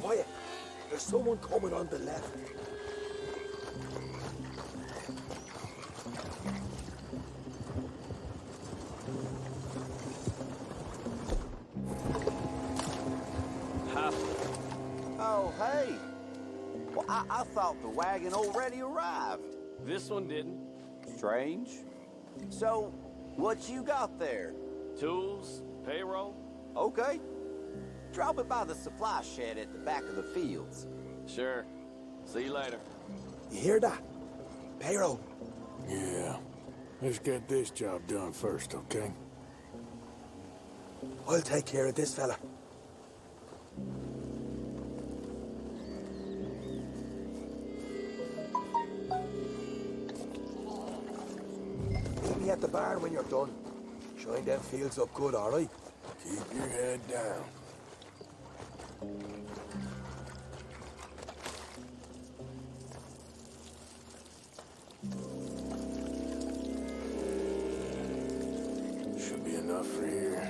Quiet. There's someone coming on the left. Oh, hey. Well, I thought the wagon already arrived. This one didn't. Strange. So, what you got there? Tools, payroll. Okay. Drop it by the supply shed at the back of the fields. Sure. See you later. You hear that? Payroll. Yeah. Let's get this job done first, okay? I'll take care of this fella. Meet me at the barn when you're done. Shine them fields up good, all right? Keep your head down. Should be enough for here.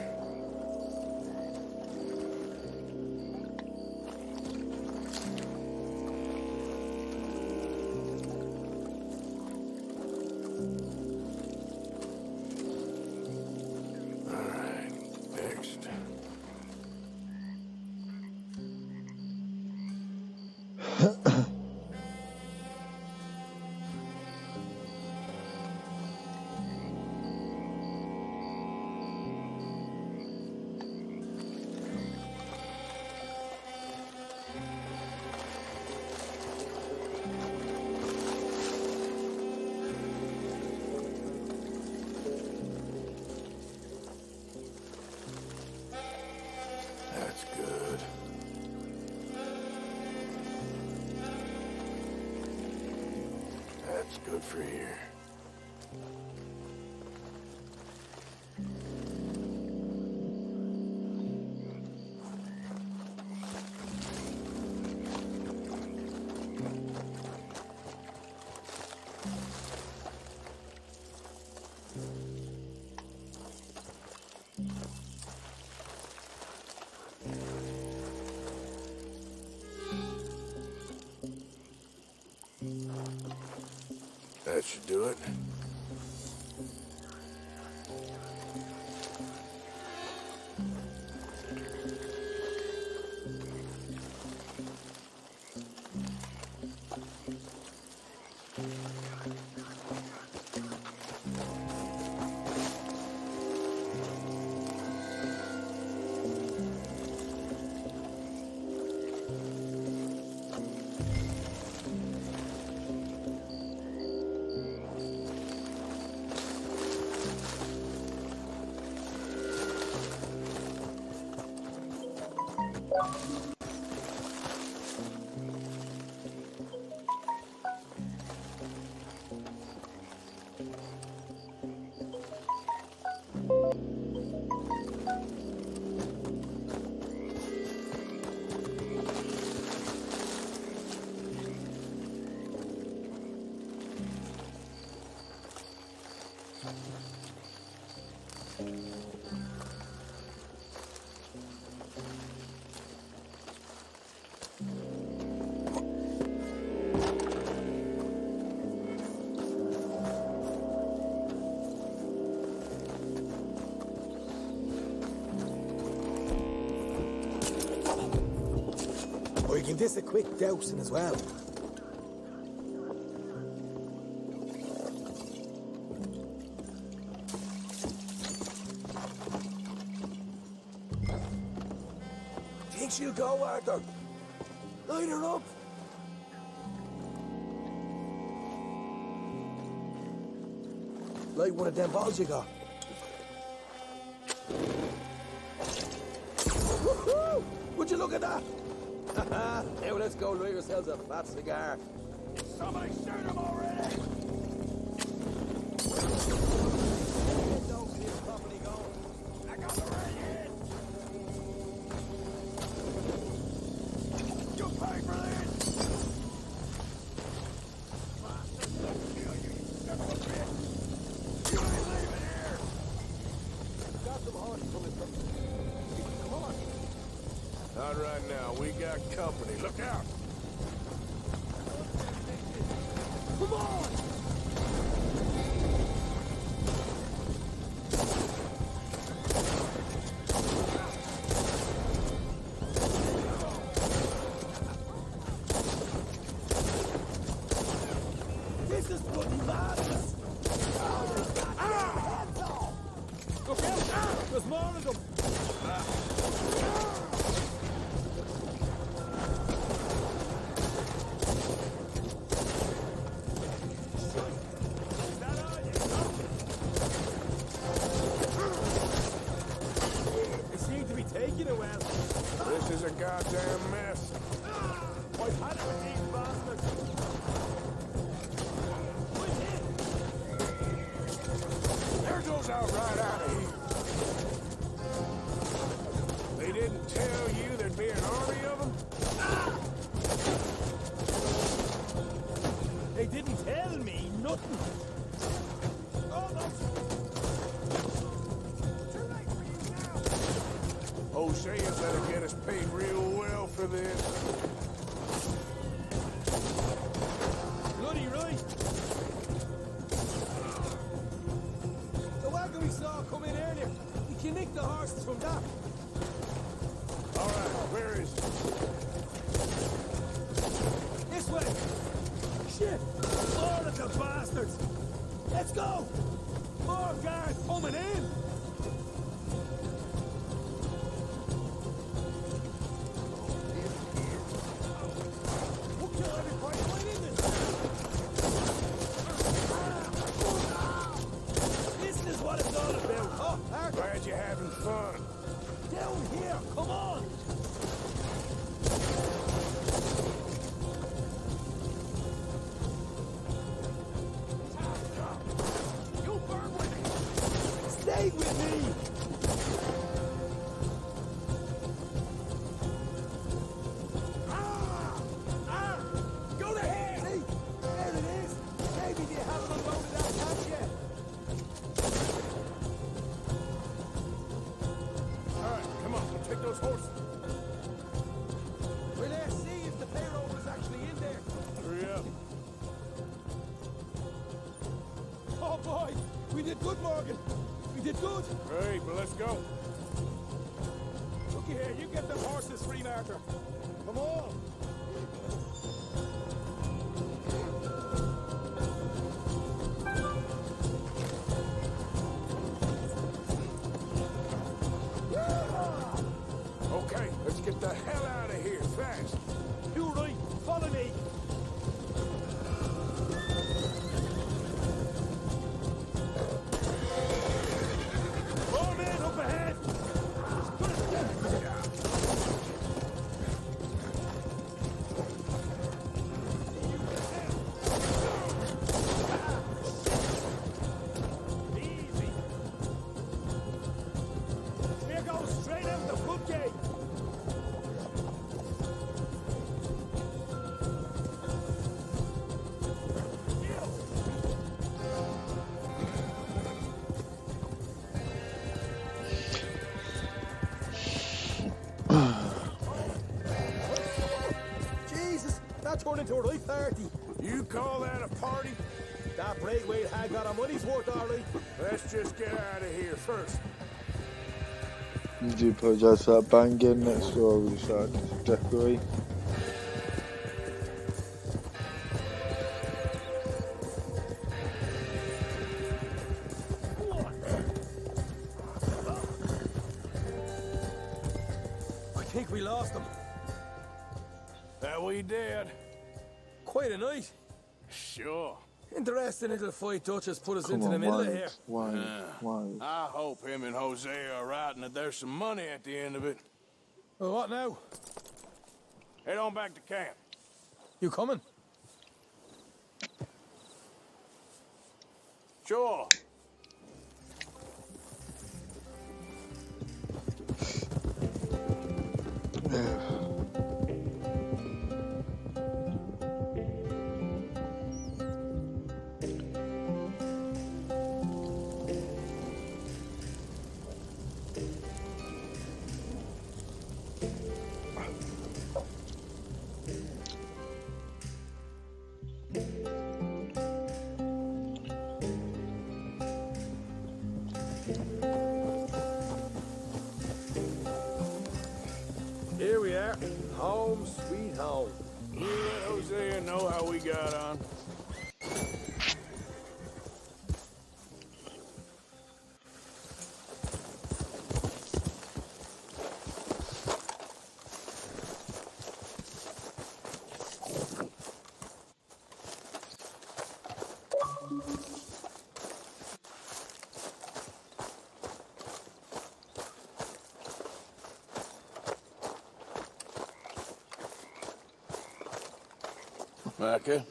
That's good for here. That should do it. Or you can just a quick dousing as well. Think she'll go, Arthur? Light her up. Light one of them balls you got. Woohoo! Would you look at that? Now let's go light ourselves a fat cigar. Somebody shoot him already! I got the right hand! You pay for this! You ain't leaving here! Got some horse coming from. Come on. Not right now. We got company. Look out! Come on! This is bloody madness! Hands off! Look out! There's more of them! They seem to be taking it well. This is a goddamn mess. I've had it with these bastards! There goes out right out of here. They didn't tell you there'd be an army of them? They didn't tell me nothing! Hosea's better get us paid real well for this. Bloody right! The wagon we saw come in earlier. We can nick the horses from that. All right, where is it? This way! Shit! More of the bastards! Let's go! More guards coming in! We'll kill everybody right in this! This is what it's all about! Oh, Arthur! Glad you're having fun. Down here! Come on! Stay with me! Go to hell! See? There it is! Maybe they haven't unloaded that hatch yet. Alright, come on, take those horses. Well, let's see if the payroll was actually in there. Hurry up. Oh boy! We did good, Morgan! We did good! Great, but let's go. Looky here, you get them horses free, Marker. Come on! Okay, let's get the hell out of here, fast. You right, follow me! More men up ahead! Easy! Here goes straight out the foot gate! Jesus, that turned into a right party. You call that a party? That Braithwaite had got our money's worth, all right. Let's just get out of here first. Did you put just that bang in next door? We decided to decorate. I think we lost them. That we did. Quite a night. Sure. Interesting little fight Dutch has put us Come into the on, middle why? of here. Why? I hope him and Hosea are right and that there's some money at the end of it. Well, what now? Head on back to camp. You coming? Sure. Here we are. Home sweet home. You let Hosea know how we got on. Micah?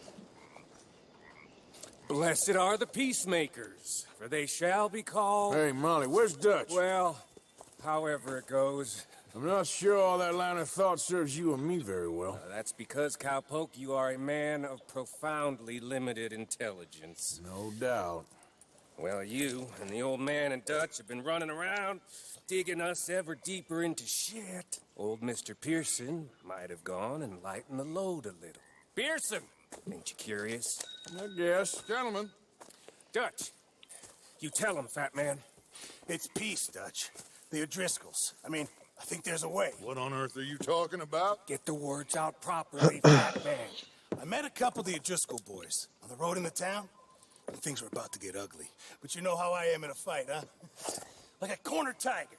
Blessed are the peacemakers, for they shall be called... Hey, Molly, where's Dutch? Well, however it goes. I'm not sure all that line of thought serves you and me very well. That's because, Cowpoke, you are a man of profoundly limited intelligence. No doubt. Well, you and the old man and Dutch have been running around, digging us ever deeper into shit. Old Mr. Pearson might have gone and lightened the load a little. Pearson! Ain't you curious? I guess. Gentlemen. Dutch, you tell him, fat man. It's peace, Dutch. The O'Driscolls. I mean, I think there's a way. What on earth are you talking about? Get the words out properly, fat man. I met a couple of the O'Driscoll boys on the road in the town, and things were about to get ugly. But you know how I am in a fight, huh? Like a corner tiger.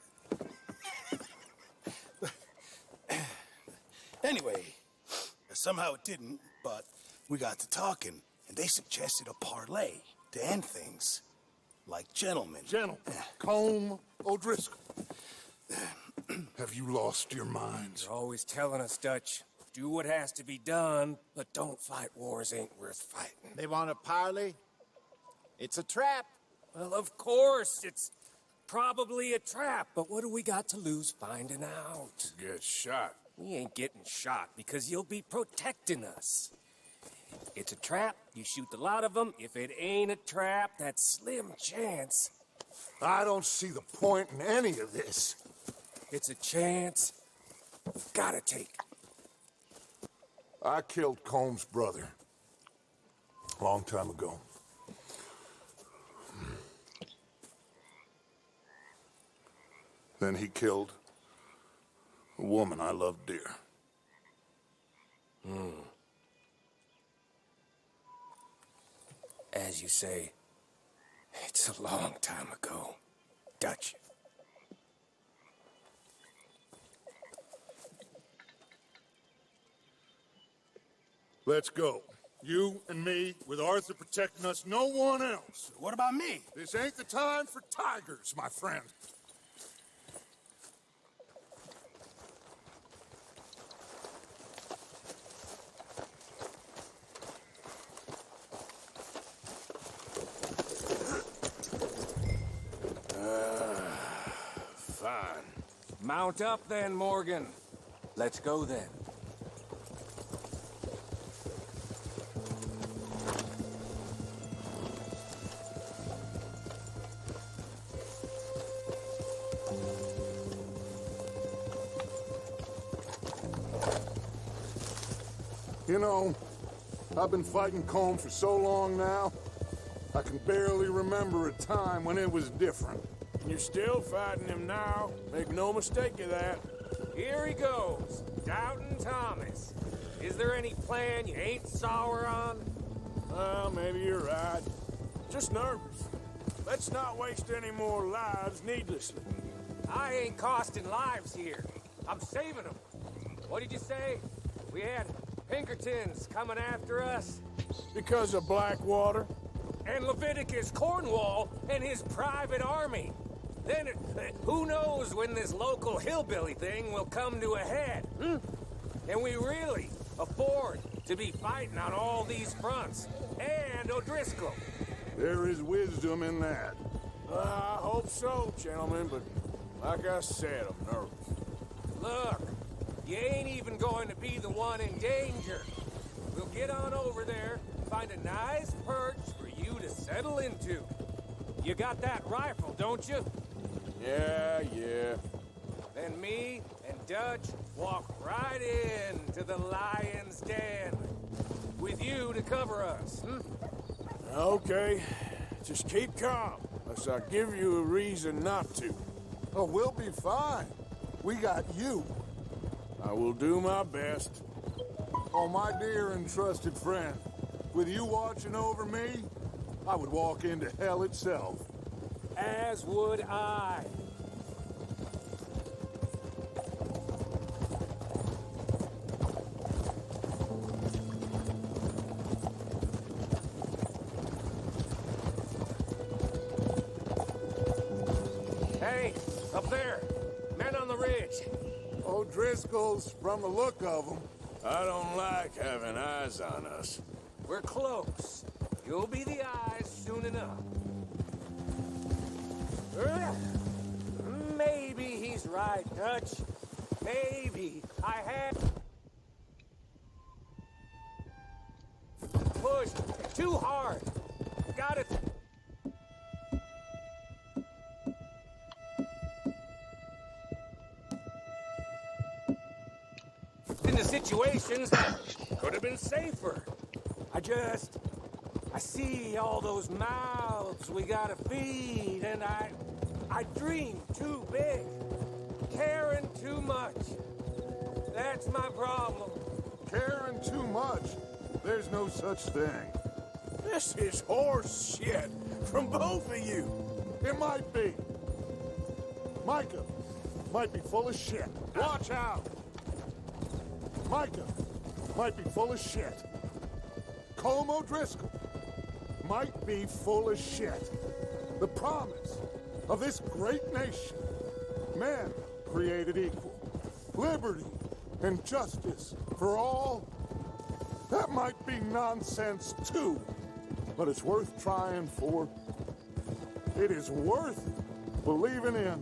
Anyway, somehow it didn't, but we got to talking, and they suggested a parlay to end things. Like gentlemen. Gentlemen. Colm O'Driscoll. Have you lost your minds? You're always telling us, Dutch. Do what has to be done, but don't fight wars ain't worth fighting. They want a parley? It's a trap. Well, of course, it's Probably a trap, but what do we got to lose finding out? Get shot. We ain't getting shot because you'll be protecting us. It's a trap, you shoot the lot of them. If it ain't a trap, that's slim chance. I don't see the point in any of this. It's a chance you've gotta take. I killed Combs' brother. A long time ago. Then he killed a woman I loved dear. As you say, it's a long time ago, Dutch. Let's go. You and me, with Arthur protecting us, no one else. What about me? This ain't the time for tigers, my friend. Fine. Mount up then, Morgan. Let's go then. You know, I've been fighting Combs for so long now, I can barely remember a time when it was different. You're still fighting him now. Make no mistake of that. Here he goes, Doubting Thomas. Is there any plan you ain't sour on? Well, maybe you're right. Just nervous. Let's not waste any more lives needlessly. I ain't costing lives here. I'm saving them. What did you say? We had Pinkertons coming after us? Because of Blackwater? And Leviticus Cornwall and his private army. Then, who knows when this local hillbilly thing will come to a head, Can we really afford to be fighting on all these fronts? And O'Driscoll? There is wisdom in that. I hope so, gentlemen, but like I said, I'm nervous. Look, you ain't even going to be the one in danger. We'll get on over there, find a nice perch for you to settle into. You got that rifle, don't you? Yeah. Then me and Dutch walk right in to the lion's den. With you to cover us, Okay. Just keep calm, unless I give you a reason not to. Oh, we'll be fine. We got you. I will do my best. Oh, my dear and trusted friend, with you watching over me, I would walk into hell itself. As would I. Hey, up there. Men on the ridge. O'Driscoll's, from the look of them. I don't like having eyes on us. We're close. You'll be the eyes soon enough. Maybe he's right, Dutch. Maybe I had pushed too hard. Got it. Into situations could have been safer. I see all those mouths we gotta feed, and I dream too big, caring too much. That's my problem. Caring too much? There's no such thing. This is horse shit from both of you. It might be. Micah might be full of shit. Watch out. Micah might be full of shit. Colm O'Driscoll might be full of shit. The promise of this great nation. Men created equal. Liberty and justice for all. That might be nonsense too. But it's worth trying for. It is worth believing in.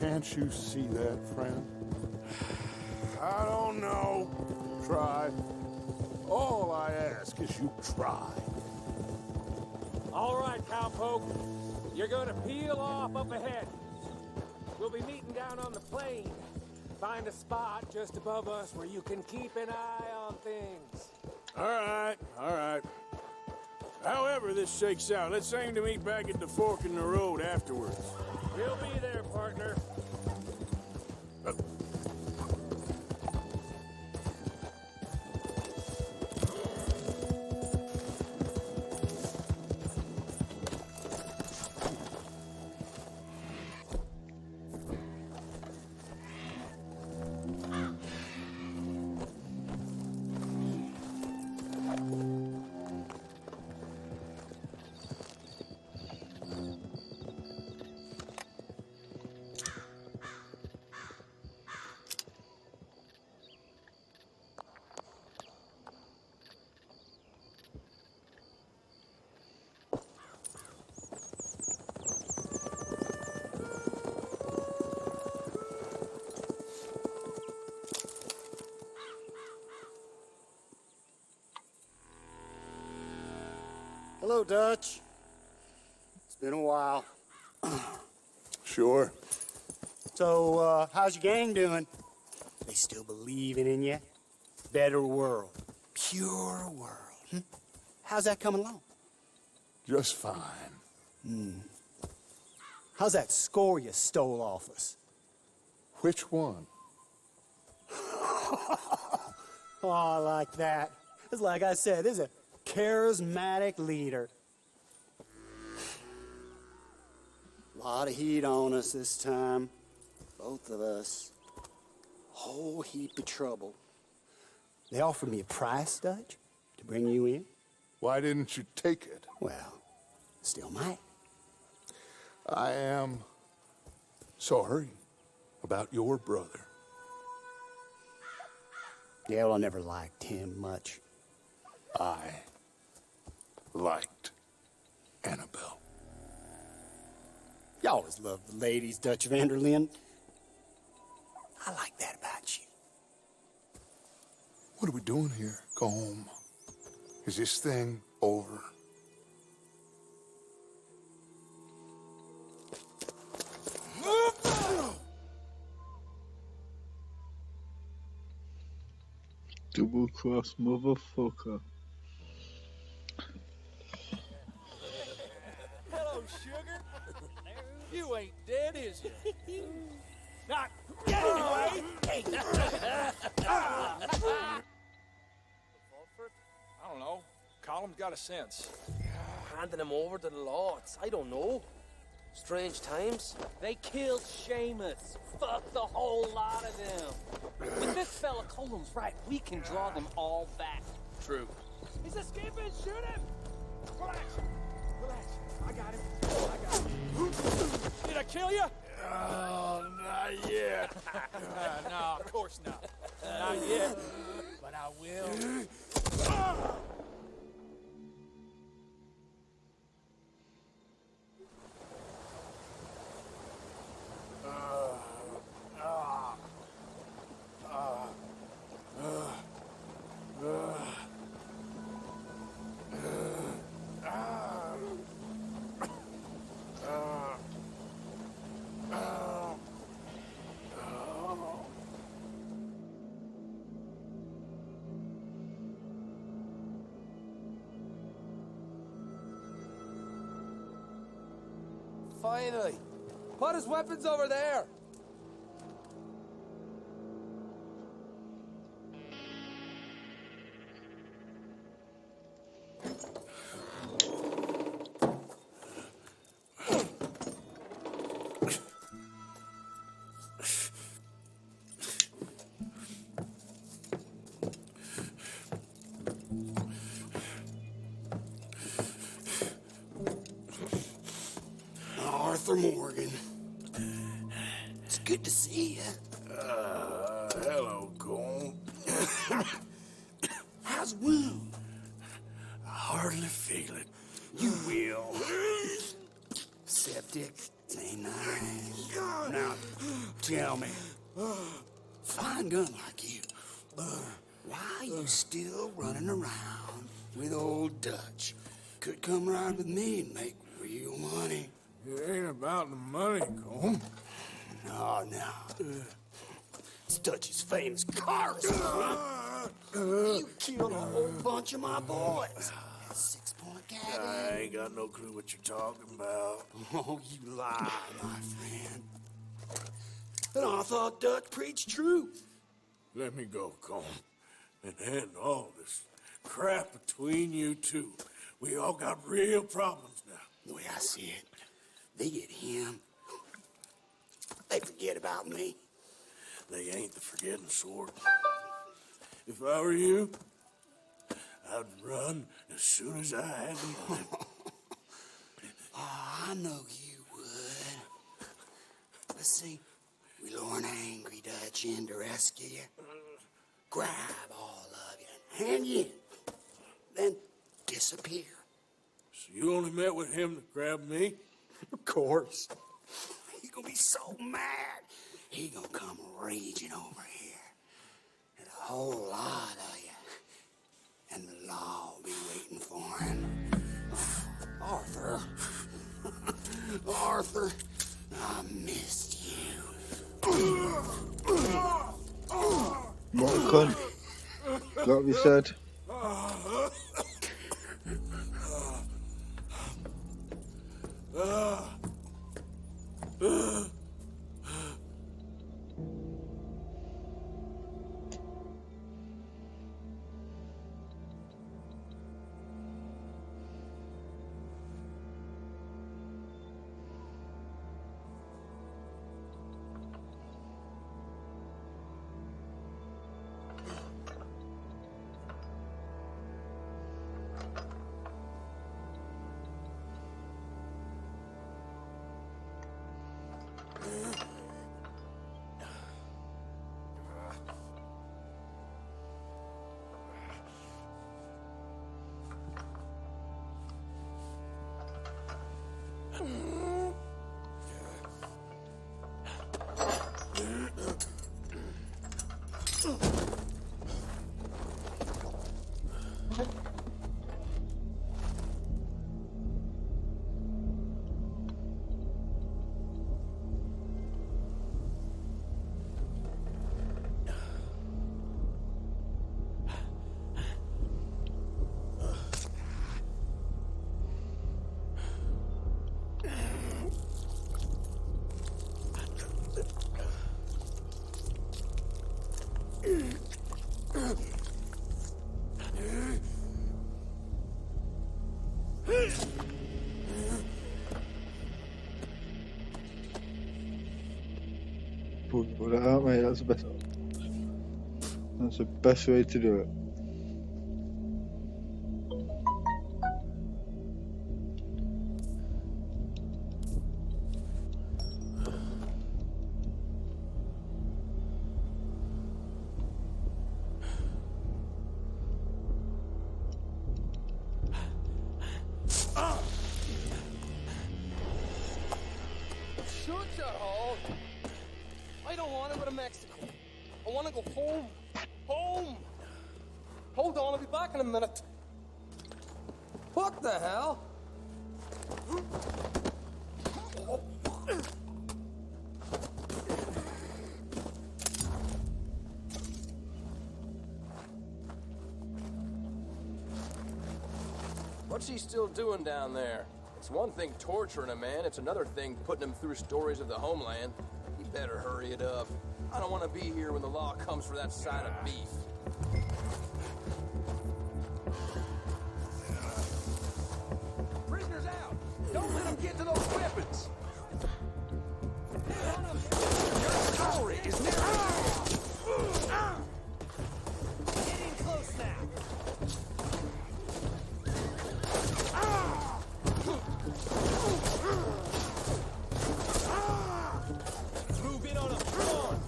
Can't you see that, friend? I don't know. Try. All I ask is you try. All right, cowpoke. You're gonna peel off up ahead. We'll be meeting down on the plain. Find a spot just above us where you can keep an eye on things. All right, all right. However this shakes out, let's aim to meet back at the fork in the road afterwards. We'll be there, partner. Hello, Dutch. It's been a while. Sure. So, how's your gang doing? They still believing in you? Better world. Pure world. How's that coming along? Just fine. How's that score you stole off us? Which one? Oh, I like that. It's like I said, this is a charismatic leader. Lot of heat on us this time. Both of us. Whole heap of trouble. They offered me a price, Dutch, to bring you in. Why didn't you take it? Well, still might. I am sorry about your brother. Yeah, well, I never liked him much. I liked Annabelle. You always loved the ladies, Dutch van der Linde. I like that about you. What are we doing here? Go home. Is this thing over? Double cross motherfucker. Hello, sugar. You ain't dead, is you? Not anyway. I don't know. Column's got a sense. Handing him over to the lords. I don't know. Strange times. They killed Seamus. Fuck the whole lot of them. With this fella Colum's right, we can draw them all back. True. He's escaping. Shoot him. Relax. Relax. I got him. I got him. Did I kill you? Oh, not yet. No, of course not. Not yet. But I will. Finally. Put his weapons over there. Arthur Morgan. It's good to see you. Hello, Colm. How's the wound? I hardly feel it. You will. septic. Ain't nice. Now, tell me, fine gun like you, why are you still running around with old Dutch? Could come ride with me and make real money. It ain't about the money, Colm. No. It's Dutch's famous cars. You killed a whole bunch of my boys. 6-point gag. I ain't got no clue what you're talking about. Oh, you lie, my friend. But I thought Dutch preached truth. Let me go, Colm. And end all this crap between you two. We all got real problems now. The way I see it, they get him. They forget about me. They ain't the forgetting sort. If I were you, I'd run as soon as I had the money. Oh, I know you would. Let's see, we lure an angry Dutch in to rescue you. Grab all of you and hand you in. Then disappear. So you only met with him to grab me? Of course. He gonna be so mad. He gonna come raging over here. And a whole lot of you. And the law will be waiting for him. Arthur. Arthur, I missed you. What a cunt. Got what you said. Pull it out, mate. That's the best. That's the best way to do it. What the hell? What's he still doing down there? It's one thing torturing a man, it's another thing putting him through stories of the homeland. He better hurry it up. I don't want to be here when the law comes for that side of beef. Prisoners out! Don't let them get to those weapons! Your story is never... Getting close now! Move in on him, come on!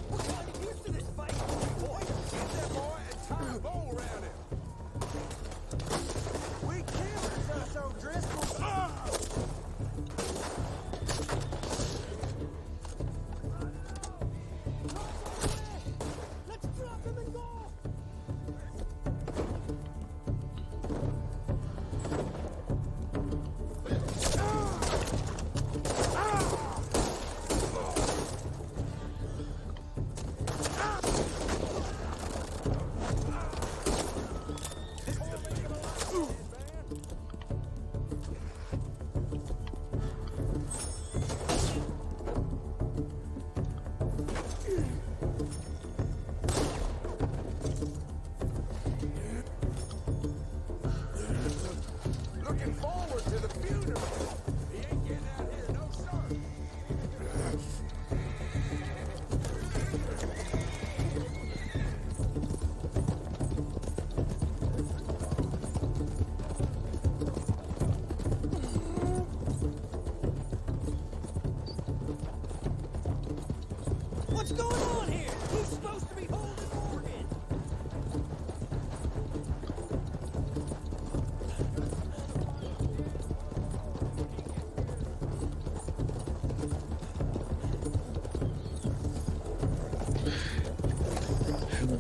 We're kind of used to this fight, boy! Get that boy and tie a bow around him!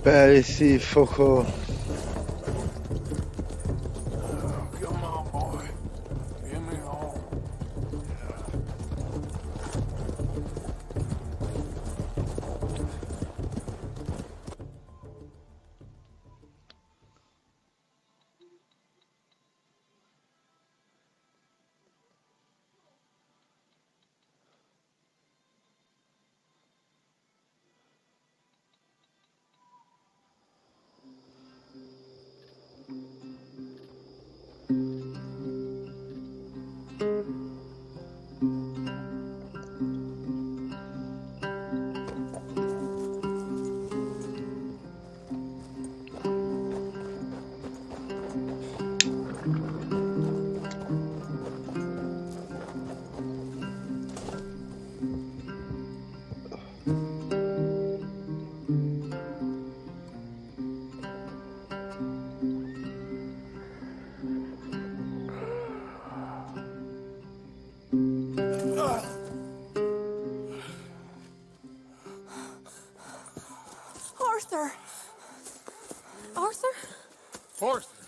Barely see fuck all. Come on, boy. Get me home. Arthur! Arthur? Arthur.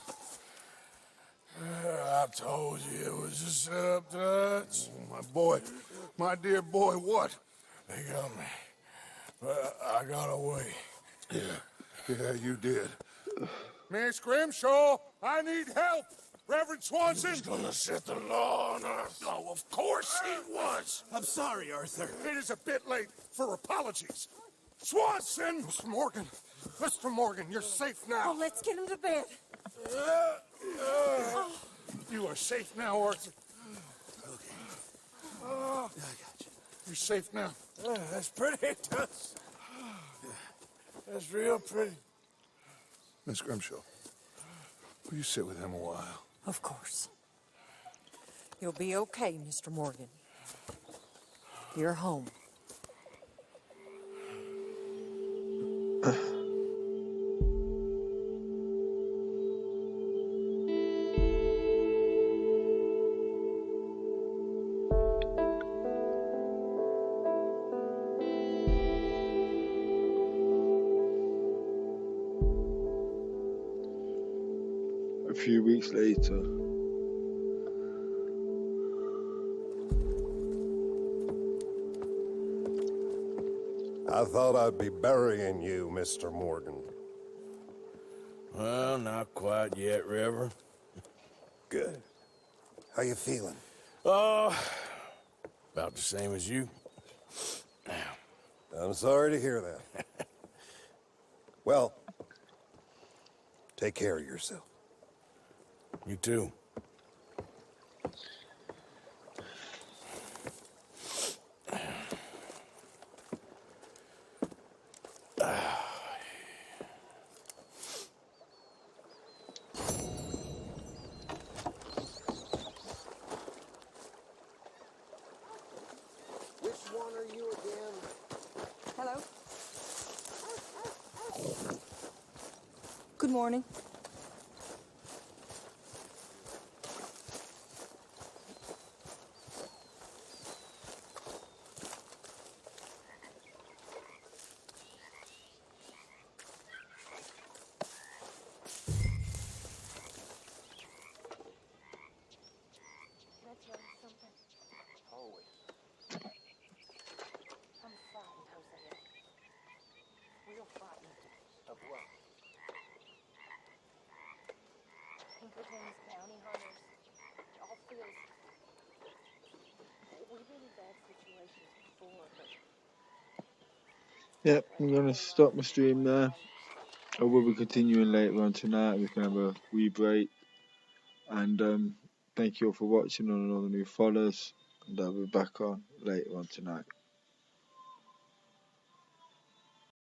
I told you it was a setup, Dutch. My boy, my dear boy, what? They got me. But I got away. Yeah, you did. Miss Grimshaw, I need help. Reverend Swanson. He's gonna set the law on us. Oh, of course he was. I'm sorry, Arthur. It is a bit late for apologies. Swanson! Mr. Morgan, you're safe now. Oh, let's get him to bed. You are safe now, Arthur. Okay. I got you. You're safe now. That's pretty, Dutch. That's real pretty. Miss Grimshaw, will you sit with him a while? Of course. You'll be okay, Mr. Morgan. You're home. A few weeks later. I thought I'd be burying you, Mr. Morgan. Well, not quite yet, River. Good. How you feeling? Oh, about the same as you. I'm sorry to hear that. Well, take care of yourself. You too. Which one are you again? Hello. Good morning. Pinkerton's bounty hunters. It all feels... We've been in bad situations before, but... Yep, I'm going to stop my stream there. I will be continuing later on tonight. We can have a wee break. And thank you all for watching and all the new followers. And I'll be back on later on tonight.